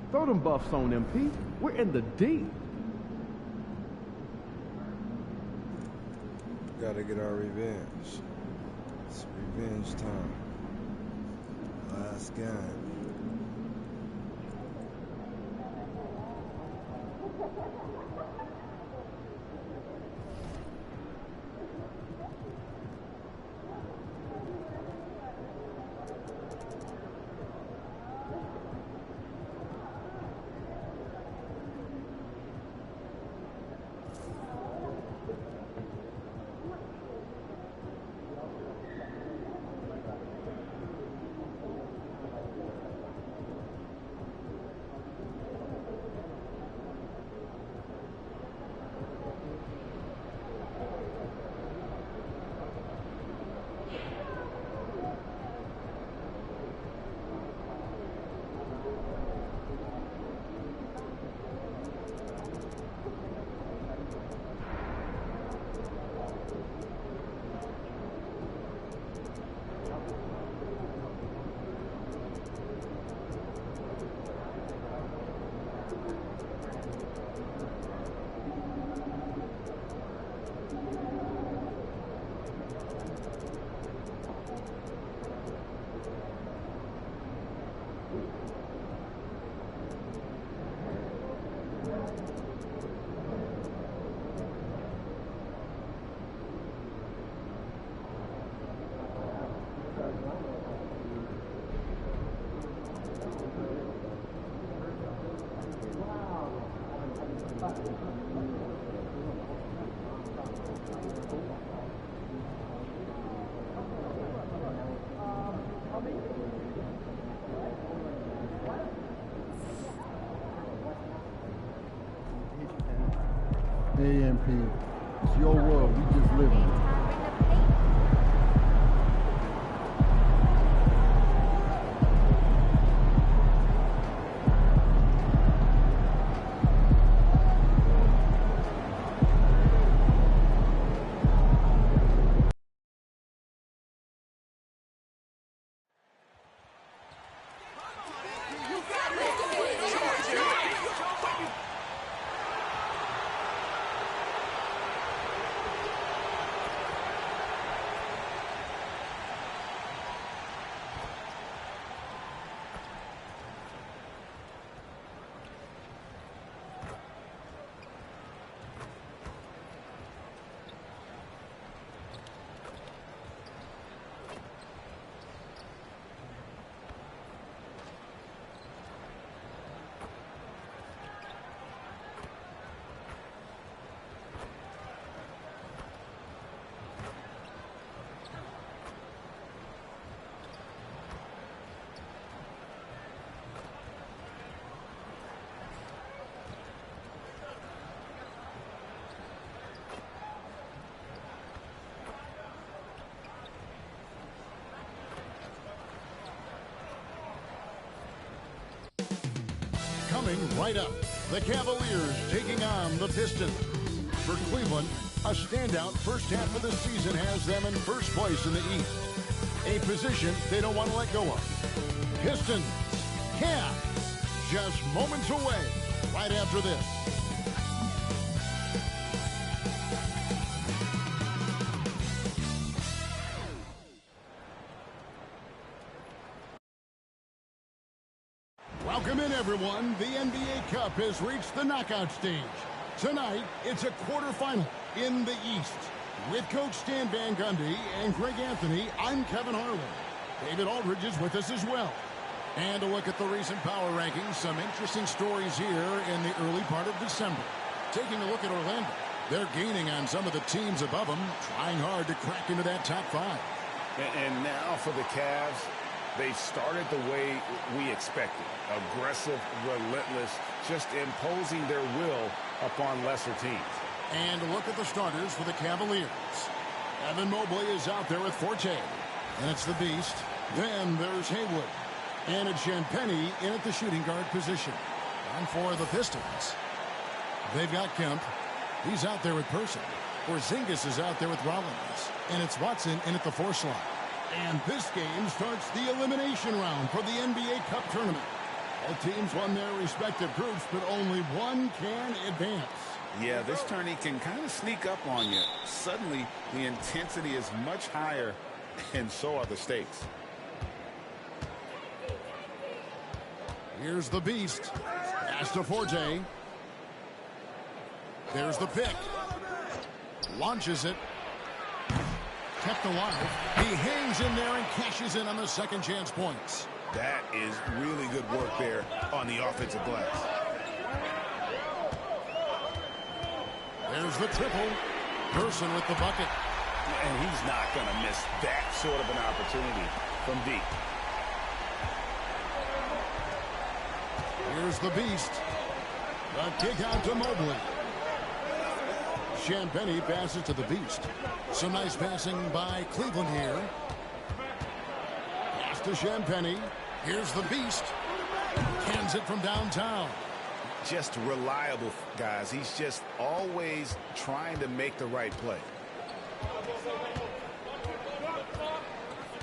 Throw them buffs on, MP. We're in the deep. Gotta get our revenge. It's revenge time. Last game. AMP, it's your world. We just live in it. Coming right up, the Cavaliers taking on the Pistons. For Cleveland, a standout first half of the season has them in first place in the East. a position they don't want to let go of. Pistons, Cavs, just moments away right after this. Welcome in, everyone. The NBA Cup has reached the knockout stage. Tonight, it's a quarterfinal in the East. With Coach Stan Van Gundy and Greg Anthony, I'm Kevin Harlan. David Aldridge is with us as well. And a look at the recent power rankings. Some interesting stories here in the early part of December. Taking a look at Orlando. They're gaining on some of the teams above them, trying hard to crack into that top 5. And now for the Cavs. They started the way we expected. Aggressive, relentless, just imposing their will upon lesser teams. And look at the starters for the Cavaliers. Evan Mobley is out there with Forte. And it's the Beast. Then there's Haywood. And it's Champagnie in at the shooting guard position. And for the Pistons, they've got Kemp. He's out there with Person. Porzingis is out there with Rollins. And it's Watson in at the 4 slot. And this game starts the elimination round for the NBA Cup tournament. All teams won their respective groups, but only one can advance. Yeah, this tourney can kind of sneak up on you. Suddenly, the intensity is much higher, and so are the stakes. Here's the Beast. Pass to Forte. There's the pick. Launches it. Kept alive. He hangs in there and cashes in on the second chance points. That is really good work there on the offensive glass. There's the triple. Person with the bucket. And he's not going to miss that sort of an opportunity from deep. Here's the Beast. The kick out to Mobley. Champagnie passes to the Beast. Some nice passing by Cleveland here. Pass to Champagnie. Here's the Beast. Cans it from downtown. Just reliable, guys. He's just always trying to make the right play.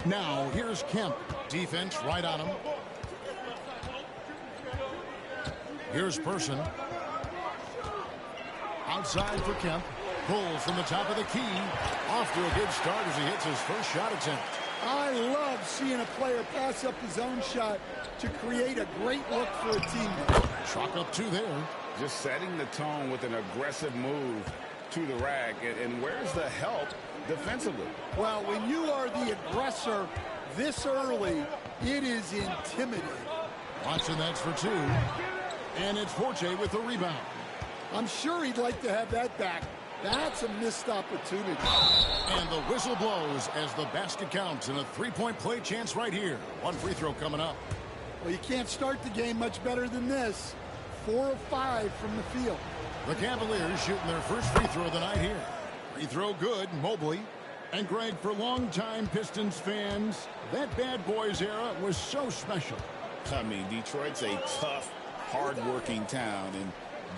Now, here's Kemp. Defense right on him. Here's Person. Outside for Kemp. Pulls from the top of the key. Off to a good start as he hits his first shot attempt. I love seeing a player pass up his own shot to create a great look for a teammate. Chalk up 2 there. Just setting the tone with an aggressive move to the rack. And where's the help defensively? Well, when you are the aggressor this early, it is intimidating. Watson, that's for 2. And it's Forte with the rebound. I'm sure he'd like to have that back. That's a missed opportunity. And the whistle blows as the basket counts, and a 3-point play chance right here. One free throw coming up. Well, you can't start the game much better than this. 4 of 5 from the field. The Cavaliers shooting their first free throw of the night here. Free throw good, Mobley. And Greg, for longtime Pistons fans, that bad boys era was so special. I mean, Detroit's a tough, hard-working town, and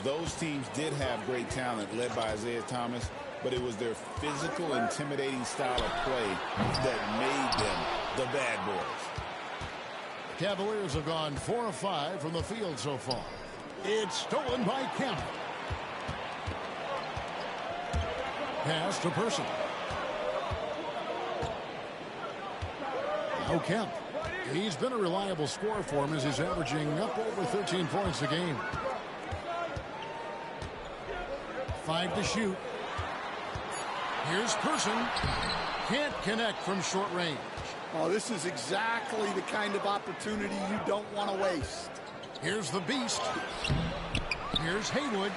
those teams did have great talent led by Isaiah Thomas, but it was their physical, intimidating style of play that made them the bad boys. Cavaliers have gone 4 of 5 from the field so far. It's stolen by Kemp. Pass to Person. Now Kemp. He's been a reliable scorer for him as he's averaging up over 13 points a game. 5 to shoot. Here's Person. Can't connect from short range. Oh, this is exactly the kind of opportunity you don't want to waste. Here's the Beast. Here's Haywood.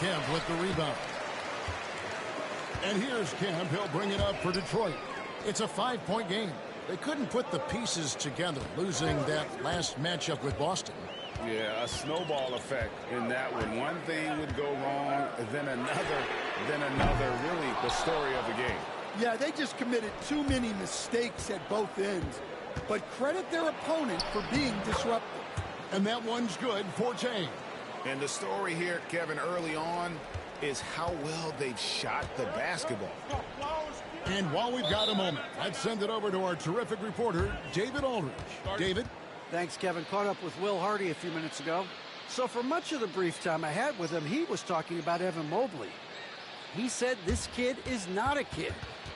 Kemp with the rebound. And here's Kemp. He'll bring it up for Detroit. It's a 5-point game. They couldn't put the pieces together, losing that last matchup with Boston. Yeah, a snowball effect in that one. One thing would go wrong, then another. Really, the story of the game. Yeah, they just committed too many mistakes at both ends. But credit their opponent for being disruptive. And that one's good, Forte. And the story here, Kevin, early on, is how well they've shot the basketball. And while we've got a moment, let's send it over to our terrific reporter, David Aldridge. David? Thanks, Kevin. Caught up with Will Hardy a few minutes ago. So for much of the brief time I had with him, he was talking about Evan Mobley. He said this kid is not a kid.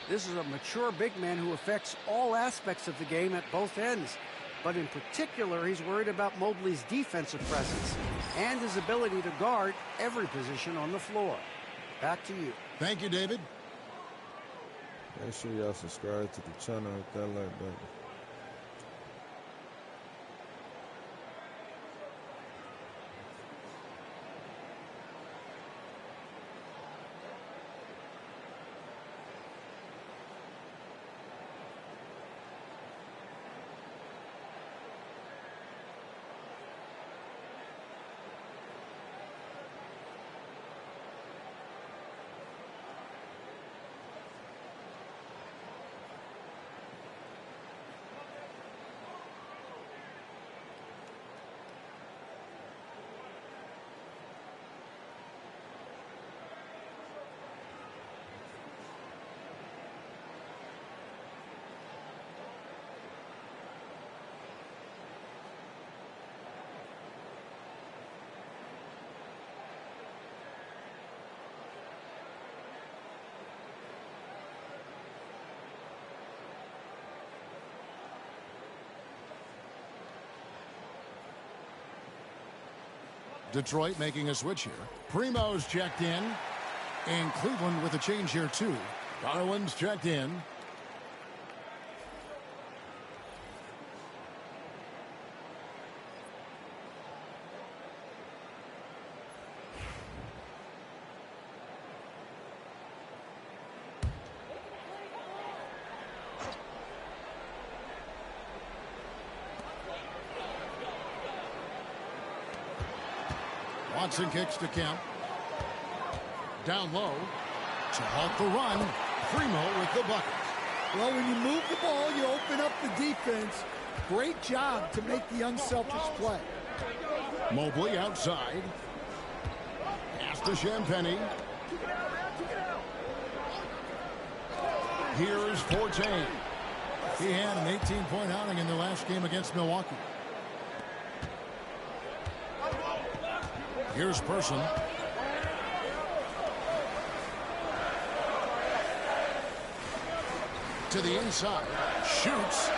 This is a mature big man who affects all aspects of the game at both ends. But in particular, he's worried about Mobley's defensive presence and his ability to guard every position on the floor. Back to you. Thank you, David. Make sure y'all subscribe to the channel, hit that like button. Detroit making a switch here. Primo's checked in. And Cleveland with a change here, too. Garland's checked in. Watson kicks to Kemp. Down low to halt the run. Primo with the bucket. Well, when you move the ball, you open up the defense. Great job to make the unselfish play. Mobley outside. Pass to Champagnie. Here's Forte. He had an 18-point outing in the last game against Milwaukee. Here's Person. To the inside. Shoots.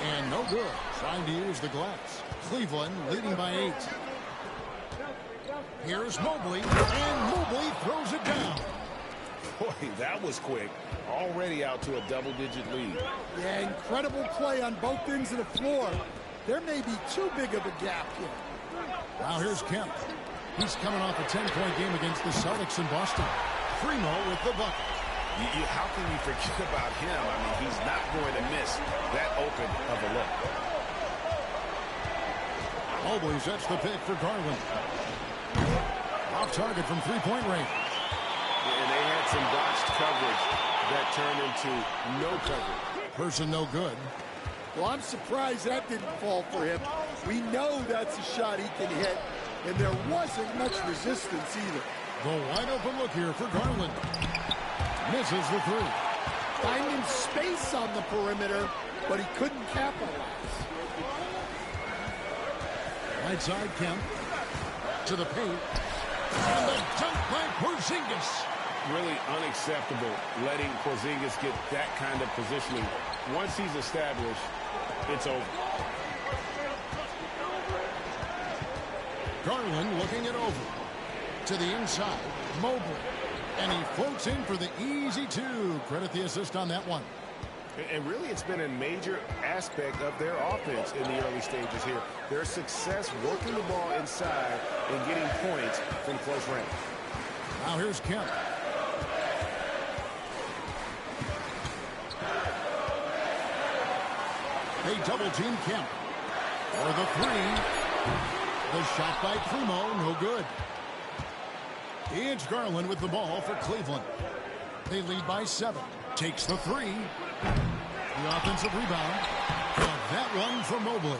And no good. Trying to use the glass. Cleveland leading by 8. Here's Mobley. And Mobley throws it down. Boy, that was quick. Already out to a double-digit lead. Yeah, incredible play on both ends of the floor. There may be too big of a gap here. Now here's Kemp. He's coming off a 10-point game against the Celtics in Boston. Primo with the bucket. How can you forget about him? I mean, he's not going to miss that open of a look. Mobley sets the pick for Garland. Off target from three-point range. And they had some botched coverage that turned into no coverage. Person no good. Well, I'm surprised that didn't fall for him. We know that's a shot he can hit, and there wasn't much resistance either. The wide open look here for Garland. Misses the three. Finding space on the perimeter, but he couldn't capitalize. Right side, Kemp. To the paint. And the dunk by Porzingis. Really unacceptable letting Porzingis get that kind of positioning. Once he's established, it's over. Garland looking it over. To the inside, Mobley. And he floats in for the easy two. Credit the assist on that one. And really, it's been a major aspect of their offense in the early stages here. Their success working the ball inside and getting points from close range. Now here's Kemp. They double-team Kemp. For the three. The shot by Primo, no good. It's Garland with the ball for Cleveland. They lead by 7. Takes the three. The offensive rebound. And that one from Mobley.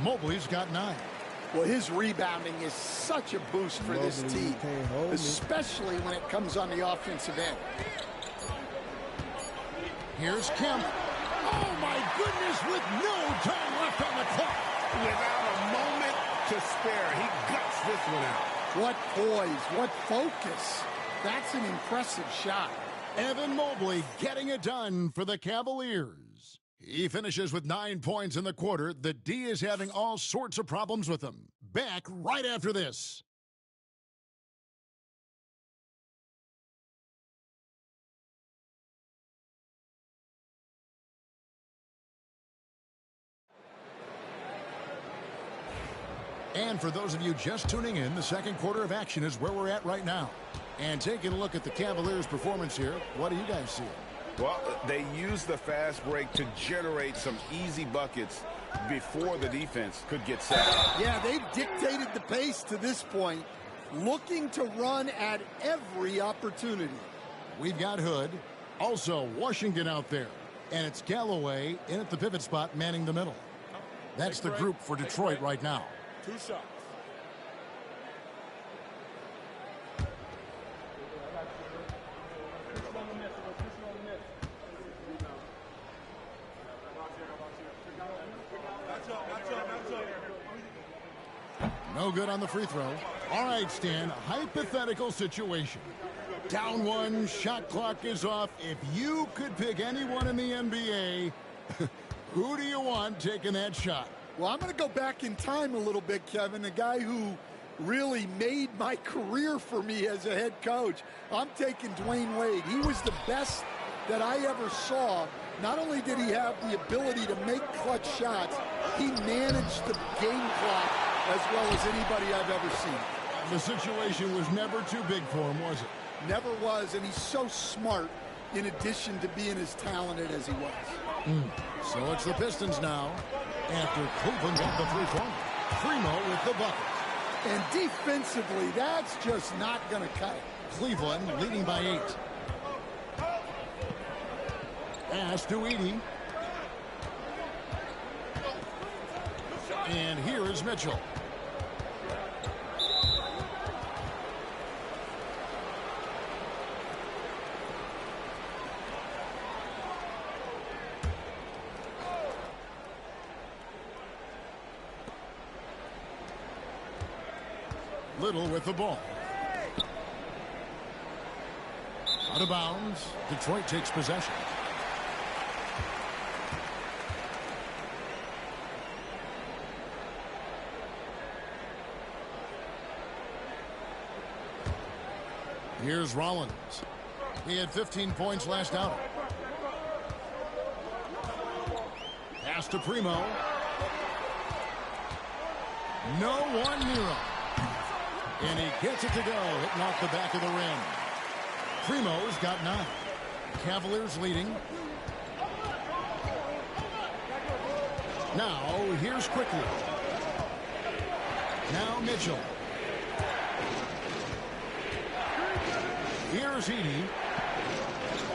Mobley's got 9. Well, his rebounding is such a boost for this team, especially when it comes on the offensive end. Here's Kemp. Oh, my goodness, with no time left on the clock. Without a moment to spare, he guts this one out. What poise, what focus. That's an impressive shot. Evan Mobley getting it done for the Cavaliers. He finishes with 9 points in the quarter. The D is having all sorts of problems with him. Back right after this. And for those of you just tuning in, the second quarter of action is where we're at right now. And taking a look at the Cavaliers' performance here, what do you guys see? Well, they used the fast break to generate some easy buckets before the defense could get set. Yeah, they've dictated the pace to this point, looking to run at every opportunity. We've got Hood, also Washington out there, and it's Galloway in at the pivot spot manning the middle. That's the group for Detroit right now. 2 shots. No good on the free throw. All right, Stan, hypothetical situation. Down one, shot clock is off. If you could pick anyone in the NBA, who do you want taking that shot? Well, I'm going to go back in time a little bit, Kevin. A guy who really made my career for me as a head coach. I'm taking Dwayne Wade. He was the best that I ever saw. Not only did he have the ability to make clutch shots, he managed the game clock as well as anybody I've ever seen. The situation was never too big for him, was it? Never was, and he's so smart in addition to being as talented as he was. So it's the Pistons now after Cleveland got the three-pointer. Primo with the bucket. And defensively, that's just not going to cut it. Cleveland leading by 8. Pass to Edey. And here is Mitchell. Little with the ball. Out of bounds. Detroit takes possession. Here's Rollins. He had 15 points last outing. Pass to Primo. No one near him. And he gets it to go, hitting off the back of the rim. Primo's got 9. Cavaliers leading. Now, here's Quickly. Now Mitchell. Here's Edey.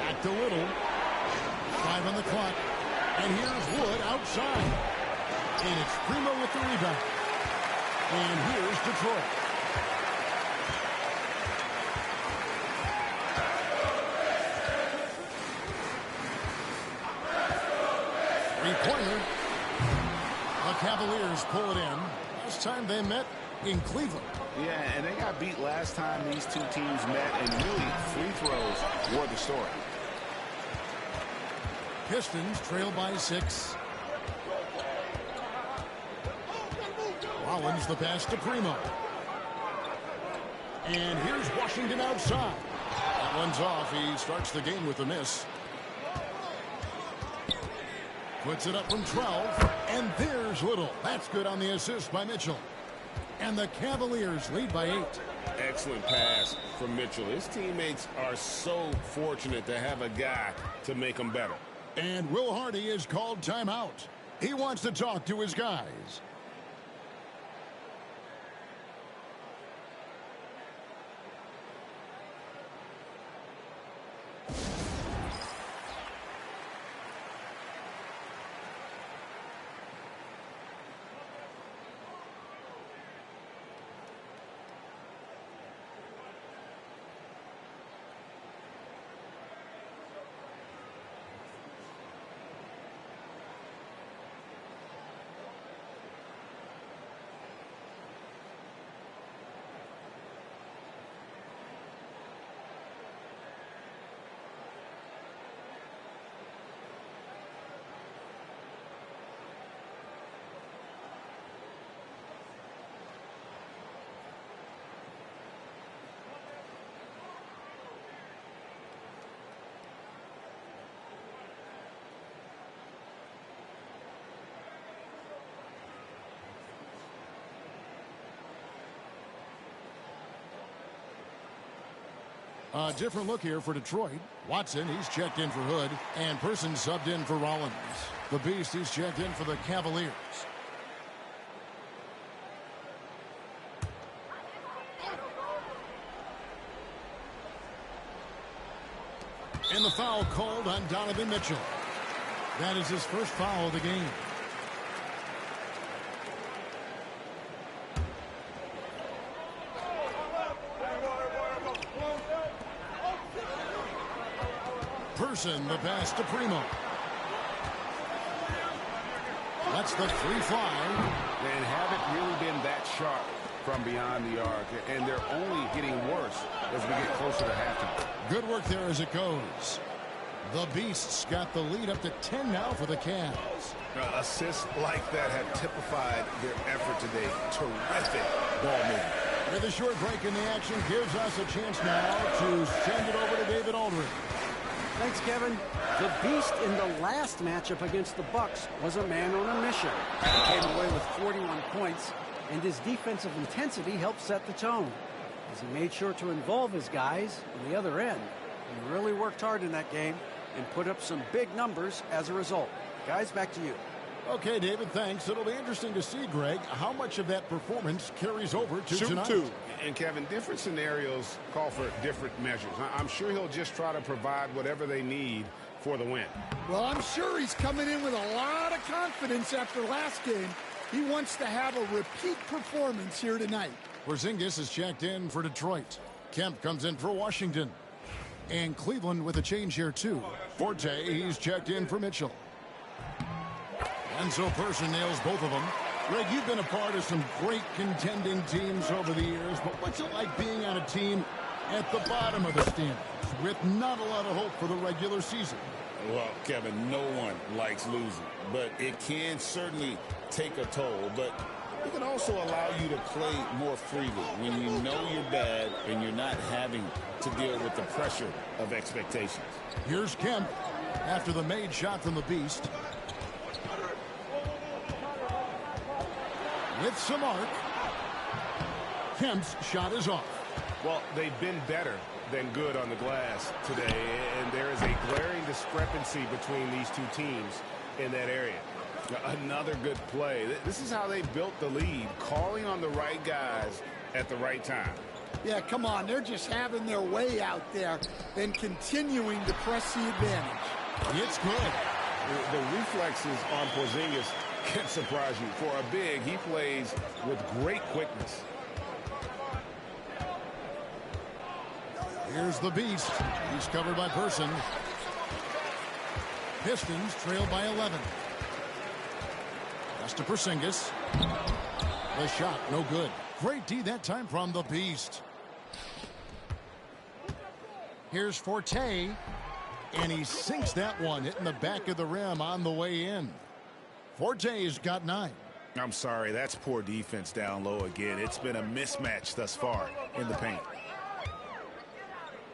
Back to Little. 5 on the clock. And here's Wood outside. And it's Primo with the rebound. And here's Detroit. Three-pointer. The Cavaliers pull it in. Last time they met in Cleveland. Yeah, and they got beat last time these two teams met, and really free throws were the story. Pistons trail by 6. Rollins the pass to Primo. And here's Washington outside. That one's off. He starts the game with a miss. Puts it up from 12. And there's Little. That's good on the assist by Mitchell. And the Cavaliers lead by 8. Excellent pass from Mitchell. His teammates are so fortunate to have a guy to make them better. And Will Hardy is called timeout. He wants to talk to his guys. A different look here for Detroit. Watson, he's checked in for Hood, and Person subbed in for Rollins. The Beast, he's checked in for the Cavaliers. And the foul called on Donovan Mitchell. That is his first foul of the game. Person, the pass to Primo. That's the free fly. And haven't really been that sharp from beyond the arc, and they're only getting worse as we get closer to halftime. Good work there as it goes. The Beasts got the lead up to 10 now for the Cavs. Assists like that have typified their effort today. Terrific ball movement. With a short break in the action gives us a chance now to send it over to David Aldridge. Thanks, Kevin. The Beast in the last matchup against the Bucks was a man on a mission. He came away with 41 points, and his defensive intensity helped set the tone, as he made sure to involve his guys on the other end. He really worked hard in that game and put up some big numbers as a result. Guys, back to you. Okay, David, thanks. It'll be interesting to see, Greg, how much of that performance carries over to tonight. And, Kevin, different scenarios call for different measures. I'm sure he'll just try to provide whatever they need for the win. Well, I'm sure he's coming in with a lot of confidence after last game. He wants to have a repeat performance here tonight. Porzingis is checked in for Detroit. Kemp comes in for Washington. And Cleveland with a change here, too. Forte, he's checked in for Mitchell. And so Person nails both of them. Greg, you've been a part of some great contending teams over the years, but what's it like being on a team at the bottom of the standings with not a lot of hope for the regular season? Well, Kevin, no one likes losing, but it can certainly take a toll. But it can also allow you to play more freely when you know you're bad and you're not having to deal with the pressure of expectations. Here's Kemp after the made shot from the Beast. With some arc. Kemp's shot is off. Well, they've been better than good on the glass today, and there is a glaring discrepancy between these two teams in that area. Another good play. This is how they built the lead, calling on the right guys at the right time. Yeah, come on. They're just having their way out there and continuing to press the advantage. It's good. The reflexes on Porzingis can surprise you. For a big, he plays with great quickness. Here's the Beast. He's covered by Person. Pistons trail by 11. That's to Porzingis. The shot, no good. Great D that time from the Beast. Here's Forte. And he sinks that one, hitting the back of the rim on the way in. Forte's got 9. I'm sorry, that's poor defense down low again. It's been a mismatch thus far in the paint.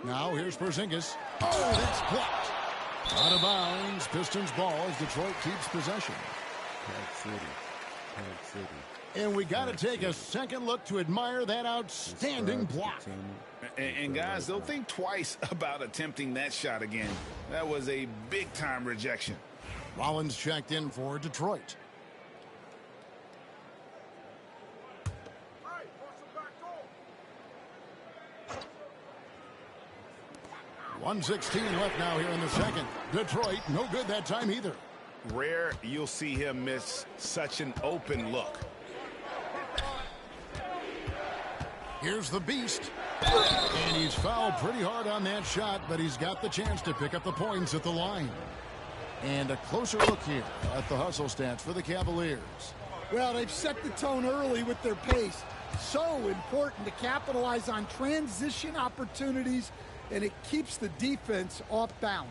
Now here's Porzingis. Oh, that's blocked. Out of bounds. Pistons ball as Detroit keeps possession. And we got to take a second look to admire that outstanding block. And guys, they'll think twice about attempting that shot again. That was a big-time rejection. Rollins checked in for Detroit. .116 left now here in the second. Detroit, no good that time either. Rare you'll see him miss such an open look. Here's the Beast. And he's fouled pretty hard on that shot, but he's got the chance to pick up the points at the line. And a closer look here at the hustle stats for the Cavaliers. Well, they've set the tone early with their pace. So important to capitalize on transition opportunities, and it keeps the defense off balance.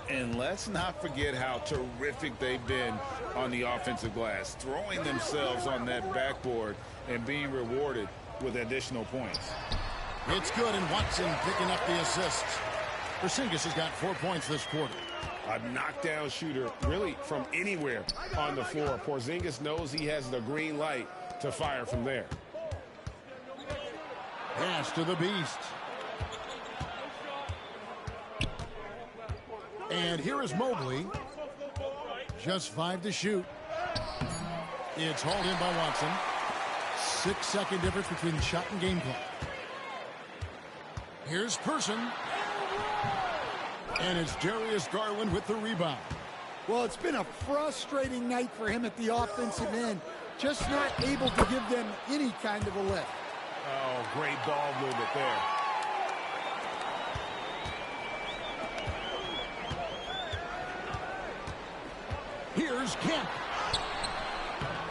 And let's not forget how terrific they've been on the offensive glass, throwing themselves on that backboard and being rewarded with additional points. It's good, and Watson picking up the assist. Porzingis has got 4 points this quarter. A knockdown shooter, really from anywhere on the floor. Porzingis knows he has the green light to fire from there. Pass to the Beast. And here is Mobley. Just 5 to shoot. It's hauled in by Watson. 6-second difference between shot and game clock. Here's Person. And it's Darius Garland with the rebound. Well, it's been a frustrating night for him at the offensive end. Just not able to give them any kind of a lift. Oh, great ball movement there. Here's Kemp.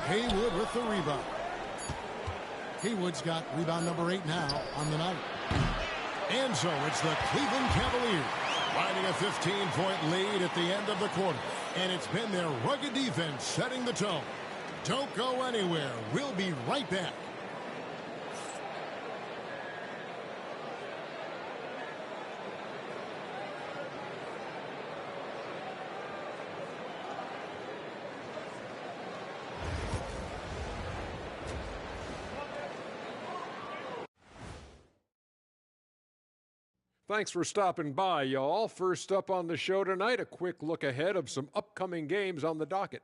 Haywood with the rebound. Haywood's got rebound number 8 now on the night. And so it's the Cleveland Cavaliers riding a 15-point lead at the end of the quarter. And it's been their rugged defense setting the tone. Don't go anywhere. We'll be right back. Thanks for stopping by, y'all. First up on the show tonight, a quick look ahead of some upcoming games on the docket.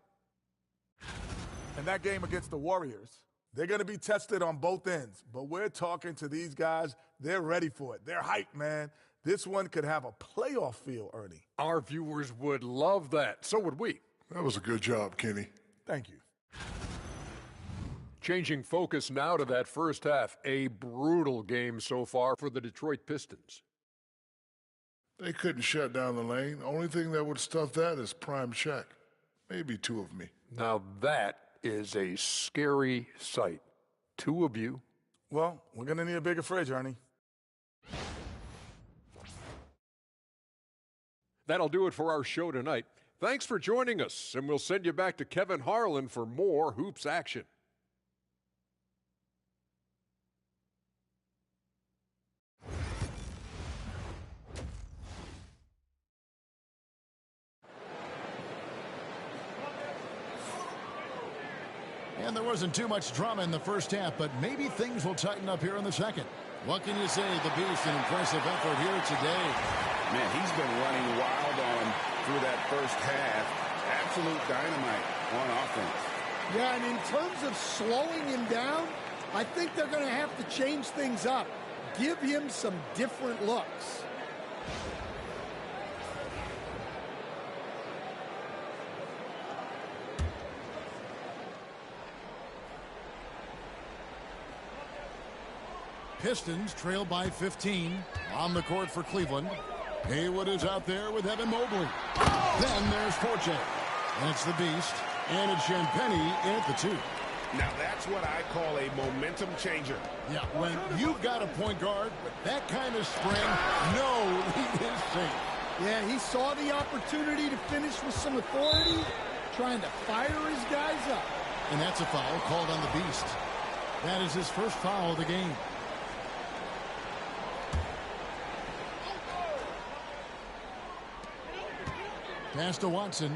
And that game against the Warriors, they're going to be tested on both ends. But we're talking to these guys. They're ready for it. They're hyped, man. This one could have a playoff feel, Ernie. Our viewers would love that. So would we. That was a good job, Kenny. Thank you. Changing focus now to that first half. A brutal game so far for the Detroit Pistons. They couldn't shut down the lane. Only thing that would stuff that is prime Shaq. Maybe 2 of me. Now that is a scary sight. 2 of you. Well, we're going to need a bigger fridge, Ernie. That'll do it for our show tonight. Thanks for joining us, and we'll send you back to Kevin Harlan for more Hoops action. And there wasn't too much drama in the first half, but maybe things will tighten up here in the second. What can you say? The Beast, an impressive effort here today. Man, he's been running wild on him through that first half. Absolute dynamite on offense. Yeah, and in terms of slowing him down, I think they're going to have to change things up. Give him some different looks. Pistons trail by 15 on the court for Cleveland. Haywood is out there with Evan Mobley. Then there's Forte. And it's the Beast. And it's Champagnie in at the 2. Now that's what I call a momentum changer. Yeah, when you've got a point guard with that kind of spring, no lead is safe. Yeah, he saw the opportunity to finish with some authority, trying to fire his guys up. And that's a foul called on the Beast. That is his first foul of the game. Pass to Watson.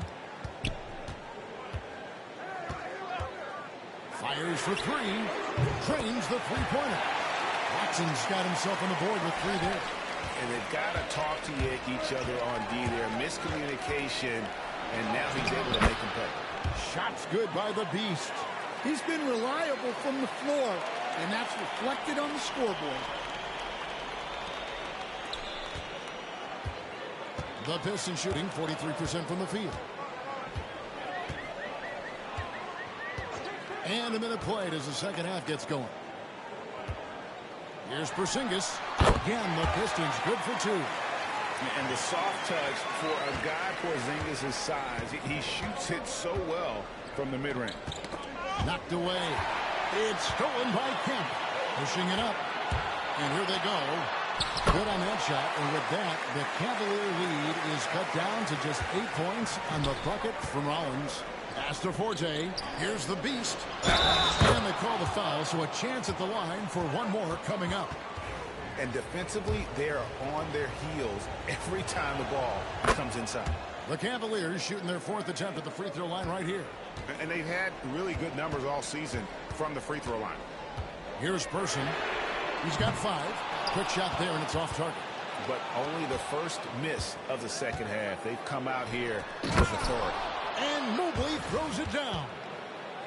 Fires for 3. Trains the three-pointer. Watson's got himself on the board with 3 there. And they've got to talk to each other on D there. Miscommunication, and now he's able to make them pay. Shots good by the Beast. He's been reliable from the floor, and that's reflected on the scoreboard. The Pistons shooting 43% from the field. And a minute played as the second half gets going. Here's Porzingis. Again, the Pistons good for 2. And the soft touch for a guy Porzingis' size. He shoots it so well from the mid-range. Knocked away. It's stolen by Kemp. Pushing it up. And here they go. Good on that shot, and with that, the Cavalier lead is cut down to just 8 points on the bucket from Rollins. Pass to Forte. Here's the Beast. And they call the foul, so a chance at the line for one more coming up. And defensively, they're on their heels every time the ball comes inside. The Cavaliers shooting their 4th attempt at the free throw line right here. And they've had really good numbers all season from the free throw line. Here's Person. He's got 5. Quick shot there, and it's off target. but only the first miss of the second half. They've come out here with authority. And Mobley throws it down.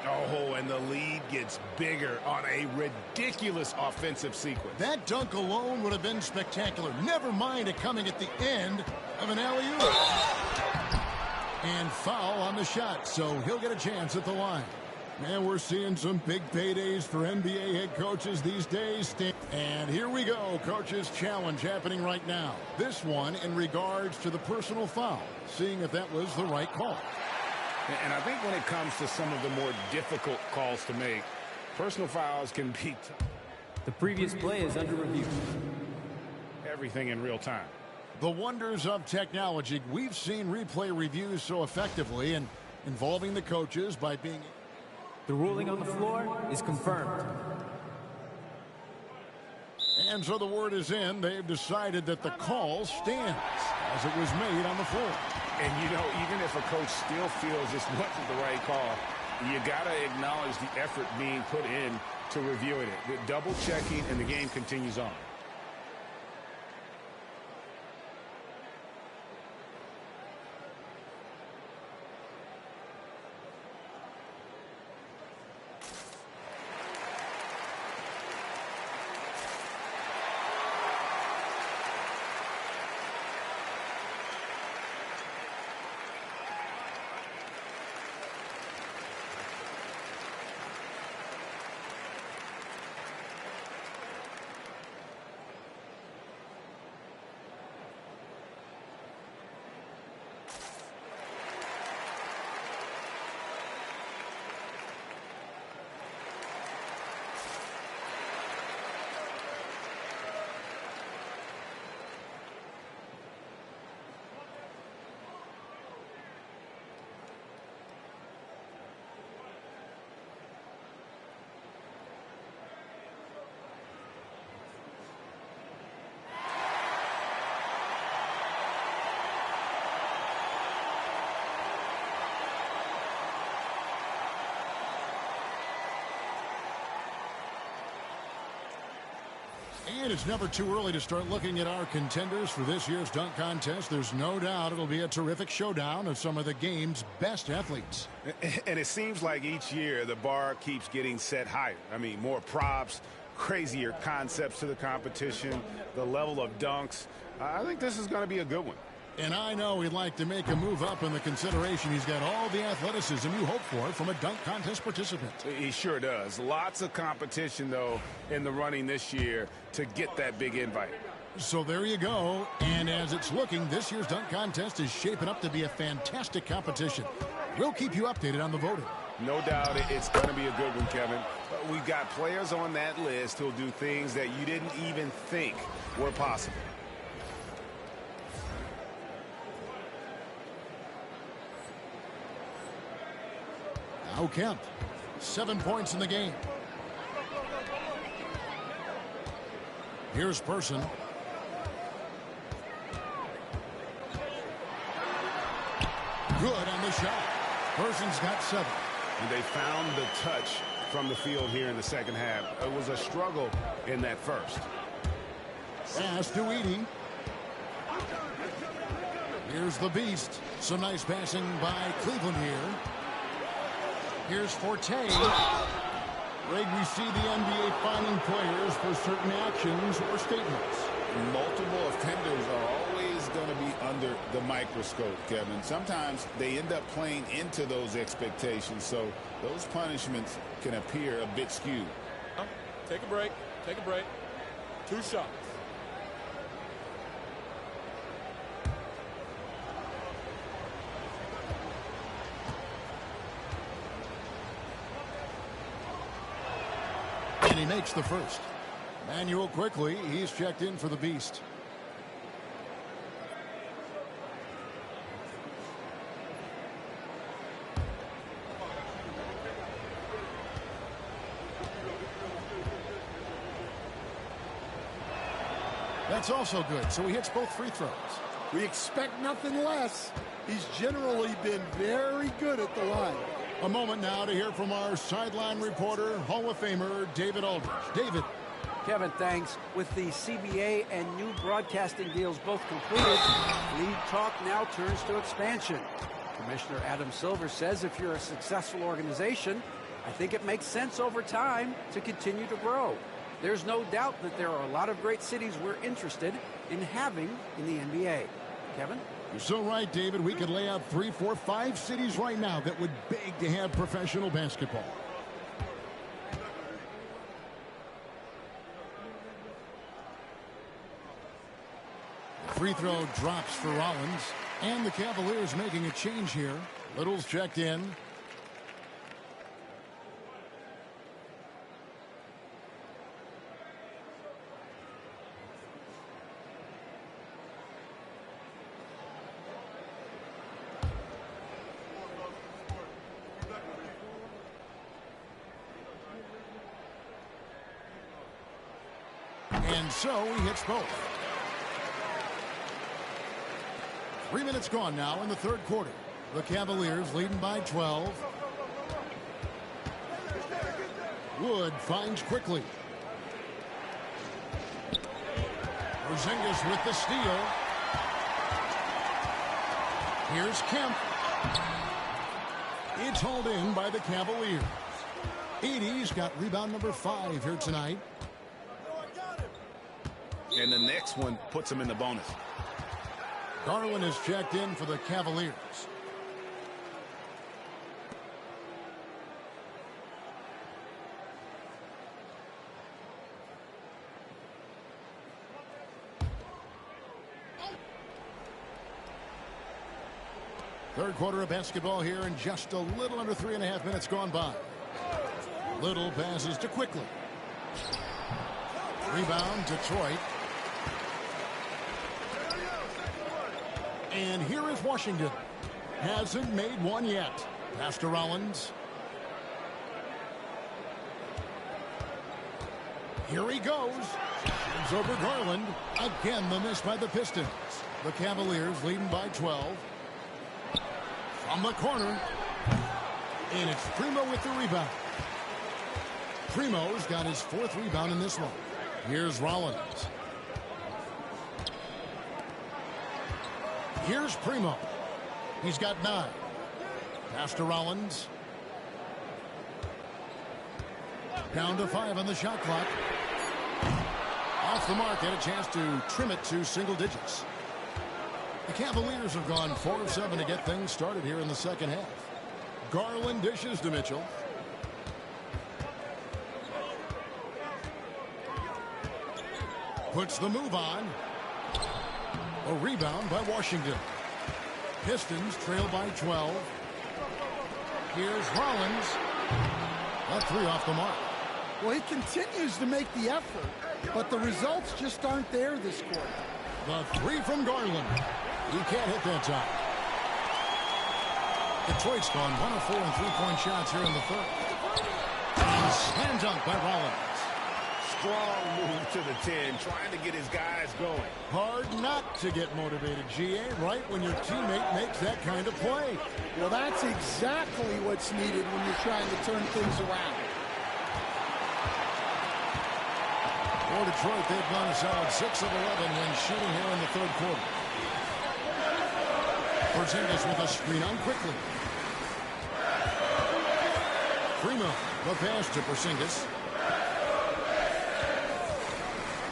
Oh, and the lead gets bigger on a ridiculous offensive sequence. That dunk alone would have been spectacular. Never mind it coming at the end of an alley-oop. And foul on the shot, so he'll get a chance at the line. Man, we're seeing some big paydays for NBA head coaches these days. And here we go, coach's challenge happening right now. This one in regards to the personal foul, seeing if that was the right call. And I think when it comes to some of the more difficult calls to make, personal fouls can be tough. The previous play is under review. Everything in real time. The wonders of technology. We've seen replay reviews so effectively and involving the coaches by being... The ruling on the floor is confirmed. And so the word is in. They've decided that the call stands as it was made on the floor. And, you know, even if a coach still feels this wasn't the right call, you got to acknowledge the effort being put in to reviewing it. With double checking, and the game continues on. And it's never too early to start looking at our contenders for this year's dunk contest. There's no doubt it'll be a terrific showdown of some of the game's best athletes. And it seems like each year the bar keeps getting set higher. I mean, more props, crazier concepts to the competition, the level of dunks. I think this is going to be a good one. And I know he'd like to make a move up in the consideration. He's got all the athleticism you hope for from a dunk contest participant. He sure does. Lots of competition, though, in the running this year to get that big invite. So there you go. And as it's looking, this year's dunk contest is shaping up to be a fantastic competition. We'll keep you updated on the voting. No doubt it's going to be a good one, Kevin. We've got players on that list who'll do things that you didn't even think were possible. Now Kemp, 7 points in the game. Here's Person. Good on the shot. Person's got 7. And they found the touch from the field here in the second half. It was a struggle in that first. Pass to Edey. Here's the Beast. Some nice passing by Cleveland here. Here's Forte. Greg, we see the NBA finding players for certain actions or statements. Multiple offenders are always going to be under the microscope, Kevin. Sometimes they end up playing into those expectations, so those punishments can appear a bit skewed. Take a break. Take a break. 2 shots. And he makes the first. Manuel quickly, he's checked in for the Beast. That's also good, so he hits both free throws. We expect nothing less. He's generally been very good at the line. A moment now to hear from our sideline reporter, Hall of Famer David Aldridge. David. Kevin, thanks. With the CBA and new broadcasting deals both completed, league talk now turns to expansion. Commissioner Adam Silver says if you're a successful organization, I think it makes sense over time to continue to grow. There's no doubt that there are a lot of great cities we're interested in having in the NBA. Kevin? You're so right, David. We could lay out 3, 4, 5 cities right now that would beg to have professional basketball. The free throw drops for Rollins. And the Cavaliers making a change here. Little's checked in. And so he hits both. 3 minutes gone now in the third quarter. The Cavaliers leading by 12. Wood finds quickly. Porzingis with the steal. Here's Kemp. It's hauled in by the Cavaliers. Edey's got rebound number 5 here tonight. And the next one puts him in the bonus. Garland is checked in for the Cavaliers. Third quarter of basketball here, and just a little under 3.5 minutes gone by. Little passes to Quickly. Rebound, Detroit. And here is Washington. Hasn't made one yet. Pass to Rollins. Here he goes. Comes over Garland. Again, the miss by the Pistons. The Cavaliers leading by 12. From the corner. And it's Primo with the rebound. Primo's got his 4th rebound in this one. Here's Rollins. Here's Primo. He's got 9. Pass to Rollins. Down to 5 on the shot clock. Off the mark, and a chance to trim it to single digits. The Cavaliers have gone 4 of 7 to get things started here in the second half. Garland dishes to Mitchell. Puts the move on. A rebound by Washington. Pistons trail by 12. Here's Rollins. A 3 off the mark. Well, he continues to make the effort, but the results just aren't there this quarter. The 3 from Garland. He can't hit that time. Detroit's gone 1 of 4 in 3-point shots here in the third. And slam dunk by Rollins. Strong move to the 10, trying to get his guys going. Hard not to get motivated, GA, right when your teammate makes that kind of play. Well, that's exactly what's needed when you're trying to turn things around. For Detroit, they've gone a solid 6 of 11 when shooting here in the third quarter. Porzingis with a screen on Quickly. Primo, the pass to Porzingis.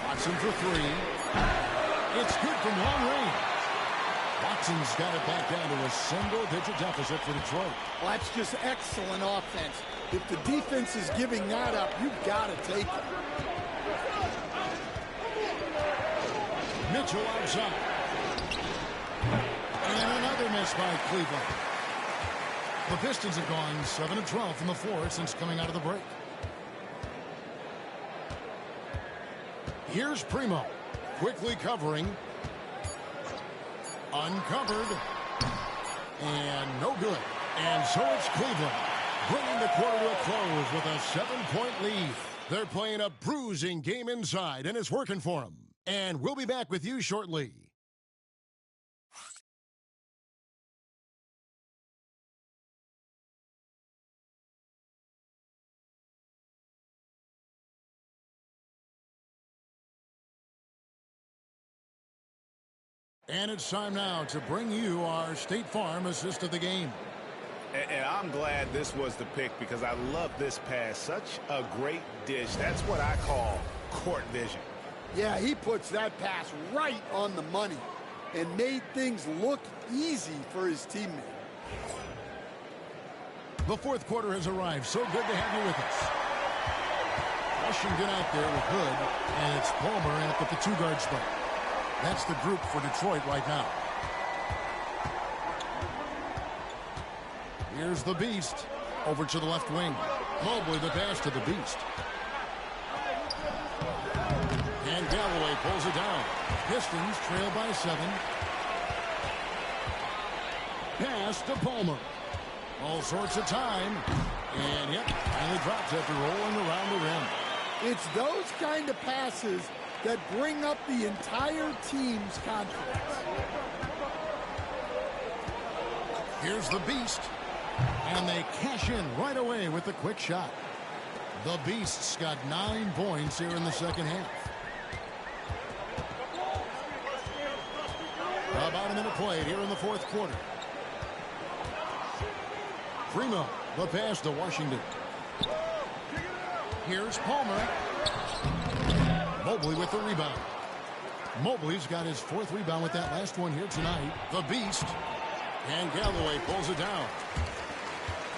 Watson for 3. It's good from long range. Watson's got it back down to a single-digit deficit for Detroit. Well, that's just excellent offense. If the defense is giving that up, you've got to take it. Mitchell outside. And another miss by Cleveland. The Pistons have gone 7 of 12 from the floor since coming out of the break. Here's Primo. Quickly covering. Uncovered. And no good. And so it's Cleveland, bringing the quarter to a close with a 7-point lead. They're playing a bruising game inside, and it's working for them. And we'll be back with you shortly. And it's time now to bring you our State Farm assist of the game. And I'm glad this was the pick because I love this pass. Such a great dish. That's what I call court vision. Yeah, he puts that pass right on the money and made things look easy for his teammate. The fourth quarter has arrived. So good to have you with us. Washington out there with Hood, and it's Palmer up at the 2-guard spot. That's the group for Detroit right now. Here's the Beast over to the left wing. Mobley the pass to the Beast. And Galloway pulls it down. Pistons trail by 7. Pass to Palmer. All sorts of time. And yep, finally drops after rolling around the rim. It's those kind of passes that bring up the entire team's confidence. Here's the Beast. And they cash in right away with the quick shot. The Beast's got 9 points here in the second half. About a minute played here in the fourth quarter. Primo, the pass to Washington. Here's Palmer. Mobley with the rebound. Mobley's got his 4th rebound with that last one here tonight. The Beast. And Galloway pulls it down.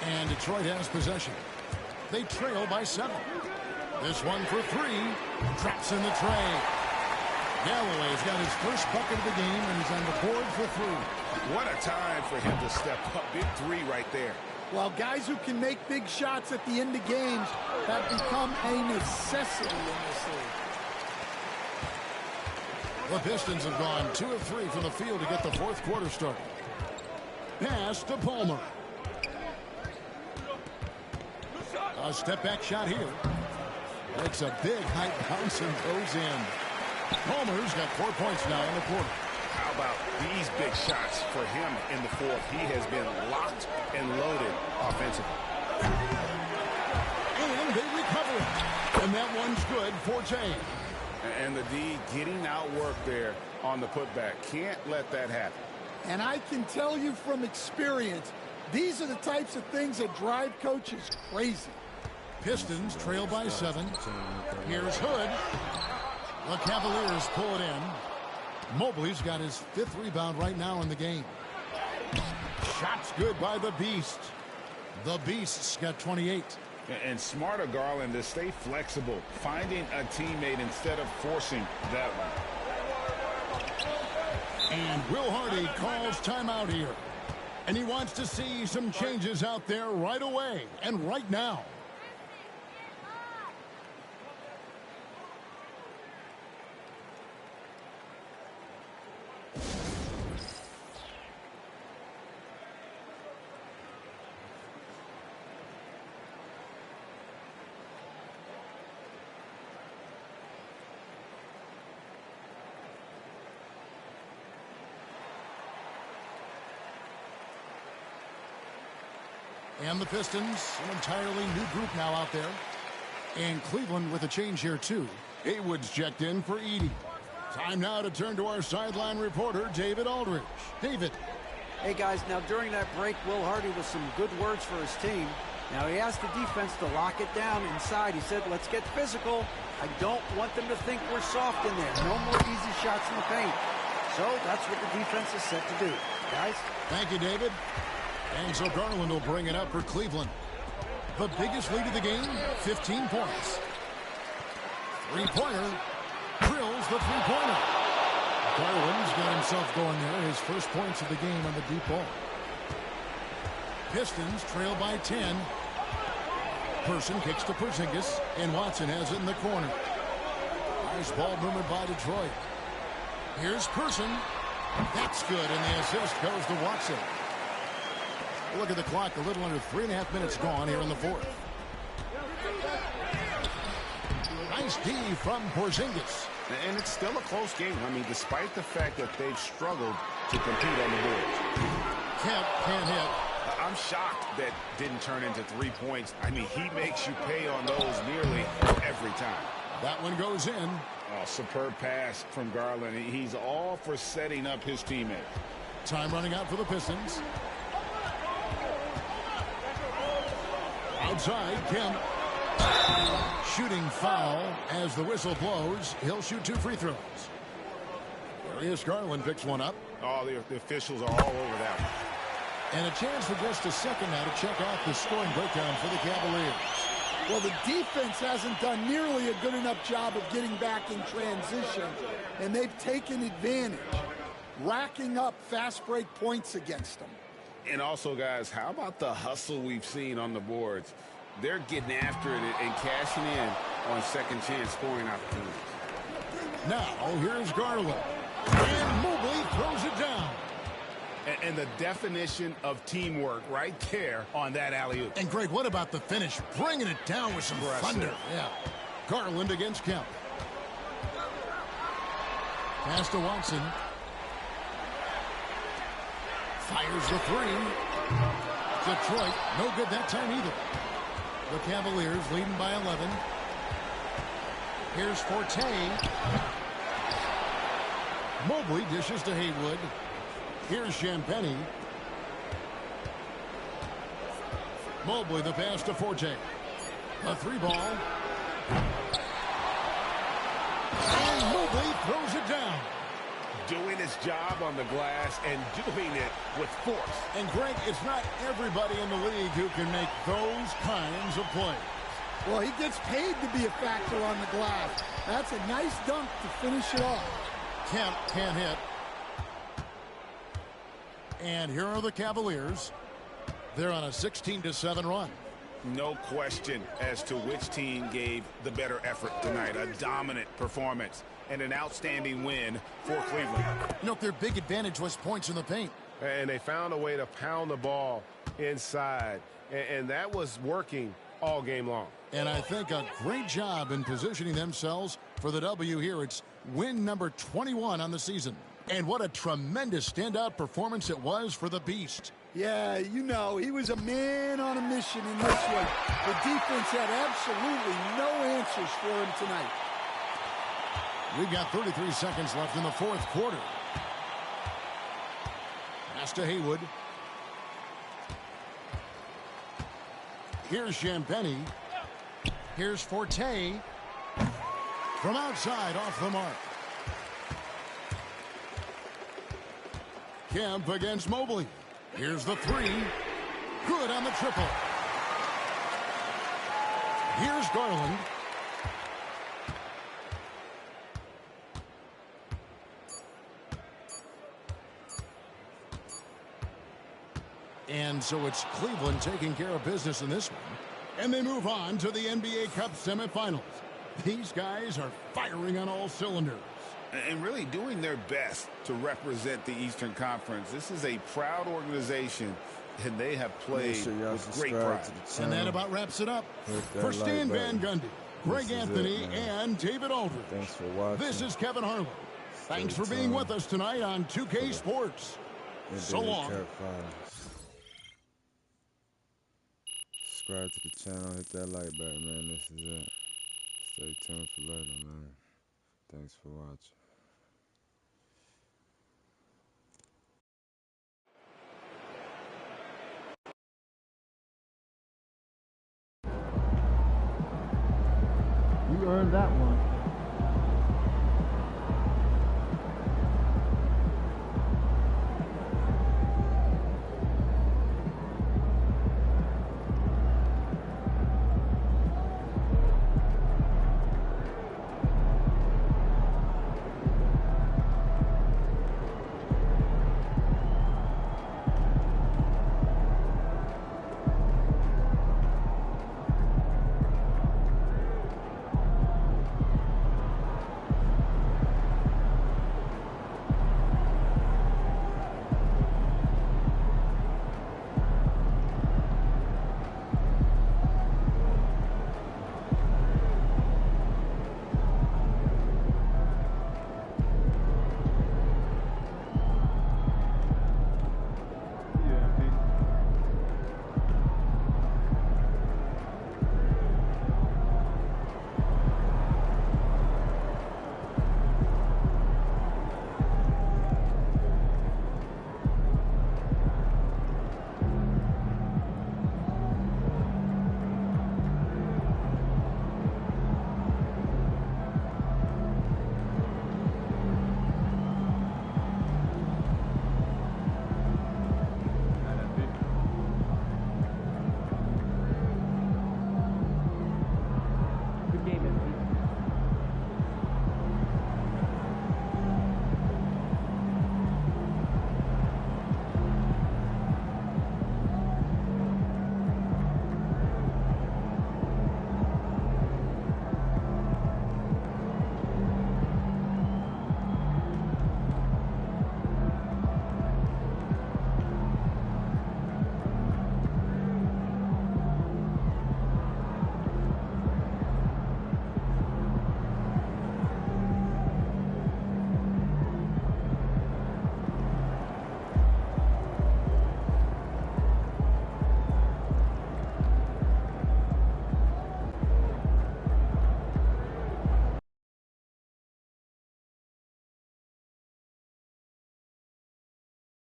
And Detroit has possession. They trail by 7. This one for 3. Drops in the tray. Galloway's got his first bucket of the game, and he's on the board for 3. What a time for him to step up. Big 3 right there. Well, guys who can make big shots at the end of games have become a necessity in this league. The Pistons have gone 2 of 3 from the field to get the fourth quarter started. Pass to Palmer. A step-back shot here. Makes a big high bounce and goes in. Palmer's got 4 points now in the quarter. How about these big shots for him in the fourth? He has been locked and loaded offensively. And they recover it. And that one's good for Jay. And the D getting outworked there on the putback. Can't let that happen. And I can tell you from experience, these are the types of things that drive coaches crazy. Pistons trail by 7. Here's Hood. The Cavaliers pull it in. Mobley's got his 5th rebound right now in the game. Shots good by the Beast. The Beast's got 28. And smarter Garland to stay flexible, finding a teammate instead of forcing that one. And Will Hardy calls timeout here. And he wants to see some changes out there right away and right now. And the Pistons, an entirely new group now out there. And Cleveland with a change here, too. Haywood's checked in for Edey. Time now to turn to our sideline reporter, David Aldridge. David. Hey, guys, now during that break, Will Hardy with some good words for his team. Now, he asked the defense to lock it down inside. He said, let's get physical. I don't want them to think we're soft in there. No more easy shots in the paint. So that's what the defense is set to do. Guys? Thank you, David. And so Garland will bring it up for Cleveland. The biggest lead of the game, 15 points. Three-pointer. Drills the three-pointer. Garland's got himself going there. His first points of the game on the deep ball. Pistons trail by 10. Person kicks to Porzingis, and Watson has it in the corner. Nice ball movement by Detroit. Here's Person. That's good, and the assist goes to Watson. Look at the clock, a little under 3.5 minutes gone here in the fourth. Nice D from Porzingis. And it's still a close game. I mean, despite the fact that they've struggled to compete on the board. Kemp can't hit. I'm shocked that didn't turn into 3 points. I mean, he makes you pay on those nearly every time. That one goes in. Oh, superb pass from Garland. He's all for setting up his teammate. Time running out for the Pistons. Outside, Kemp. Shooting foul as the whistle blows. He'll shoot 2 free throws. Darius Garland picks one up. Oh, the officials are all over that one. And a chance for just a second now to check out the scoring breakdown for the Cavaliers. Well, the defense hasn't done nearly a good enough job of getting back in transition, and they've taken advantage, racking up fast break points against them. And also, guys, how about the hustle we've seen on the boards? They're getting after it and cashing in on second chance scoring opportunities. Now, here's Garland. And Mobley throws it down. And the definition of teamwork right there on that alley-oop. And, Greg, what about the finish? Bringing it down with some thunder. Yeah. Garland against Kemp. Pass to Watson. Fires the 3. Detroit, no good that time either. The Cavaliers leading by 11. Here's Forte. Mobley dishes to Haywood. Here's Champagnie. Mobley the pass to Forte. A 3 ball. And Mobley throws it down. Doing his job on the glass and doing it with force. And Greg, it's not everybody in the league who can make those kinds of plays. Well, he gets paid to be a factor on the glass. That's a nice dunk to finish it off. Kemp can't hit. And here are the Cavaliers. They're on a 16-7 run. No question as to which team gave the better effort tonight. A dominant performance and an outstanding win for Cleveland. You know, their big advantage was points in the paint. And they found a way to pound the ball inside. And that was working all game long. And I think a great job in positioning themselves for the W here. It's win number 21 on the season. And what a tremendous standout performance it was for the Beast. Yeah, you know, he was a man on a mission in this one. The defense had absolutely no answers for him tonight. We've got 33 seconds left in the fourth quarter. Pass to Haywood. Here's Champagnie. Here's Forte. From outside, off the mark. Kemp against Mobley. Here's the 3. Good on the triple. Here's Garland. And so it's Cleveland taking care of business in this one. And they move on to the NBA Cup semifinals. These guys are firing on all cylinders. And really doing their best to represent the Eastern Conference. This is a proud organization, and they have played with great pride. And that about wraps it up. For Stan Van Gundy, Greg Anthony, and David Aldridge. Thanks for watching. This is Kevin Harlan. Thanks for being with us tonight on 2K Sports. So long. Subscribe to the channel, hit that like button, man. This is it. Stay tuned for later, man. Thanks for watching. You earned that one.